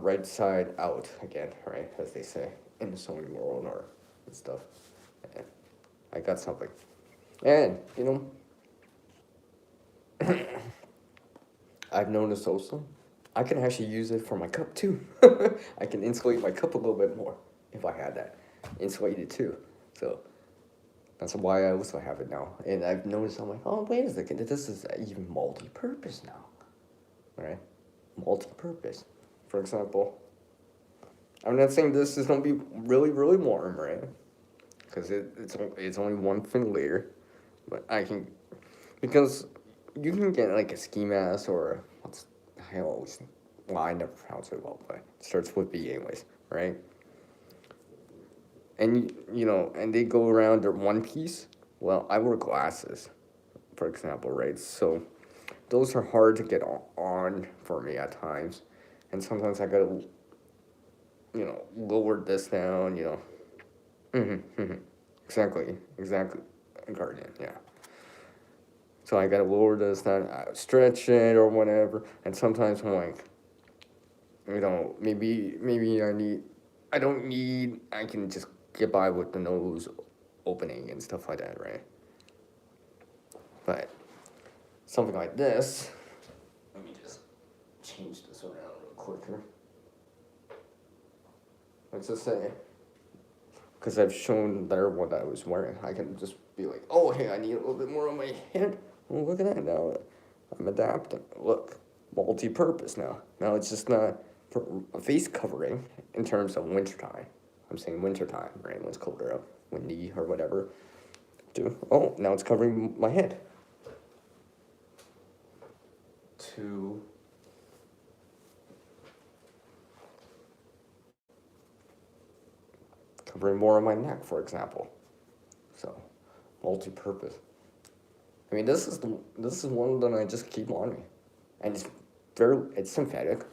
right side out again, right, as they say in the sewing world or and stuff. And I got something, and I've noticed also I can actually use it for my cup too. I can insulate my cup a little bit more if I had that insulated too. So that's why I also have it now. And I've noticed, I'm like, oh, wait a second, this is even multi-purpose now, right? Multi-purpose. For example, I'm not saying this is gonna be really, really warm, right? Because it's only one thin layer, but I can, because you can get like a ski mask or I always, well, I never pronounce it well, but it starts with B anyways, right? And and they go around their one piece. Well, I wear glasses, for example, right? So those are hard to get on for me at times, and sometimes I gotta, lower this down, exactly, Guardian, yeah. So I gotta lower this down, stretch it or whatever, and sometimes I'm like, maybe I don't need, I can just get by with the nose opening and stuff like that, right? But something like this, let me just change this around real quicker. Let's just say, because I've shown there what I was wearing, I can just be like, oh, hey, I need a little bit more on my head. Well, look at that now. I'm adapting. Look, multi-purpose now. Now it's just not for a face covering in terms of wintertime. I'm saying wintertime, right? When it's colder out, windy or whatever. Oh, now it's covering my head. Covering more of my neck, for example. So, multi-purpose. I mean, this is one that I just keep on me, and it's synthetic.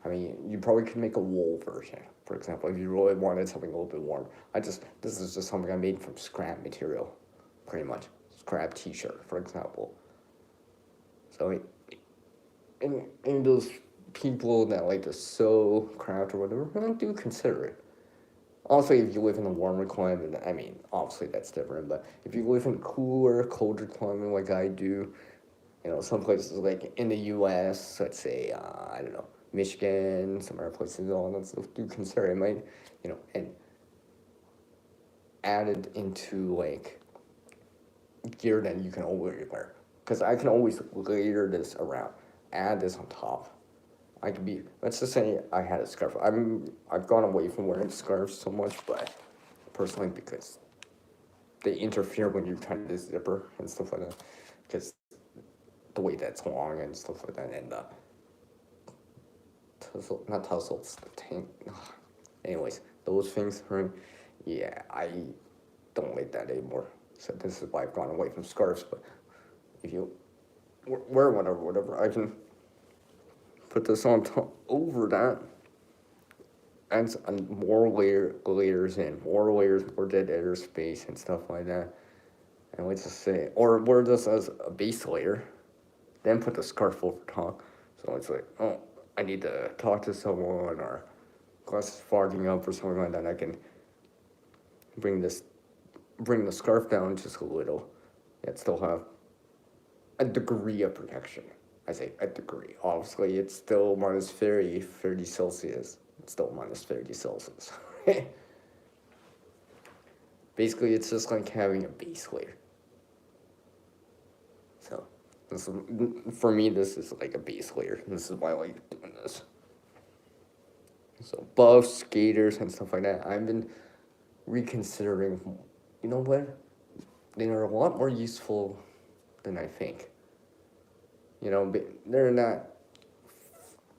I mean, you probably could make a wool version, for example, if you really wanted something a little bit warm. This is just something I made from scrap material, pretty much. Scrap t-shirt, for example. So, in those people that like to sew, craft, or whatever, I do consider it. Also, if you live in a warmer climate, I mean, obviously that's different, but if you live in a cooler, colder climate like I do, some places like in the U.S., let's say, I don't know, Michigan, some other places, all that stuff, do consider it might, and add it into like gear that you can always wear. Because I can always layer this around, add this on top. I could be, let's just say I had a scarf. I've gone away from wearing scarves so much, but personally because they interfere when you're trying to zipper and stuff like that. Because the way that's long and stuff like that, and not tussles, the tank. Anyways, those things, right? Yeah, I don't like that anymore. So this is why I've gone away from scarves. But if you wear one or whatever, I can put this on top over that, and more layers in, more layers, more dead air space and stuff like that. And let's just say, or wear this as a base layer, then put the scarf over top. So it's like, oh, I need to talk to someone, or glass is fogging up or something like that. I can bring the scarf down just a little, yet still have a degree of protection. I say a degree. Obviously, it's still minus 30 Celsius. It's still minus 30 Celsius. Basically, it's just like having a base layer. So, for me, this is like a base layer. This is why I like doing this. So, buffs, skaters, and stuff like that, I've been reconsidering, you know what? They are a lot more useful than I think. They're not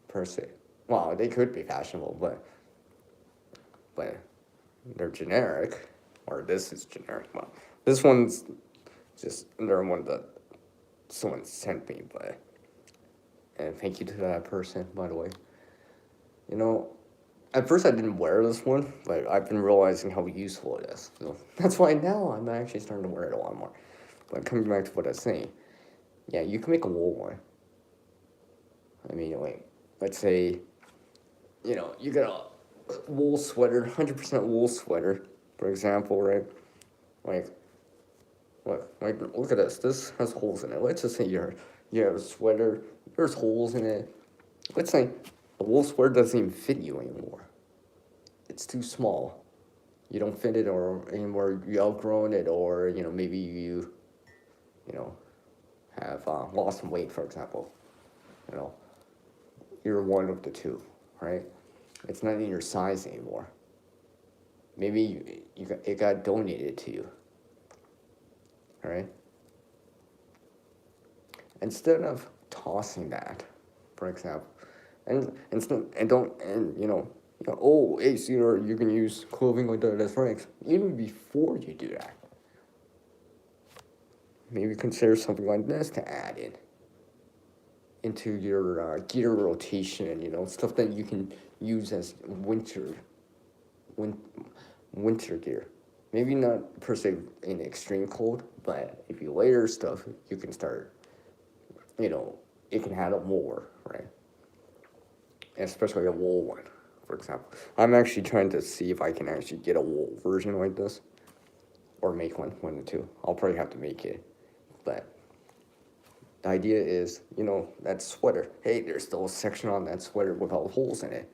per se. Well, they could be fashionable, but they're generic, or this is generic. Well, this one's just another one that someone sent me, but and thank you to that person, by the way. At first I didn't wear this one, but I've been realizing how useful it is. So that's why now I'm actually starting to wear it a lot more. But coming back to what I was saying, yeah, you can make a wool one. I mean, like, let's say, you got a wool sweater, 100% wool sweater, for example, right? Like, look at this. This has holes in it. Let's just say you have a sweater, there's holes in it. Let's say the wool sweater doesn't even fit you anymore. It's too small. You don't fit it or anymore. You outgrown it, or maybe you have lost some weight, for example. You're one of the two, right? It's not in your size anymore. Maybe it got donated to you, all right? Instead of tossing that, for example, oh, hey, so you can use clothing like that as ranks. Even before you do that, maybe consider something like this to add into your gear rotation. Stuff that you can use as winter gear. Maybe not per se in extreme cold, but if you layer stuff, you can start. It can handle more, right? Especially a wool one, for example. I'm actually trying to see if I can actually get a wool version like this, or make one of the two. I'll probably have to make it, but the idea is, that sweater. Hey, there's still a section on that sweater without holes in it.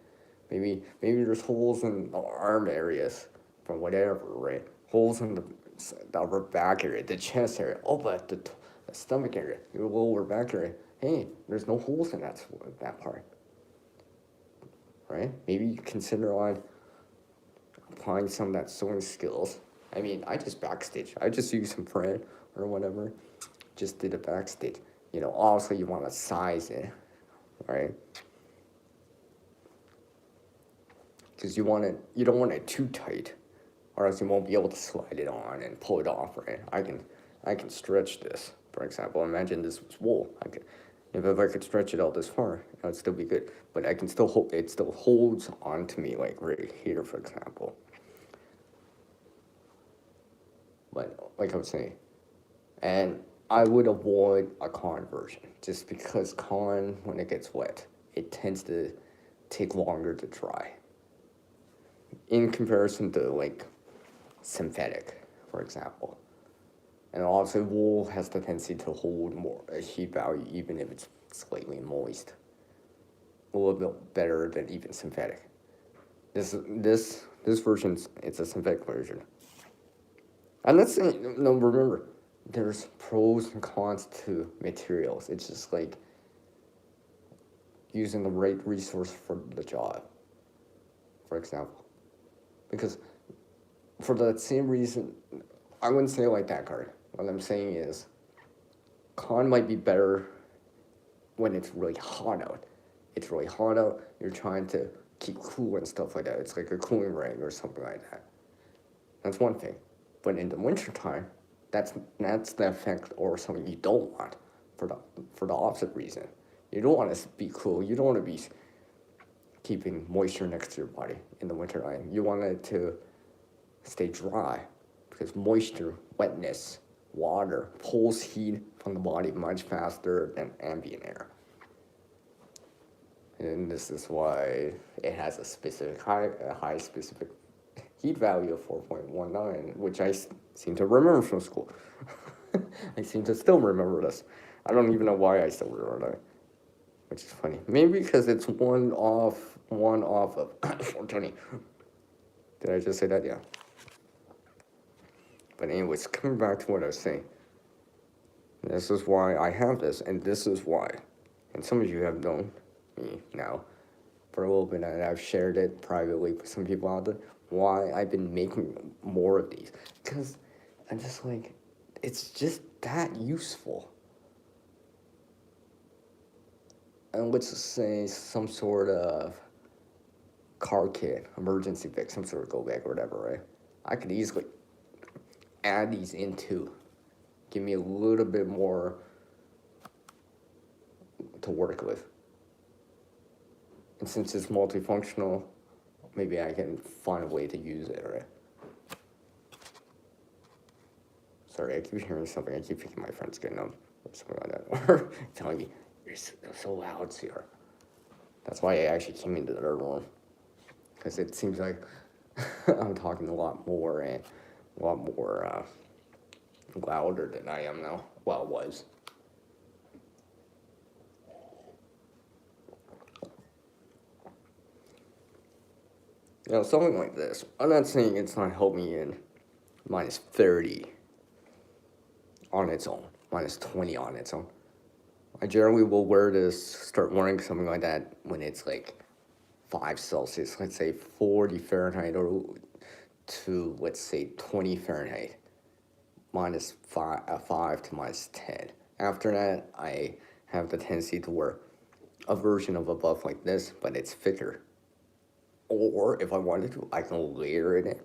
Maybe there's holes in the arm areas from whatever, right? Holes in the upper back area, the chest area. Oh, but the stomach area, your lower back area. Hey, there's no holes in that part, right? Maybe you consider on applying some of that sewing skills. I mean, I just backstitch. I just use some thread or whatever. Just did a backstitch. Obviously you want to size it, right? Because you don't want it too tight, or else you won't be able to slide it on and pull it off, right? I can stretch this, for example. Imagine this was wool. If I could stretch it out this far, it would still be good. But I can still hold. It still holds onto me, like right here, for example. But like I was saying, and I would avoid a cotton version, just because cotton, when it gets wet, it tends to take longer to dry. In comparison to like synthetic, for example. And also wool has the tendency to hold more heat value even if it's slightly moist. a little bit better than even synthetic. This version, it's a synthetic version. I'm not saying, no, remember, there's pros and cons to materials. It's just like using the right resource for the job, for example. Because for that same reason, I wouldn't say it like that, card. What I'm saying is, con might be better when it's really hot out. It's really hot out, you're trying to keep cool and stuff like that. It's like a cooling ring or something like that. That's one thing. But in the wintertime, that's the effect or something you don't want for the opposite reason. You don't want to be cool. You don't want to be keeping moisture next to your body in the wintertime. You want it to stay dry because moisture, wetness, water pulls heat from the body much faster than ambient air. And this is why it has a high specific heat value of 4.19, which I seem to remember from school. I seem to still remember this. I don't even know why I still remember that, which is funny. Maybe because it's one off of 420. Did I just say that? Yeah. But anyways, coming back to what I was saying. This is why I have this, and this is why. And some of you have known me now for a little bit, and I've shared it privately with some people out there, why I've been making more of these. Because I'm just like, it's just that useful. And let's just say some sort of car kit, emergency fix, some sort of go bag or whatever, right? I could easily add these into, give me a little bit more to work with. And since it's multifunctional, maybe I can find a way to use it, right? Sorry, I keep hearing something. I keep thinking my friend's getting up or something like that. Or telling me, you're so loud, Sierra. That's why I actually came into their room. Because it seems like I'm talking a lot more and a lot more louder than I am now. Well, it was. You know, something like this. I'm not saying it's not helping me in minus 30 on its own, minus 20 on its own. I generally will wear this, start wearing something like that when it's like 5 Celsius, let's say 40 Fahrenheit, or to, let's say, 20 Fahrenheit, minus 5 to minus 10. After that, I have the tendency to wear a version of a buff like this, but it's thicker. Or if I wanted to, I can layer it in.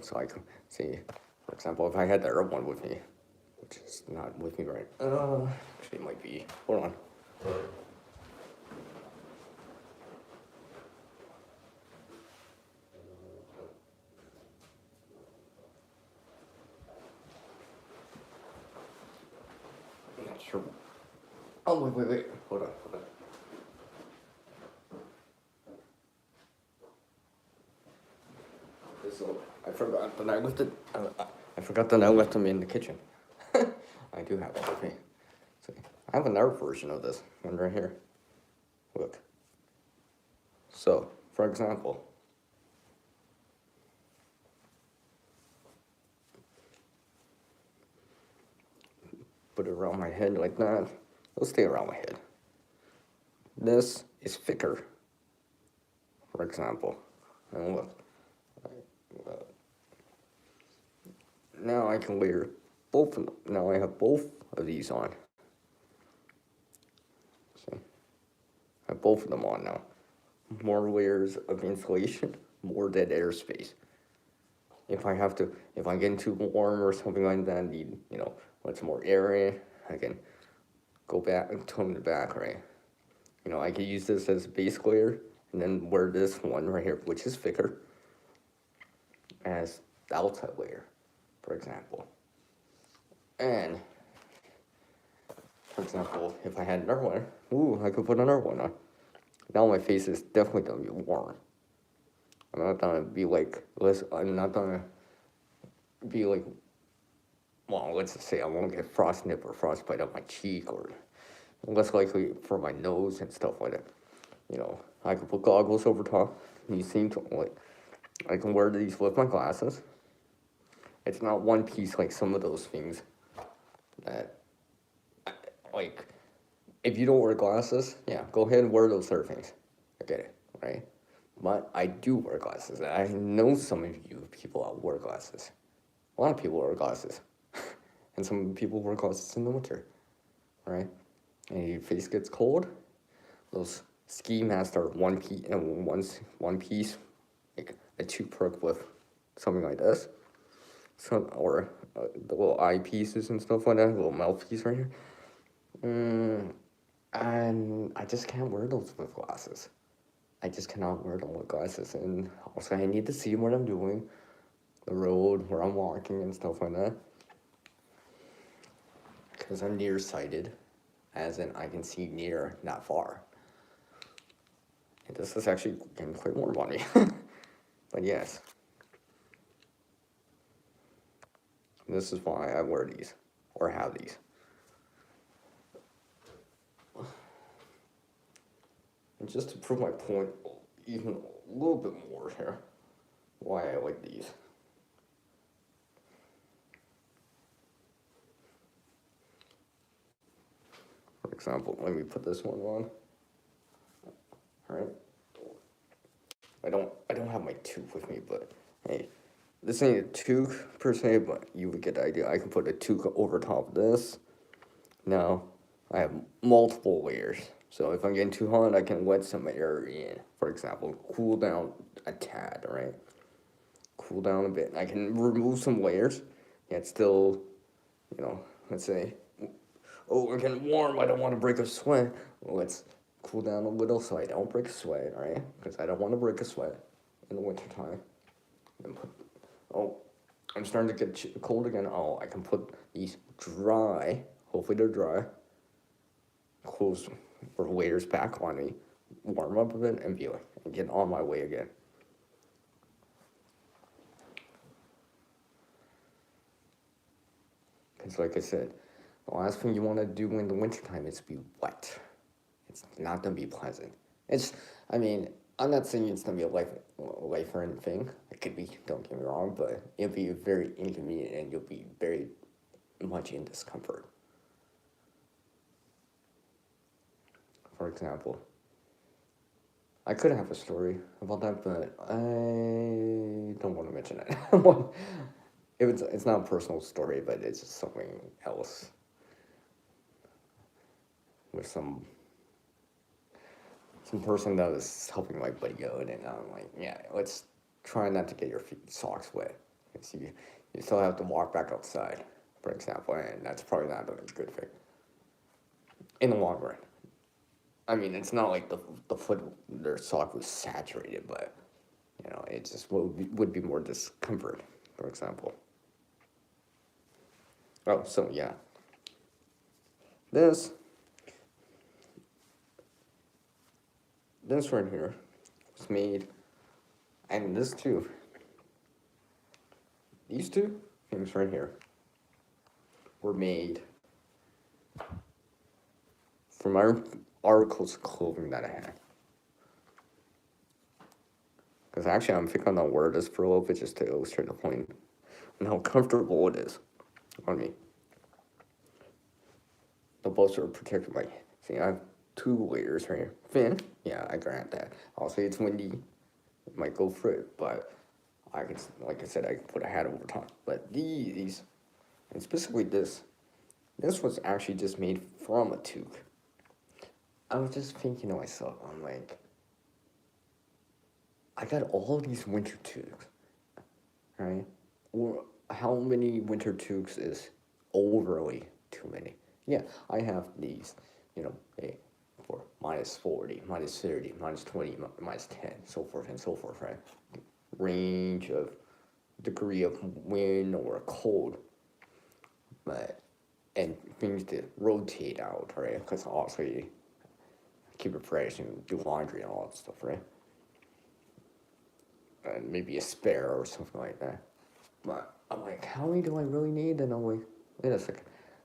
So I can see, for example, if I had the herb one with me, which is not with me right. Actually, it might be. Hold on. I'm not sure. Oh, wait. Hold on. I forgot that I left it. I forgot that I left them in the kitchen. I do have it with me. See, I have another version of this one right here. Look. So, for example, put it around my head like that. It'll stay around my head. This is thicker, for example. And look. Now I can layer both of them. Now I have both of these on. See? I have both of them on now. More layers of insulation, more dead airspace. If I'm getting too warm or something like that, need, what's more air in, I can go back and tone it back, right? I could use this as a base layer and then wear this one right here, which is thicker, as the outside layer, for example. And, for example, if I had another one, I could put another one on. Now my face is definitely gonna be warm. I'm not gonna be like, well, let's just say I won't get frostnip or frostbite on my cheek or less likely for my nose and stuff like that. You know, I can put goggles over top. These seem to like I can wear these with my glasses. It's not one piece like some of those things that like if you don't wear glasses, yeah, go ahead and wear those other things. I get it, right? But I do wear glasses. I know some of you people that wear glasses. A lot of people wear glasses. And some people wear glasses in the winter, right? And your face gets cold. Those ski masks are one piece, like a two perk with something like this. Or the little eye pieces and stuff like that, little mouthpiece right here. And I just can't wear those with glasses. I just cannot wear them with glasses. And also, I need to see what I'm doing, the road where I'm walking and stuff like that. Because I'm nearsighted, as in I can see near, not far. And this is actually getting quite warm on me. But yes. This is why I wear these, or have these. And just to prove my point even a little bit more here, why I like these. For example, let me put this one on. Alright. I don't have my toque with me, but hey, this ain't a toque per se, but you would get the idea. I can put a toque over top of this. Now, I have multiple layers. So if I'm getting too hot, I can let some air in. For example, cool down a tad, right? Cool down a bit. I can remove some layers, yet still, you know, let's say, oh, I'm getting warm, I don't want to break a sweat. Well, let's cool down a little so I don't break a sweat, right? Because I don't want to break a sweat in the wintertime. And put, oh, I'm starting to get cold again. Oh, I can put these dry, hopefully they're dry, clothes or layers back on me, warm up a bit, and be like, and get on my way again. Because like I said, the last thing you want to do in the wintertime is be wet. It's not going to be pleasant. I mean, I'm not saying it's going to be a life-threatening thing. It could be, don't get me wrong, but it'll be very inconvenient and you'll be very much in discomfort. For example, I could have a story about that, but I don't want to mention it. It's not a personal story, but it's just something else with some person that was helping my buddy out, and I'm like, yeah, let's try not to get your socks wet. Because you still have to walk back outside, for example, and that's probably not a good thing in the long run. I mean, it's not like their sock was saturated, but you know, it just would be more discomfort, for example. Oh, so yeah, this right here was made, and this too. These two things right here were made from our articles of clothing that I had. Because actually, I'm thinking I'll wear this for a little bit just to illustrate the point and how comfortable it is on me. The bolster protected my. See, I have two layers right here. Thin, yeah, I grant that. I'll say it's windy, it might go for it, but I can, like I said, I can put a hat over top. But these, and specifically this was actually just made from a toque. I was just thinking to myself, I'm like, I got all these winter toques, right? Or how many winter toques is overly too many? Yeah, I have these, you know, for minus 40, minus 30, minus 20, minus 10, so forth and so forth, right? Range of degree of wind or cold, but, and things to rotate out, right? Because also you keep it fresh and do laundry and all that stuff, right? And maybe a spare or something like that. But I'm like, how many do I really need? And I'm like, wait a second.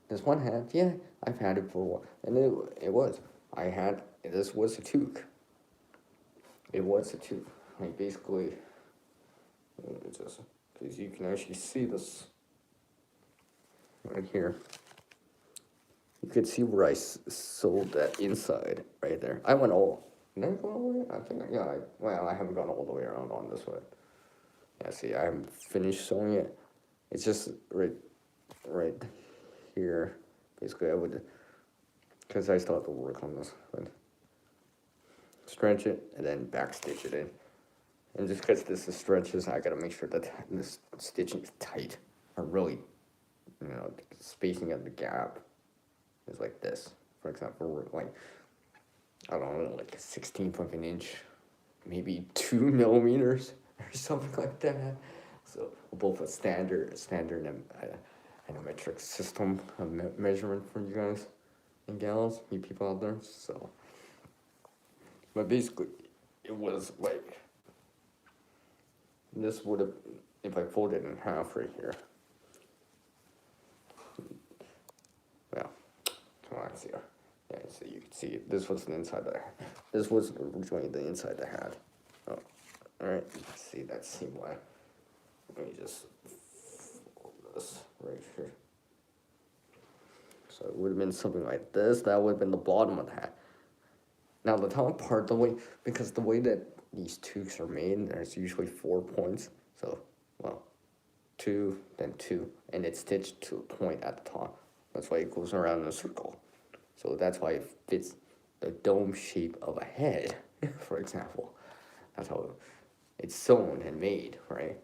This one hat, yeah, I've had it for a while, and this was a toque. It was a toque. Like basically, just because you can actually see this right here. You could see where I sold that inside right there. I went all. Did I go all the way? I think yeah. I haven't gone all the way around on this one. Yeah, see, I haven't finished sewing it. It's just right here. Basically, I would, because I still have to work on this, but stretch it and then backstitch it in. And just because this is stretches, I gotta make sure that this stitching is tight, or really, spacing at the gap is like this. For example, like, I don't know, like a 16th of an inch, maybe 2 millimeters or something like that. So both a standard and a metric system of measurement for you guys and gals, you people out there. So, but basically, it was like this would have, if I fold it in half right here. Well, come on, see. Yeah, so you can see this was the inside of this was originally the inside the hat. Oh, all right. See that seam line. Let me just fold this right here. So it would have been something like this. That would have been the bottom of the hat. Now the top part, because the way that these toques are made, there's usually 4 points. So, well, 2, then 2, and it's stitched to a point at the top. That's why it goes around in a circle. So that's why it fits the dome shape of a head, for example. That's how it's sewn and made, right?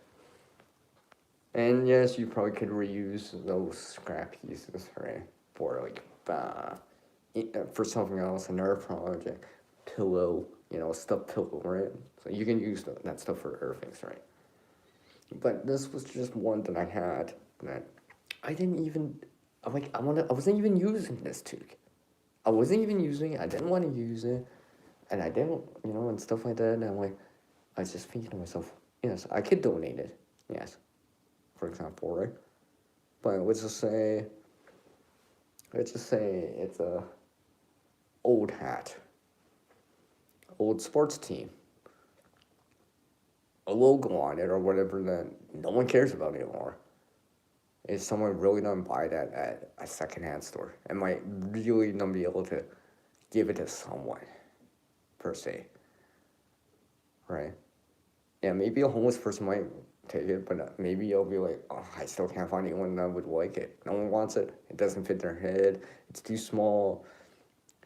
And yes, you probably could reuse those scrap pieces, right? For like, for something else, another project, pillow, stuffed pillow, right? So you can use that stuff for other things, right? But this was just one that I had that I didn't even, I wasn't even using this toque. I wasn't even using it. I didn't want to use it, and I didn't, and stuff like that. And I was just thinking to myself, yes, I could donate it, yes, for example, right? But let's just say it's a old hat, old sports team, a logo on it or whatever that no one cares about anymore. Is someone really gonna buy that at a secondhand store? Am I really gonna be able to give it to someone, per se? Right? Yeah, maybe a homeless person might take it, but maybe you'll be like, oh, I still can't find anyone that would like it. No one wants it. It doesn't fit their head. It's too small.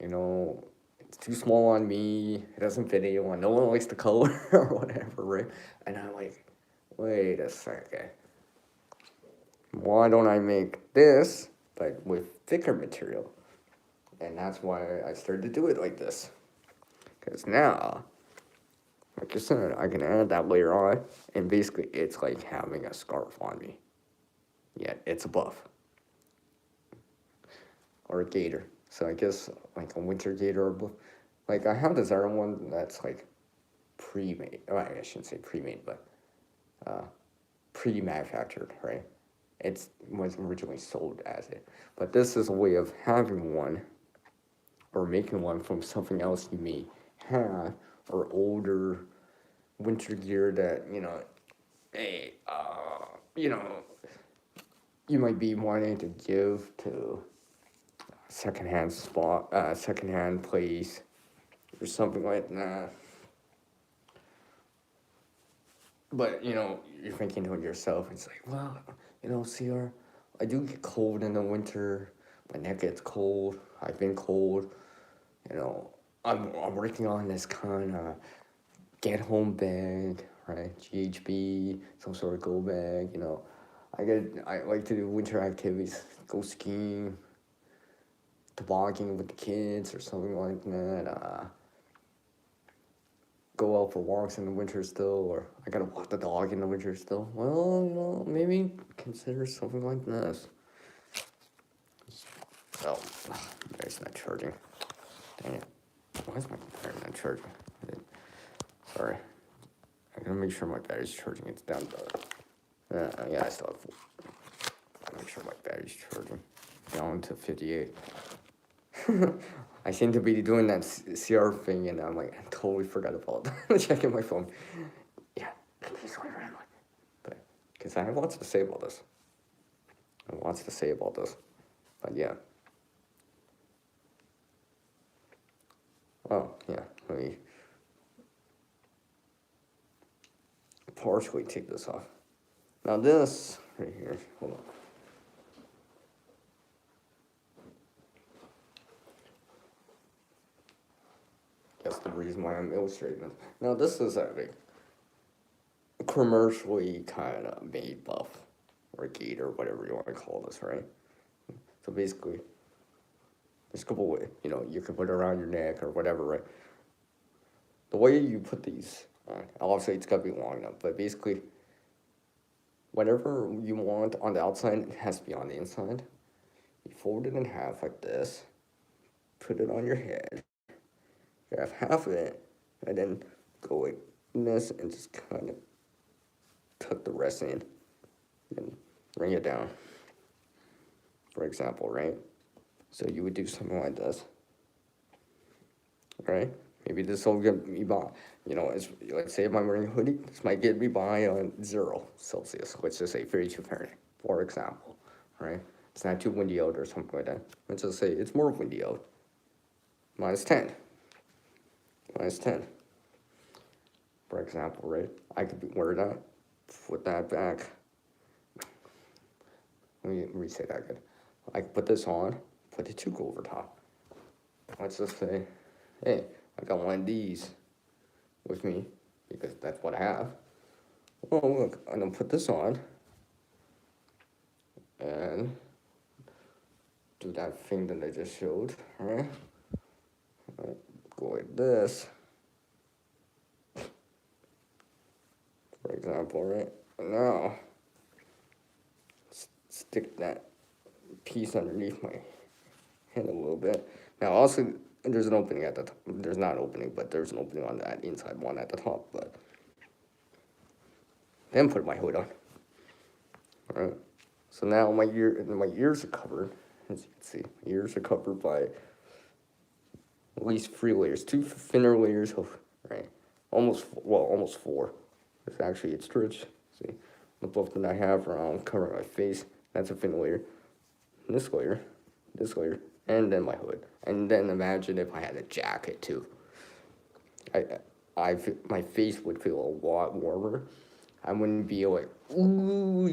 It's too small on me. It doesn't fit anyone. No one likes the color or whatever, right? And I'm like, wait a second. Why don't I make this, but with thicker material? And that's why I started to do it like this. Because now, like I said, I can add that layer on, and basically it's like having a scarf on me. Yet it's a buff. Or a gaiter. So I guess like a winter gaiter or buff. Like I have this other one that's like pre-made. Oh, I shouldn't say pre-made, but pre-manufactured, right? It was originally sold as it. But this is a way of having one or making one from something else you may have or older winter gear that, hey, you might be wanting to give to secondhand place or something like that. But, you're thinking to yourself, it's like, well, CR, I do get cold in the winter. My neck gets cold. I've been cold. I'm working on this kind of get home bag, right? GHB, some sort of go bag, I like to do winter activities, go skiing, tobogganing with the kids or something like that. Go out for walks in the winter still, or I gotta walk the dog in the winter still. Well, maybe consider something like this. So, battery's not charging. Dang it. Why is my battery not charging? Sorry. I gotta make sure my battery's charging. It's down to, yeah, I still have, make sure my battery's charging. down to 58. I seem to be doing that CR thing, and I'm like, I totally forgot about checking my phone. Yeah, but because I have lots to say about this. But yeah. Oh, yeah, let me partially take this off. Now this right here, hold on. That's the reason why I'm illustrating this. Now this is a commercially kind of made buff, or gate, or whatever you want to call this, right? So basically, there's a couple ways, you can put it around your neck or whatever, right? The way you put these on, obviously it's got to be long enough, but basically, whatever you want on the outside, it has to be on the inside. You fold it in half like this, put it on your head, grab half of it, and then go like this and just kind of tuck the rest in and bring it down, for example, right? So you would do something like this, right? Maybe this will get me by, let's say if I'm wearing a hoodie, this might get me by on 0 Celsius, let's just say 32 Fahrenheit, for example, right? It's not too windy out or something like that. Let's just say it's more windy out. Minus 10. For example, right? I could wear that, put that back. Let me restate that again. I could put this on, put the toque over top. Let's just say, hey, I got one of these with me because that's what I have. Oh, look, I'm gonna put this on and do that thing that I just showed, right? Go like this, for example, right? And now, stick that piece underneath my head a little bit. Now, also, there's an opening at the top. There's not an opening, but there's an opening on that inside one at the top. But then put my hood on. All right. So now my ears are covered. As you can see, my ears are covered by at least 3 layers, 2 thinner layers of, right? Almost 4. It's stretch. See, the buff that I have around covering my face, that's a thin layer. And this layer, and then my hood. And then imagine if I had a jacket too. My face would feel a lot warmer. I wouldn't be like, ooh,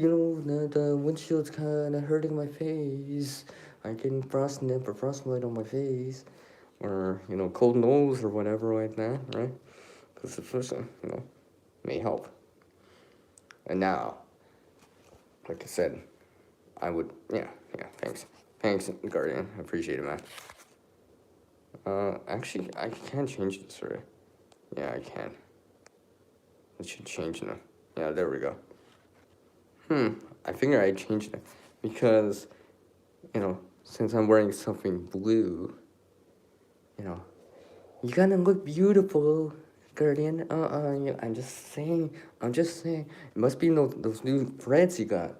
the windshield's kind of hurting my face. I'm getting frostnip or frostbite on my face. Or, cold nose or whatever like that, right? Because the first one, may help. And now, like I said, I would, thanks. Thanks, Guardian. I appreciate it, man. Actually, I can change this, right? Yeah, I can. It should change now. Yeah, there we go. I figured I'd change that because, since I'm wearing something blue, you gotta look beautiful, Guardian. I'm just saying. It must be those new threads you got.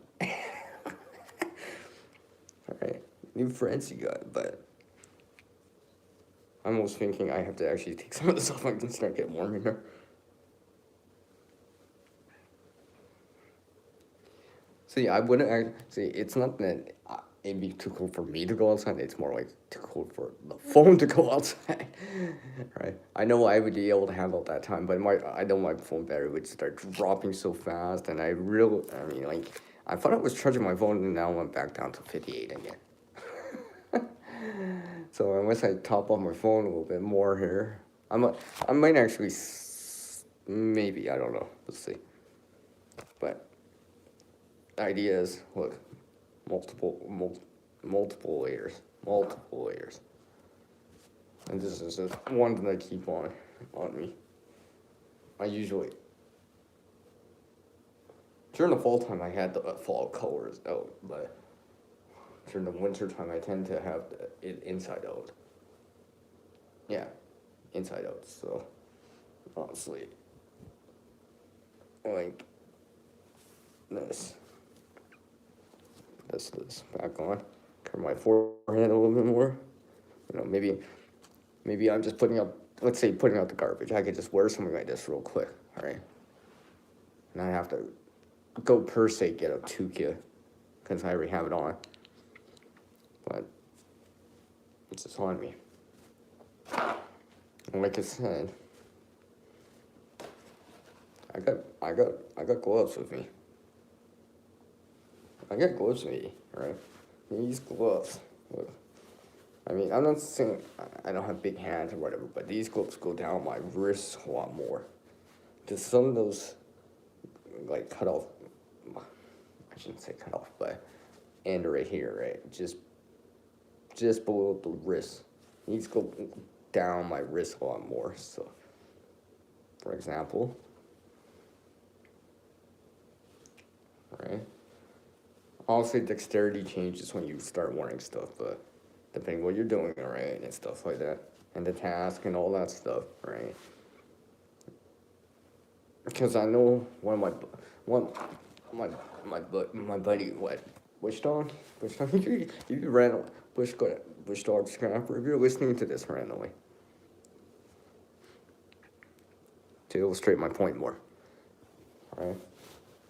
Alright, new threads you got, but I'm almost thinking I have to actually take some of this off. I can start getting warm in here. See, I wouldn't see. It's not that it'd be too cold for me to go outside. It's more like too cold for the phone to go outside, right? I know I would be able to handle it that time, but I know my phone battery would start dropping so fast, and I thought I was charging my phone, and now I went back down to 58 again. So unless I top up my phone a little bit more here, I might actually, maybe, I don't know. Let's see. But the idea is, look, multiple layers. And this is just one that I keep on me. I usually, during the fall time, I had the fall colors out, but during the winter time, I tend to have it inside out. Yeah, inside out. So honestly, like this back on, cover my forehead a little bit more. You know, maybe I'm just let's say putting out the garbage. I could just wear something like this real quick, all right? And I have to go per se get a tukia because I already have it on. But it's just on me. And like I said, I got gloves with me. I got gloves with me, right? These gloves. Look. I mean, I'm not saying I don't have big hands or whatever, but these gloves go down my wrists a lot more. Because some of those, like, cut off, I shouldn't say cut off, but end right here, right? Just below the wrist. These go down my wrist a lot more. So, for example, right? Obviously, dexterity changes when you start wearing stuff, but depending what you're doing, right, and stuff like that, and the task and all that stuff, right? Because I know my buddy, Bush Dog, you ran Bush Dog Scrapper. If you're listening to this randomly, to illustrate my point more, right?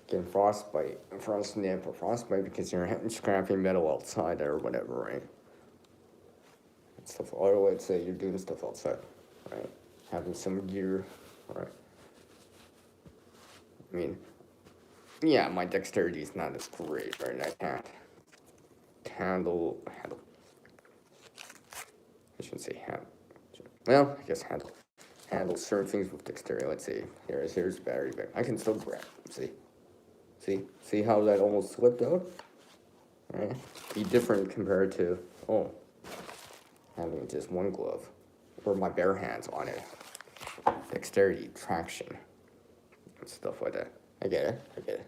Getting frostbite, frostbite because you're scrapping metal outside or whatever, right? And stuff. Or let's say you're doing stuff outside, right? Having some gear, right? I mean, yeah, my dexterity is not as great, right? I can't handle. I shouldn't say handle. Well, I guess handle certain things with dexterity. Let's see. Here's battery back. I can still grab. See how that almost slipped out? Right? Be different compared to having just one glove or my bare hands on it. Dexterity, traction, and stuff like that. I get it.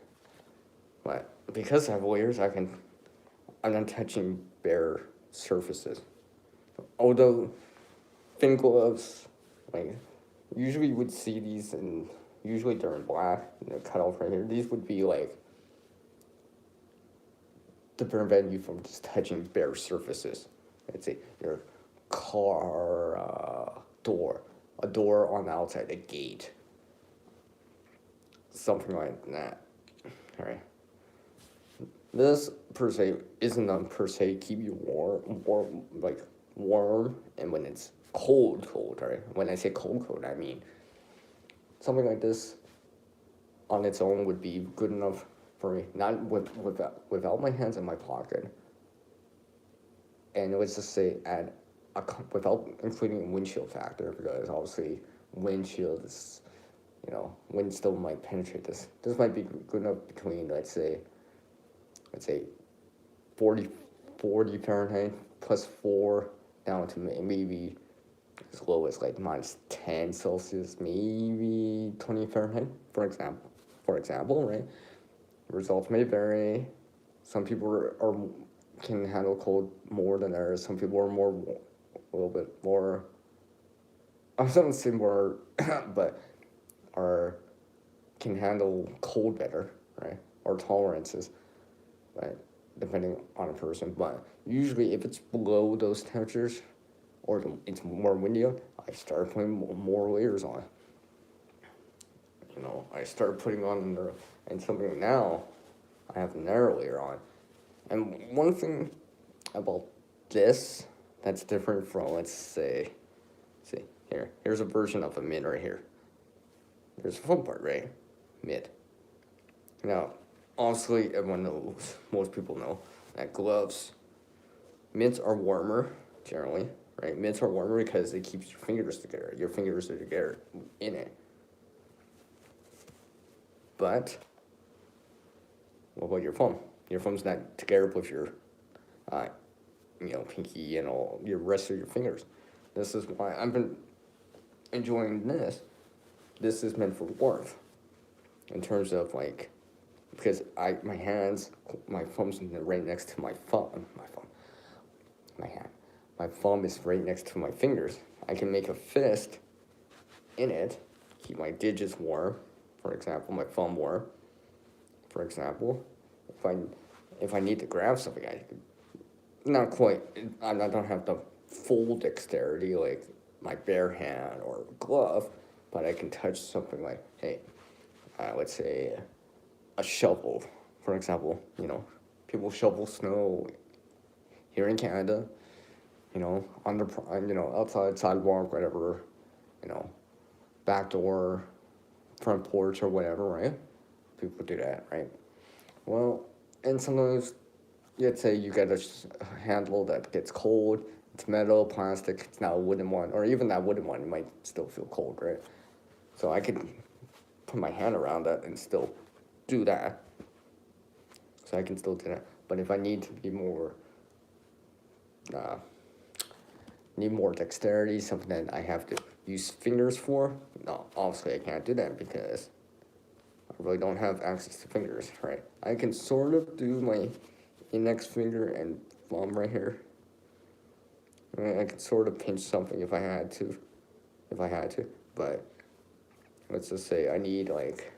But because I have layers, I'm not touching bare surfaces. Although thin gloves, like usually you would see these usually they're in black, cut off right here. These would be like to prevent you from just touching bare surfaces. Let's say your car door, a door on the outside, a gate, something like that. All right. This per se isn't per se keep you warm, and when it's cold, right? When I say cold, I mean something like this on its own would be good enough for me. Not without my hands in my pocket. And let's just say without including windshield factor, because obviously windshield is, wind still might penetrate this. This might be good enough between, let's say 40 Fahrenheit plus 4 down to maybe as low as like minus 10 Celsius, maybe 20 Fahrenheit, for example, right? Results may vary. Some people can handle cold more than others. Some people are a little bit more, I don't say more, but can handle cold better, right? Or tolerances, right? Depending on a person. But usually if it's below those temperatures, or it's more windy out, I start putting more layers on. I start putting on and something now, I have a narrow layer on. And one thing about this that's different from, let's say, here's a version of a mid right here. There's a front part, right? Mid. Now, honestly, everyone knows, most people know, that mids are warmer, generally, right? Mids are warmer because it keeps your fingers together. Your fingers are together in it. But what about your thumb? Your thumb's not together with your, pinky and all your rest of your fingers. This is why I've been enjoying this. This is meant for warmth, in terms of because my thumb's right next to my thumb. My thumb is right next to my fingers. I can make a fist in it, keep my digits warm. For example, my thumb warm. For example, if I need to grab something, I could not quite. I don't have the full dexterity like my bare hand or glove, but I can touch something like, hey, let's say a shovel, for example. People shovel snow here in Canada. On the outside sidewalk, whatever. You know, back door, front porch, or whatever, right? People do that, right? Well, and sometimes, let's say you get a handle that gets cold. It's metal, plastic. It's not a wooden one, or even that wooden one, it might still feel cold, right? So I could put my hand around that and still do that. So I can still do that. But if I need to be more, uh, need more dexterity, something that I have to use fingers for, no, obviously I can't do that because I really don't have access to fingers, right? I can sort of do my index finger and thumb right here. I could sort of pinch something if I had to, but let's just say I need like,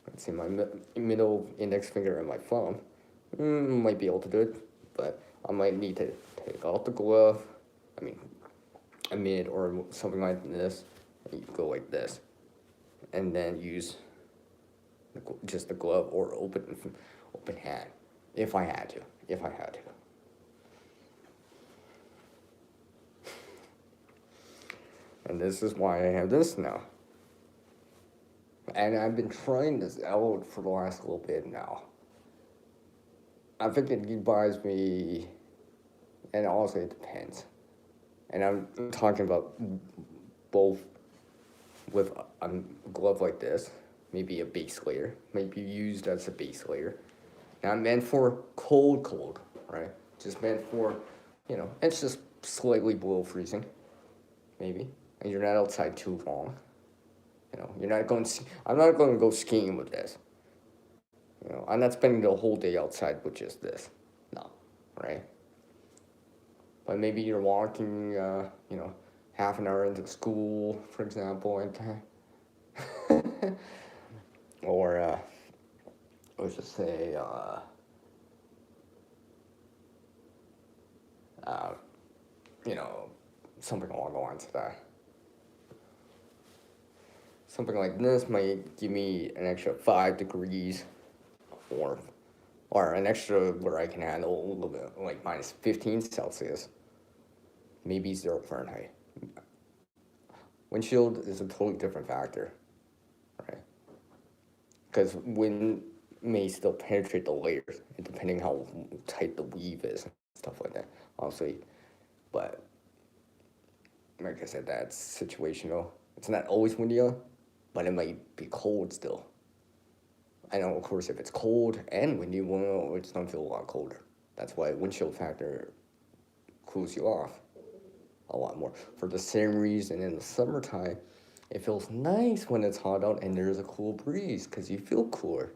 let's see, my middle index finger and my thumb, might be able to do it, but I might need to take off the glove, I mean, a mid or something like this, and you go like this, and then use just the glove or open hand, if I had to. And this is why I have this now. And I've been trying this out for the last little bit now. I think it buys me, and also it depends. And I'm talking about both with a glove like this, maybe a base layer, maybe used as a base layer. Not meant for cold, right? Just meant for, it's just slightly below freezing, maybe. And you're not outside too long. You're not going. I'm not going to go skiing with this. I'm not spending the whole day outside with just this. No, right? But maybe you're walking, half an hour into school, for example, and or let's just say, you know, something along the lines of that. Something like this might give me an extra 5 degrees, or an extra where I can handle a little bit, like minus 15 Celsius, maybe 0 Fahrenheit. Windshield is a totally different factor, right? Because wind may still penetrate the layers, depending how tight the weave is and stuff like that, obviously. But like I said, that's situational. It's not always windy out, but it might be cold still. I know, of course, if it's cold and windy, well, it's going to feel a lot colder. That's why windshield factor cools you off a lot more. For the same reason, in the summertime, it feels nice when it's hot out and there's a cool breeze because you feel cooler.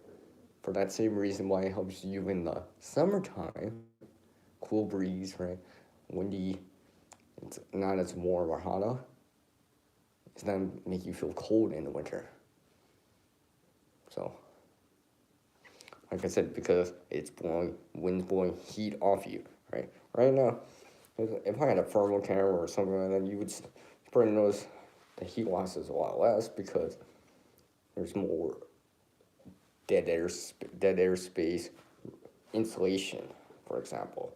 For that same reason why it helps you in the summertime, cool breeze, right? Windy, it's not as warm or hot out. It's not make you feel cold in the winter. So, like I said, because it's wind's blowing heat off you, right? Right now, if I had a thermal camera or something like that, you would probably notice the heat loss is a lot less because there's more dead air space, insulation, for example.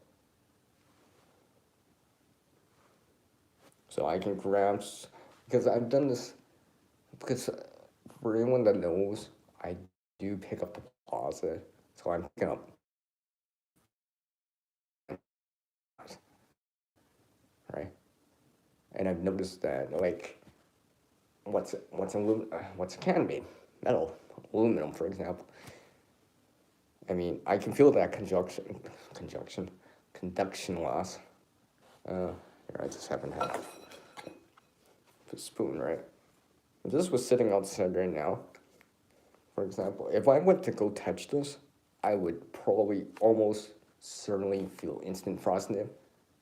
So I can grab, because I've done this, because for anyone that knows, I do pick up the plaza, so I'm picking up, right? And I've noticed that, like, what's a can made? Metal, aluminum, for example. I mean, I can feel that conduction loss. Here, I just happen to have the spoon, right? If this was sitting outside right now, for example, if I went to go touch this, I would probably almost certainly feel instant frostnip.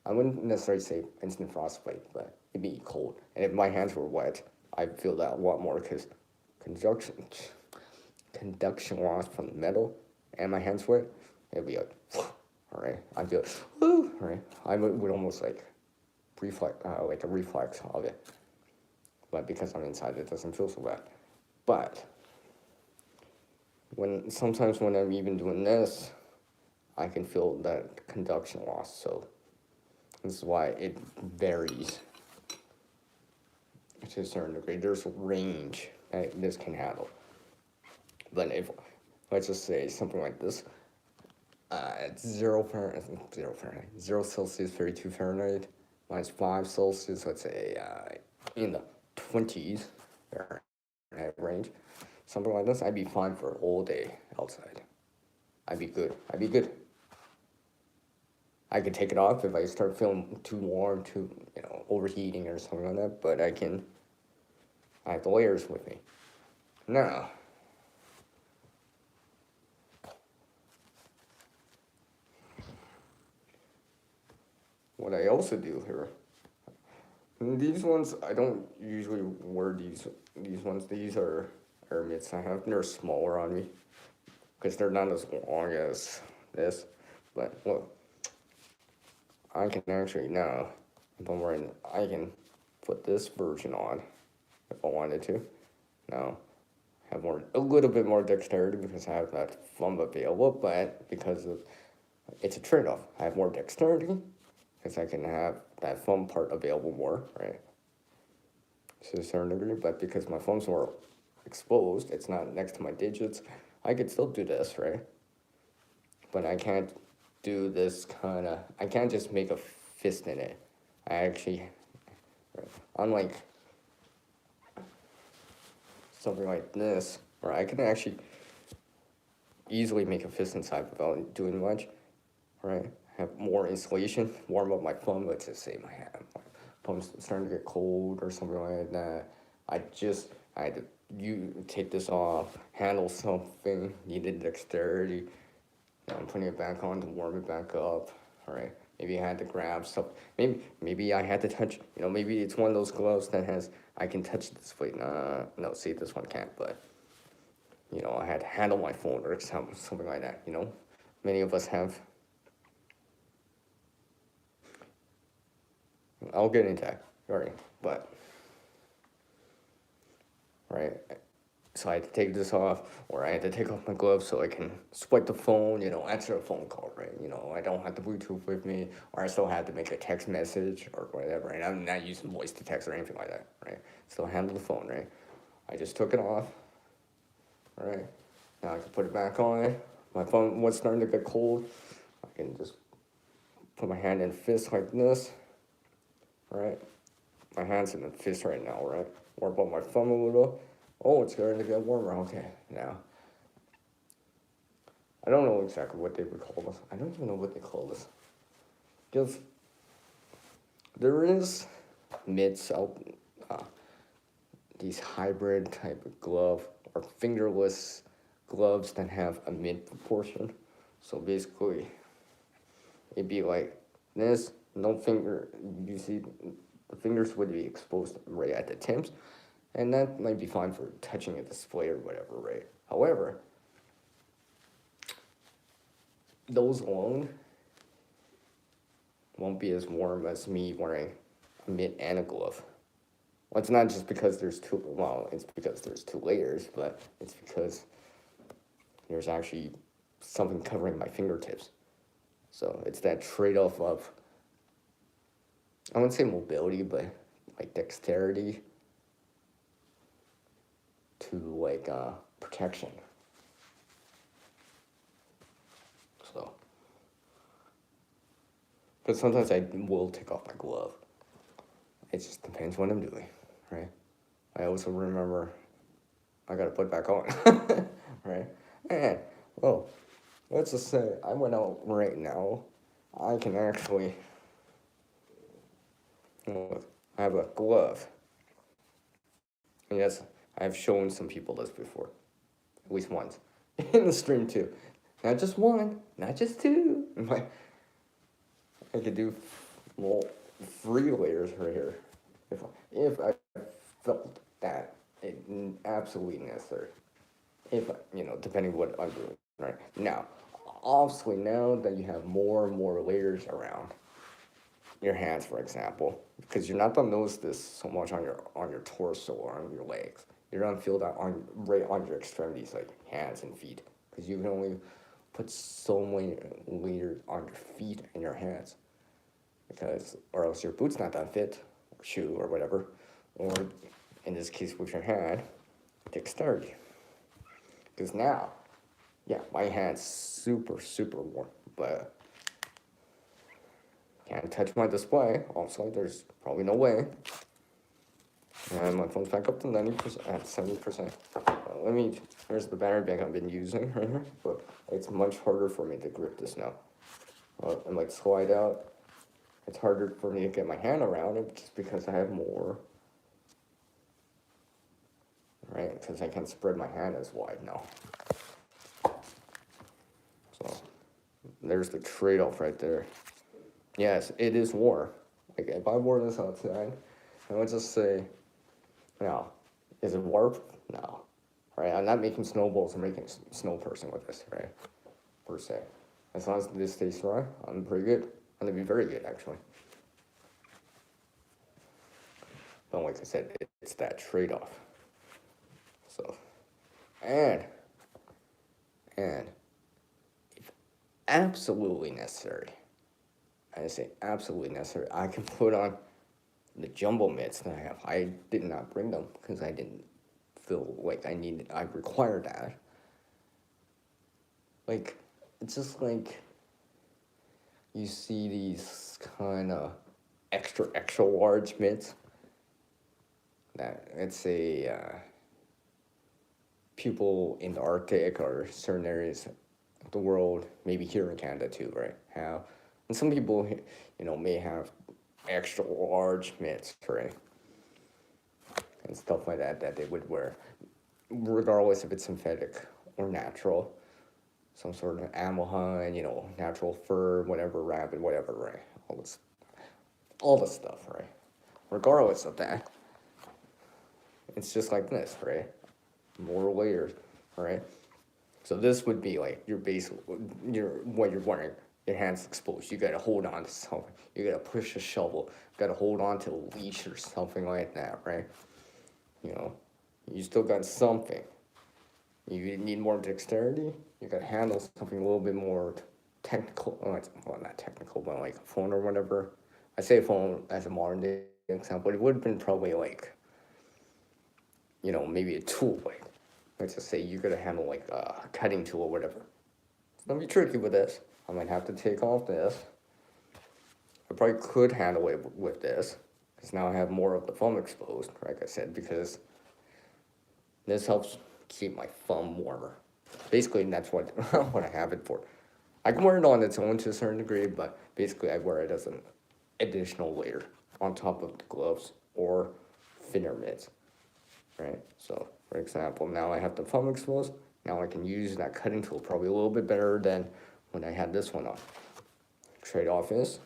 I wouldn't necessarily say instant frostbite, but it'd be cold. And if my hands were wet, I'd feel that a lot more because conduction conduction loss from the metal and my hands wet, it'd be like, all right. right? I feel, woo, right? I would almost like a reflex of it. But because I'm inside, it doesn't feel so bad. But sometimes when I'm even doing this, I can feel that conduction loss. So this is why it varies to a certain degree. There's range that this can handle. But if, let's just say something like this, it's 0 Celsius, 32 Fahrenheit, minus 5 Celsius, let's say in the 20s Fahrenheit range, something like this, I'd be fine for a whole day outside. I'd be good. I could take it off if I start feeling too warm, overheating or something like that, but I have the layers with me. Now, what I also do here, these ones, I don't usually wear these ones. These are mitts I have. They're smaller on me because they're not as long as this. But look, I can actually now, if I'm wearing, I can put this version on if I wanted to. Now, have a little bit more dexterity because I have that thumb available, but because it's a trade-off. I have more dexterity because I can have that thumb part available more, right? To a certain degree, but because my thumb's more exposed, it's not next to my digits, I could still do this, right? But I can't do this I can't just make a fist in it. I actually, right, unlike something like this, where I can actually easily make a fist inside without doing much, right? Have more insulation, warm up my thumb, let's just say my thumb's starting to get cold or something like that. I had to take this off, handle something, needed dexterity. I'm putting it back on to warm it back up. All right. Maybe I had to grab stuff. Maybe I had to touch. Maybe it's one of those gloves that I can touch this plate. No, see, this one can't. But I had to handle my phone or something like that. Many of us have. I'll get into that. All right, but right. So I had to take this off, or I had to take off my gloves so I can swipe the phone, answer a phone call, right? I don't have the Bluetooth with me, or I still have to make a text message or whatever, and I'm not using voice to text or anything like that, right? Still handle the phone, right? I just took it off, all right? Now I can put it back on. My phone was starting to get cold. I can just put my hand in a fist like this, right? My hand's in a fist right now, right? Warm up my thumb a little. Oh, it's starting to get warmer. Okay, now. I don't know exactly what they would call this. I don't even know what they call this. Because there is mitts out, these hybrid type of glove or fingerless gloves that have a mitt portion. So basically, it'd be like this, no finger. You see, the fingers would be exposed right at the tips. And that might be fine for touching a display or whatever, right? However, those alone won't be as warm as me wearing a mitt and a glove. Well, it's not just because it's because there's two layers, but it's because there's actually something covering my fingertips. So it's that trade-off of, I wouldn't say mobility, but like dexterity to protection. So, because sometimes I will take off my glove. It just depends what I'm doing, right? I also remember I gotta put it back on, right? And, well, let's just say I went out right now. I can actually, I have a glove. And yes, I've shown some people this before, at least once, in the stream too. Not just one, not just two. I could do 3 layers right here if I felt that it absolutely necessary. If depending what I'm doing right now, obviously now that you have more and more layers around your hands, for example, because you're not gonna notice this so much on your torso or on your legs. You're gonna feel that on right on your extremities, like hands and feet, because you can only put so many layers on your feet and your hands, because or else your boot's not that fit, or shoe or whatever, or in this case with your hand, dexterity. Because now, yeah, my hand's super warm, but can't touch my display. Also, there's probably no way. And my phone's back up to 90%, at 70%. Here's the battery bank I've been using right here, but it's much harder for me to grip this now. And like slide out, it's harder for me to get my hand around it just because I have more, right? Because I can't spread my hand as wide now. So there's the trade-off right there. Yes, it is warm. Like if I wore this outside, I would just say, no. Is it warp? No. Right? I'm not making snowballs or making a snow person with this, right? Per se. As long as this stays dry, I'm pretty good. I'm gonna be very good, actually. But like I said, it's that trade-off. So, and if absolutely necessary, I say absolutely necessary, I can put on the jumbo mitts that I have. I did not bring them because I didn't feel like I required that. Like, it's just like you see these kind of extra large mitts that, let's say, people in the Arctic or certain areas of the world, maybe here in Canada too, right, have. And some people, may have extra large mitts, right? And stuff like that they would wear, regardless if it's synthetic or natural. Some sort of animal hide, natural fur, whatever, rabbit, whatever, right? All this stuff, right? Regardless of that, it's just like this, right? More layers, right? So this would be like your base, what you're wearing. Your hands exposed. You gotta hold on to something. You gotta push a shovel. You gotta hold on to a leash or something like that, right? You still got something. You need more dexterity. You gotta handle something a little bit more technical. Well, not technical, but like a phone or whatever. I say phone as a modern day example. It would have been probably like, maybe a tool. Like, let's just say you gotta handle like a cutting tool or whatever. It's gonna be tricky with this. I might have to take off this. I probably could handle it with this, because now I have more of the thumb exposed, like I said, because this helps keep my thumb warmer. Basically, that's what what I have it for. I can wear it on its own to a certain degree, but basically I wear it as an additional layer on top of the gloves or thinner mitts, right? So, for example, now I have the thumb exposed. Now I can use that cutting tool probably a little bit better than when I had this one on. Trade-off is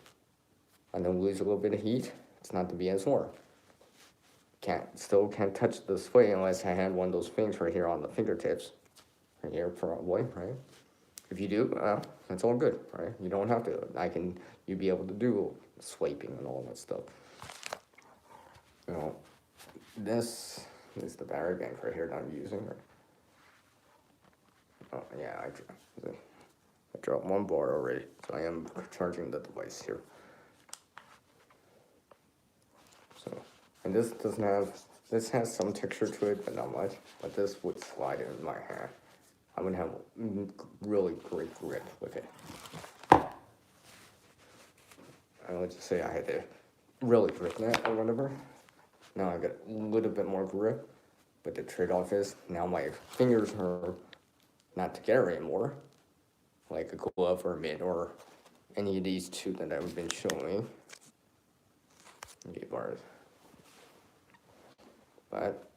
I don't lose a little bit of heat. It's not to be as warm. Still can't touch the display unless I had one of those things right here on the fingertips. Right here, probably, right? If you do, that's all good, right? You don't have to. You'd be able to do swiping and all that stuff. This is the battery bank right here that I'm using. Oh, yeah, I dropped one bar already, so I am charging the device here. So, and this has some texture to it, but not much. But this would slide in my hand. I would have really great grip with it. I would just say I had to really grip that or whatever. Now I got a little bit more grip, but the trade-off is now my fingers are not together anymore, like a glove or a mitt or any of these two that I've been showing. Bars. But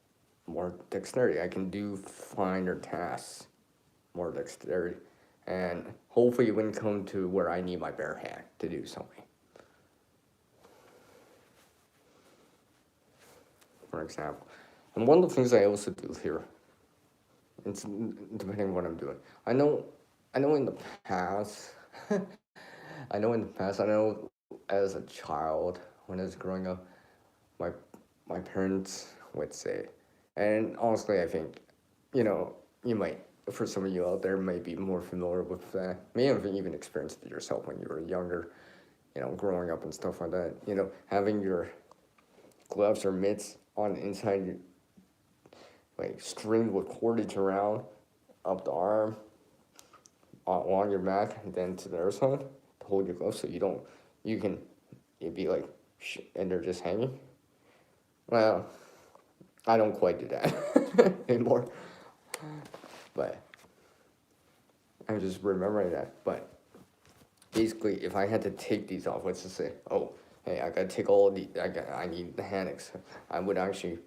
more dexterity. I can do finer tasks, more dexterity, and hopefully it wouldn't come to where I need my bare hand to do something. For example, and one of the things I also do here, it's depending on what I'm doing. I know I know in the past, I know as a child, when I was growing up, my my parents would say, and honestly, I think, you know, you might, for some of you out there, might be more familiar with that. May have even experienced it yourself when you were younger, growing up and stuff like that. Having your gloves or mitts on inside your, like, string with cordage around up the arm, along your back, and then to the other side to hold your gloves so you can, it'd be like, and they're just hanging. Well, I don't quite do that anymore, but I'm just remembering that. But basically, if I had to take these off, let's just say, oh, hey, I gotta take all of the, I need the hammocks. I would actually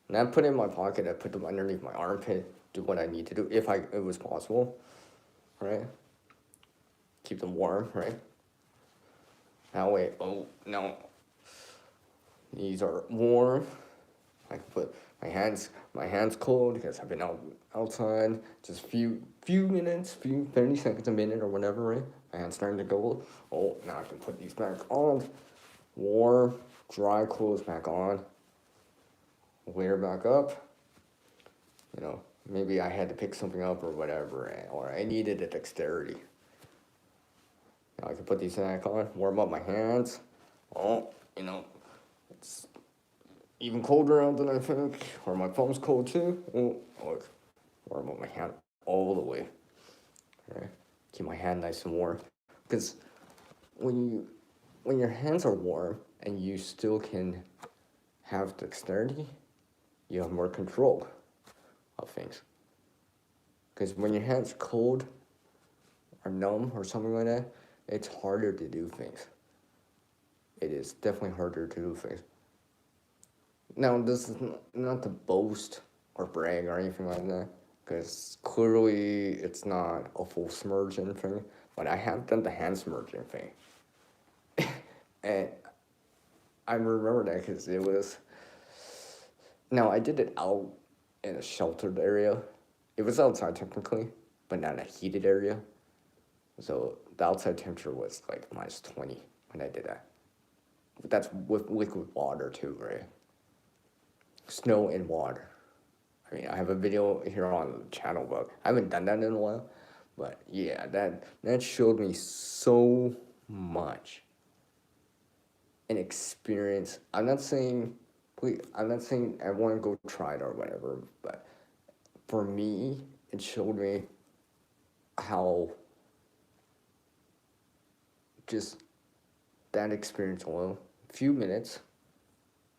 not put it in my pocket. I put them underneath my armpit. Do what I need to do if it was possible, right? Keep them warm, right? That way, oh no, these are warm. I can put my hands cold because I've been outside just few minutes, 30 seconds, a minute or whatever, right? My hands starting to go. Oh, now I can put these back on. Warm, dry clothes back on. Layer back up. Maybe I had to pick something up or whatever, or I needed a dexterity. Now I can put these back on, warm up my hands. Oh, it's even colder out than I think, or my thumb's cold too. Oh, look, warm up my hand all the way. Right? Keep my hand nice and warm, because when your hands are warm and you still can have dexterity, you have more control of things. Because when your hands cold or numb or something like that, it's harder to do things. It is definitely harder to do things. Now, this is not to boast or brag or anything like that, because clearly it's not a full submersion thing, but I have done the hand submerging thing. And I remember that because it was, now I did it out in a sheltered area. It was outside technically, but not a heated area. So the outside temperature was like -20 when I did that. That's with liquid water too, right? Snow and water. I mean, I have a video here on the channel, but I haven't done that in a while. But yeah, that showed me so much. An experience. I'm not saying I want to go try it or whatever, but for me, it showed me how just that experience alone, few minutes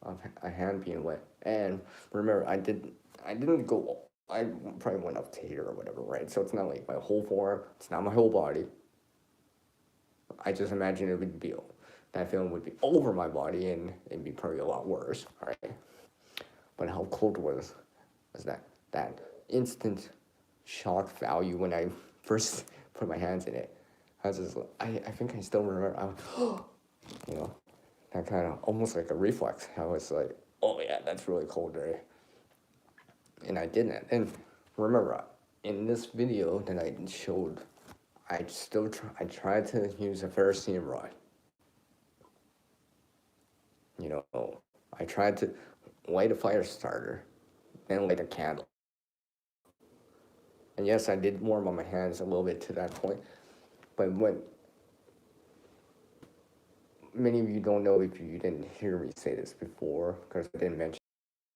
of a hand being wet. And remember, I didn't go, I probably went up to here or whatever, right? So it's not like my whole form, it's not my whole body. I just imagine it would be, that feeling would be over my body and it'd be probably a lot worse, right? But how cold was that instant shock value when I first put my hands in it. I was just, I think I still remember, I was, that kind of almost like a reflex. I was like, oh yeah, that's really cold, right? And I didn't. And remember, in this video that I showed, I tried to use a ferrocerium rod. I tried to light a fire starter, then light a candle. And yes, I did warm up my hands a little bit to that point. But what many of you don't know, if you didn't hear me say this before, because I didn't mention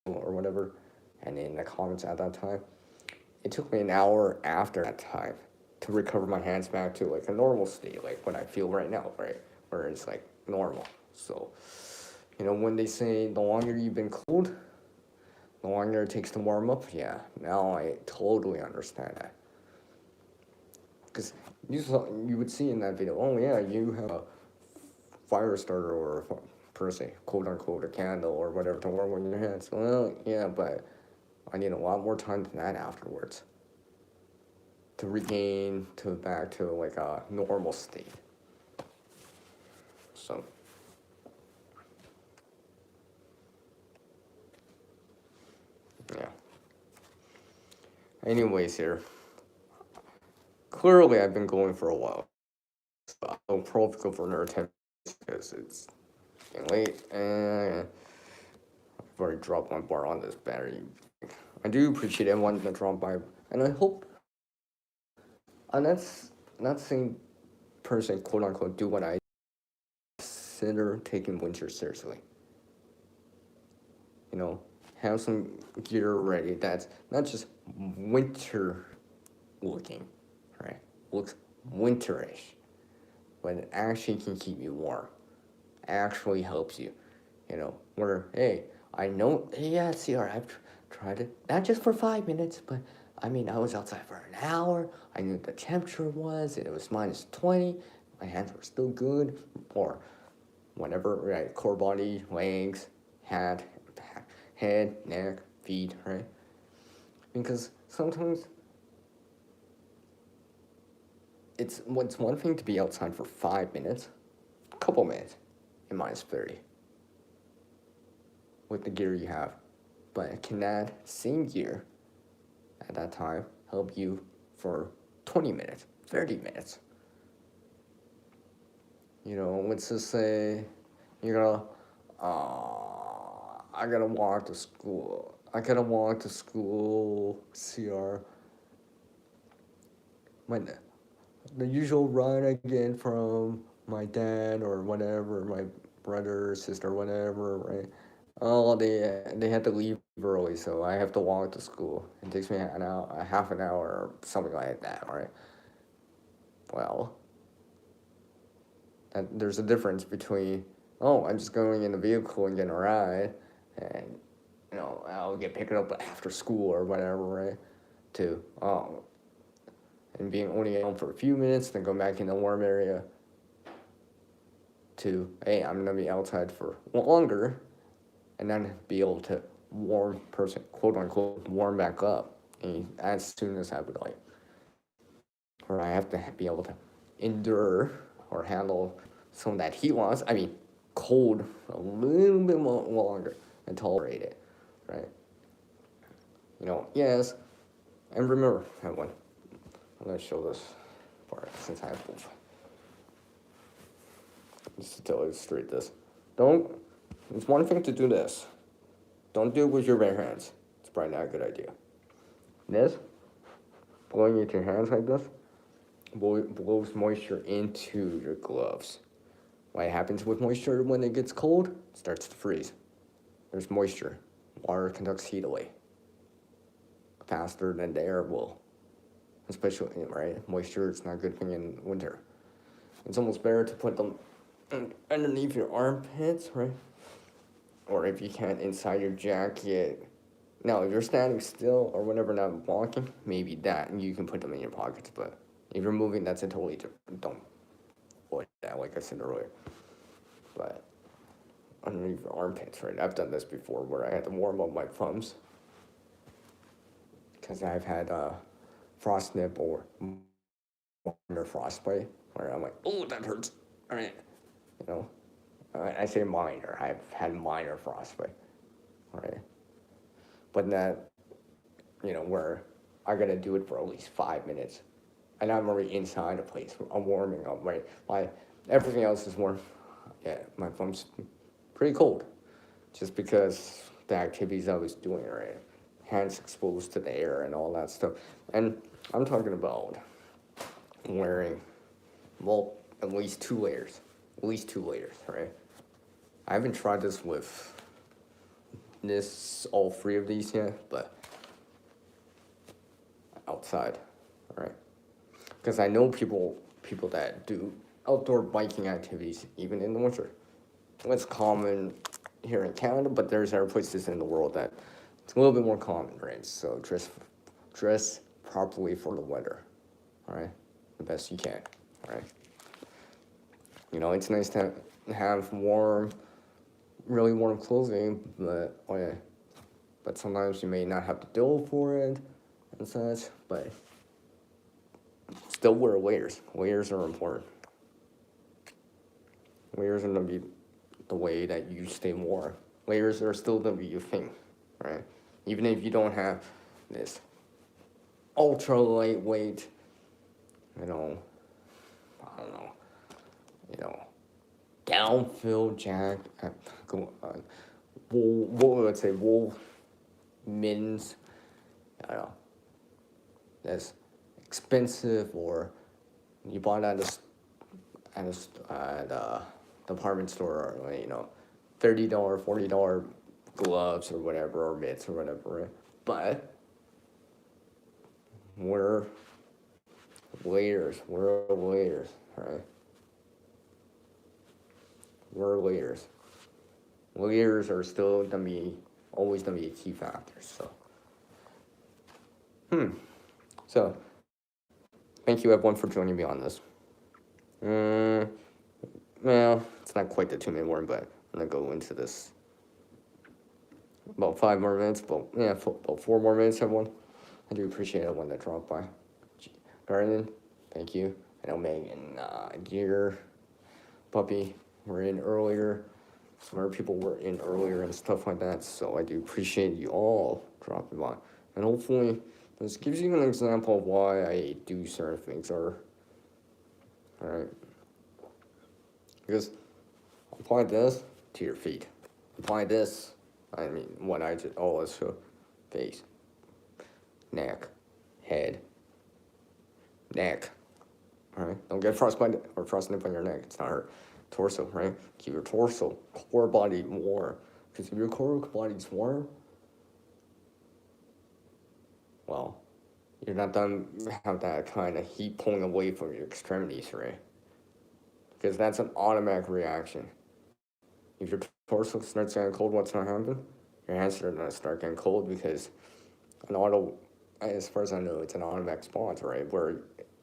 it or whatever, and in the comments at that time, it took me an hour after that time to recover my hands back to like a normal state, like what I feel right now, right? Where it's like normal. So, when they say the longer you've been cold, the longer it takes to warm up, yeah, now I totally understand that. Because you would see in that video, oh yeah, you have a fire starter or per se, quote unquote, a candle or whatever to warm your hands. Well, yeah, but I need a lot more time than that afterwards to regain back to like a normal state. So yeah. Anyways, here, clearly I've been going for a while. So I'll probably go for another 10 because it's getting late and I've already dropped my bar on this battery. I do appreciate everyone that dropped by, and I hope I'm not saying person quote unquote do what I consider taking winter seriously. You know, have some gear ready that's not just winter looking, right? Looks winterish, but it actually can keep you warm. Actually helps you. You know, where hey, I know yeah, CR, I've tried it not just for 5 minutes, but I mean I was outside for an hour. I knew the temperature was, and it was -20. My hands were still good, or whatever, right? Core body, legs, head, neck, feet, right? Because sometimes it's one thing to be outside for 5 minutes, a couple minutes, in -30 with the gear you have, but can that same gear at that time help you for 20 minutes, 30 minutes? You know, let's just say you're gonna, I gotta walk to school. I gotta walk to school, CR. My, the usual run I get from my dad or whatever, my brother, sister, whatever, right? Oh, they had to leave early, so I have to walk to school. It takes me an hour, a half an hour, or something like that, right? Well, there's a difference between I'm just going in the vehicle and getting a ride, and I'll get picked up after school or whatever, right? To and being only home for a few minutes, then go back in the warm area. To hey, I'm gonna be outside for longer, and then be able to quote unquote warm back up, and as soon as I would like, or I have to be able to endure or handle some of that heat loss. I mean, cold a little bit longer and tolerate it, right? Yes, and remember, everyone, I'm gonna show this part since I have both. Just to tell you straight, it's one thing to do this. Don't do it with your bare hands. It's probably not a good idea. This, blowing into your hands like this, blows moisture into your gloves. What happens with moisture when it gets cold? It starts to freeze. There's moisture. Water conducts heat away faster than the air will. Especially, right? Moisture is not a good thing in winter. It's almost better to put them underneath your armpits, right? Or if you can, inside your jacket. Now, if you're standing still or whenever not walking, maybe that, and you can put them in your pockets. But if you're moving, that's a totally different. Don't avoid that, like I said earlier. But underneath your armpits, right? I've done this before where I had to warm up my thumbs because I've had frost nip or minor frostbite where I'm like, oh, that hurts. All right, you know. I say minor. I've had minor frostbite, right? But that, where I gotta do it for at least 5 minutes, and I'm already inside a place. I'm warming up, right? Everything else is warm. Yeah, my thumb's pretty cold, just because the activities I was doing, right? Hands exposed to the air and all that stuff. And I'm talking about wearing, at least 2 layers. At least 2 layers, right? I haven't tried this with all 3 of these yet, but outside, right? Because I know people that do outdoor biking activities even in the winter. It's common here in Canada, but there's other places in the world that it's a little bit more common, right? So dress properly for the weather, all right? The best you can, all right? It's nice to have really warm clothing, but sometimes you may not have the dough for it and such, but still wear layers. Layers are important. Layers are going to be the way that you stay warm. Layers are still going to be your thing, right? Even if you don't have this ultra lightweight you know, I don't know, you know, downfield jack, let's say wool mittens, I don't know, that's expensive, or you bought at a department store, or, you know, $30, $40 gloves or whatever, or mitts or whatever, right? But we're leaders, right? We're leaders. Leaders are still always gonna be a key factor. So thank you everyone for joining me on this. Well, it's not quite the 2 minute warning, but I'm gonna go into this about 5 more minutes. But yeah, about 4 more minutes, everyone. I do appreciate everyone that dropped by. Garden, thank you. I know Megan, Gear, Puppy were in earlier. Some other people were in earlier and stuff like that. So I do appreciate you all dropping by. And hopefully this gives you an example of why I do certain things. Alright. Because apply this to your feet. Apply this, what I just always show: face, neck, head, neck. Alright, don't get frostbite or frostnip on your neck. It's not hurt. Torso, right? Keep your torso, core body warm. Because if your core body's warm, well, you're not done have that kind of heat pulling away from your extremities, right? Because that's an automatic reaction. If your torso starts getting cold, what's gonna happen? Your hands are gonna start getting cold, because as far as I know, it's an automatic response, right? Where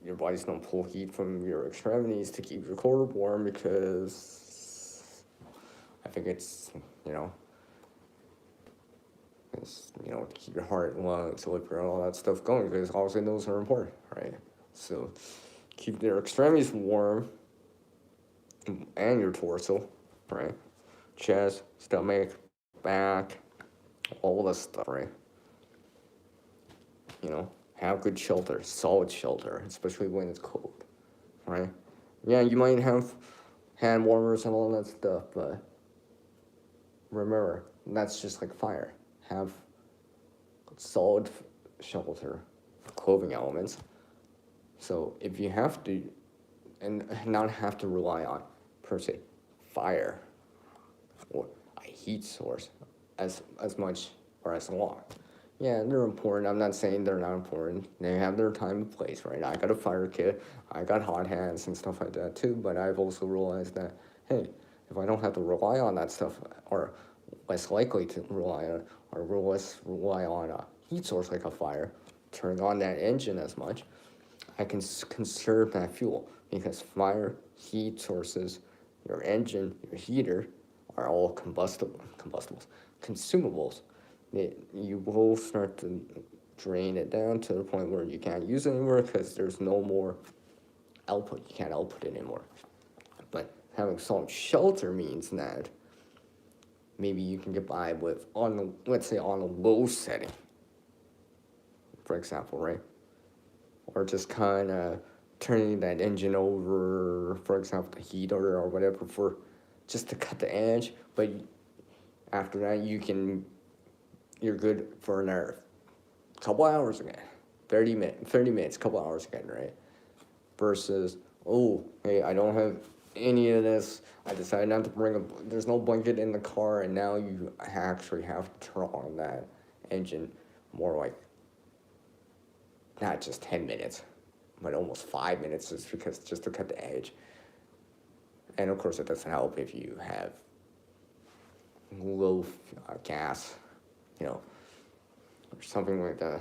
your body's gonna pull heat from your extremities to keep your core warm, because I think it's, to keep your heart, lungs, liver, and all that stuff going, because obviously those are important, right? So keep your extremities warm, and your torso, right? Chest, stomach, back, all this stuff, right? Have good shelter, solid shelter, especially when it's cold, right? Yeah, you might have hand warmers and all that stuff, but remember, that's just like fire. Have solid shelter, clothing elements. So if you have to, and not have to rely on, per se, fire or a heat source as much or as long. Yeah, they're important. I'm not saying they're not important. They have their time and place, right? I got a fire kit. I got hot hands and stuff like that too. But I've also realized that, hey, if I don't have to rely on that stuff, or less likely to rely on, or less rely on a heat source like a fire, turn on that engine as much, I can conserve that fuel, because fire, heat sources, your engine, your heater, are all combustibles, consumables. You will start to drain it down to the point where you can't use it anymore, because there's no more output. You can't output it anymore. But having solid shelter means that maybe you can get by with, let's say on a low setting, for example, right? Or just kind of turning that engine over, for example, the heater or whatever, for just to cut the edge. But after that, you're good for another couple hours again, 30 minutes, couple hours again, right? Versus, oh, hey, I don't have any of this. I decided not to there's no blanket in the car, and now you actually have to turn on that engine more like, not just 10 minutes, but almost 5 minutes, just to cut the edge. And of course, it doesn't help if you have low gas, or something like that.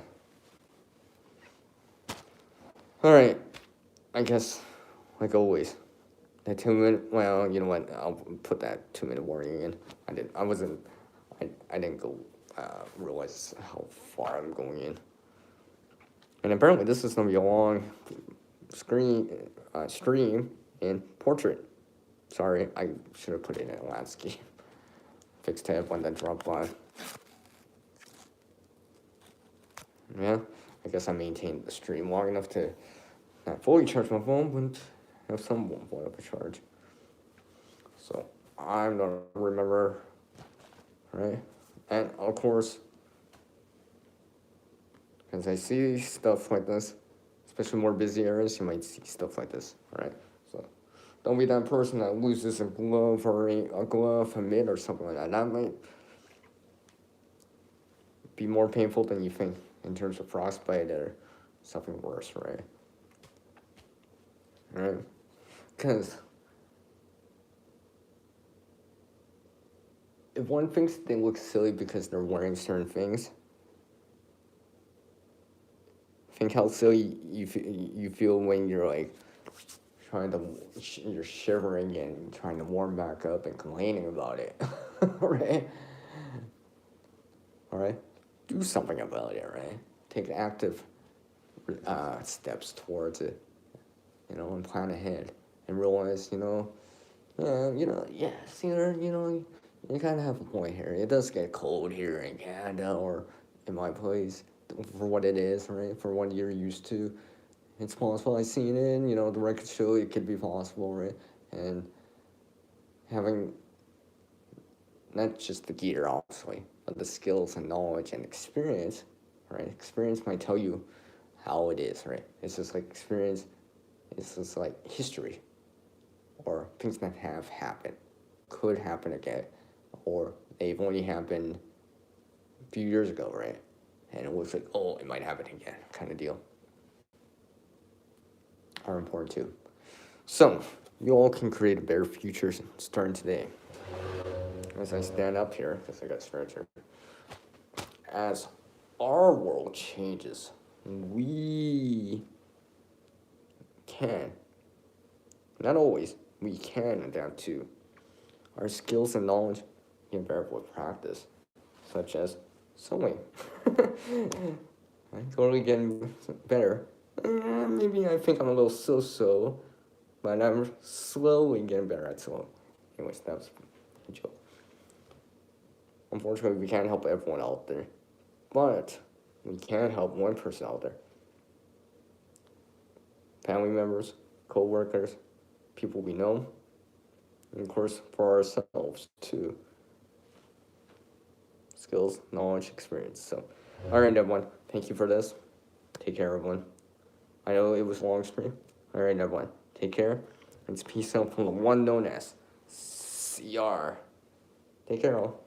All right, I guess, like always, that 2 minute. Well, you know what? I'll put that 2 minute warning in. I didn't go realize how far I'm going in. And apparently, this is gonna be a long stream in portrait. Sorry, I should have put it in landscape. Fixed tab when that dropped by. Yeah, I guess I maintained the stream long enough to not fully charge my phone, but have some point of a charge. So I'm gonna remember, right? And of course, because I see stuff like this, especially more busy areas, you might see stuff like this, right? So don't be that person that loses a glove or a glove, a mitt, or something like that. That might be more painful than you think in terms of frostbite or something worse, right? Right? Because if one thinks they look silly because they're wearing certain things, think how silly you feel when you're like you're shivering and trying to warm back up and complaining about it, right? All right, do something about it, right? Take active steps towards it, and plan ahead and realize, yes, you kind of have a point here. It does get cold here in Canada or in my place for what it is, right? For what you're used to. It's possible I've seen it, the record show it could be possible, right? And having not just the gear, obviously, but the skills and knowledge and experience, right? Experience might tell you how it is, right? It's just like experience, it's just like history or things that have happened, could happen again, or they've only happened a few years ago, right? And it looks like, oh, it might happen again, kind of deal. Are important too. So, you all can create a better future starting today. As I stand up here, because I got stretcher. As our world changes, we can, not always, we can adapt to. Our skills and knowledge get better with practice, such as sewing. I'm totally getting better. Maybe I think I'm a little so-so, but I'm slowly getting better at sewing. Anyways, that was a joke. Unfortunately, we can't help everyone out there, but we can help one person out there. Family members, co-workers, people we know, and of course for ourselves too. Skills, knowledge, experience. So, all right, everyone. Thank you for this. Take care, everyone. I know it was a long stream. All right, everyone. Take care. It's peace out from the one known as CR. Take care, all.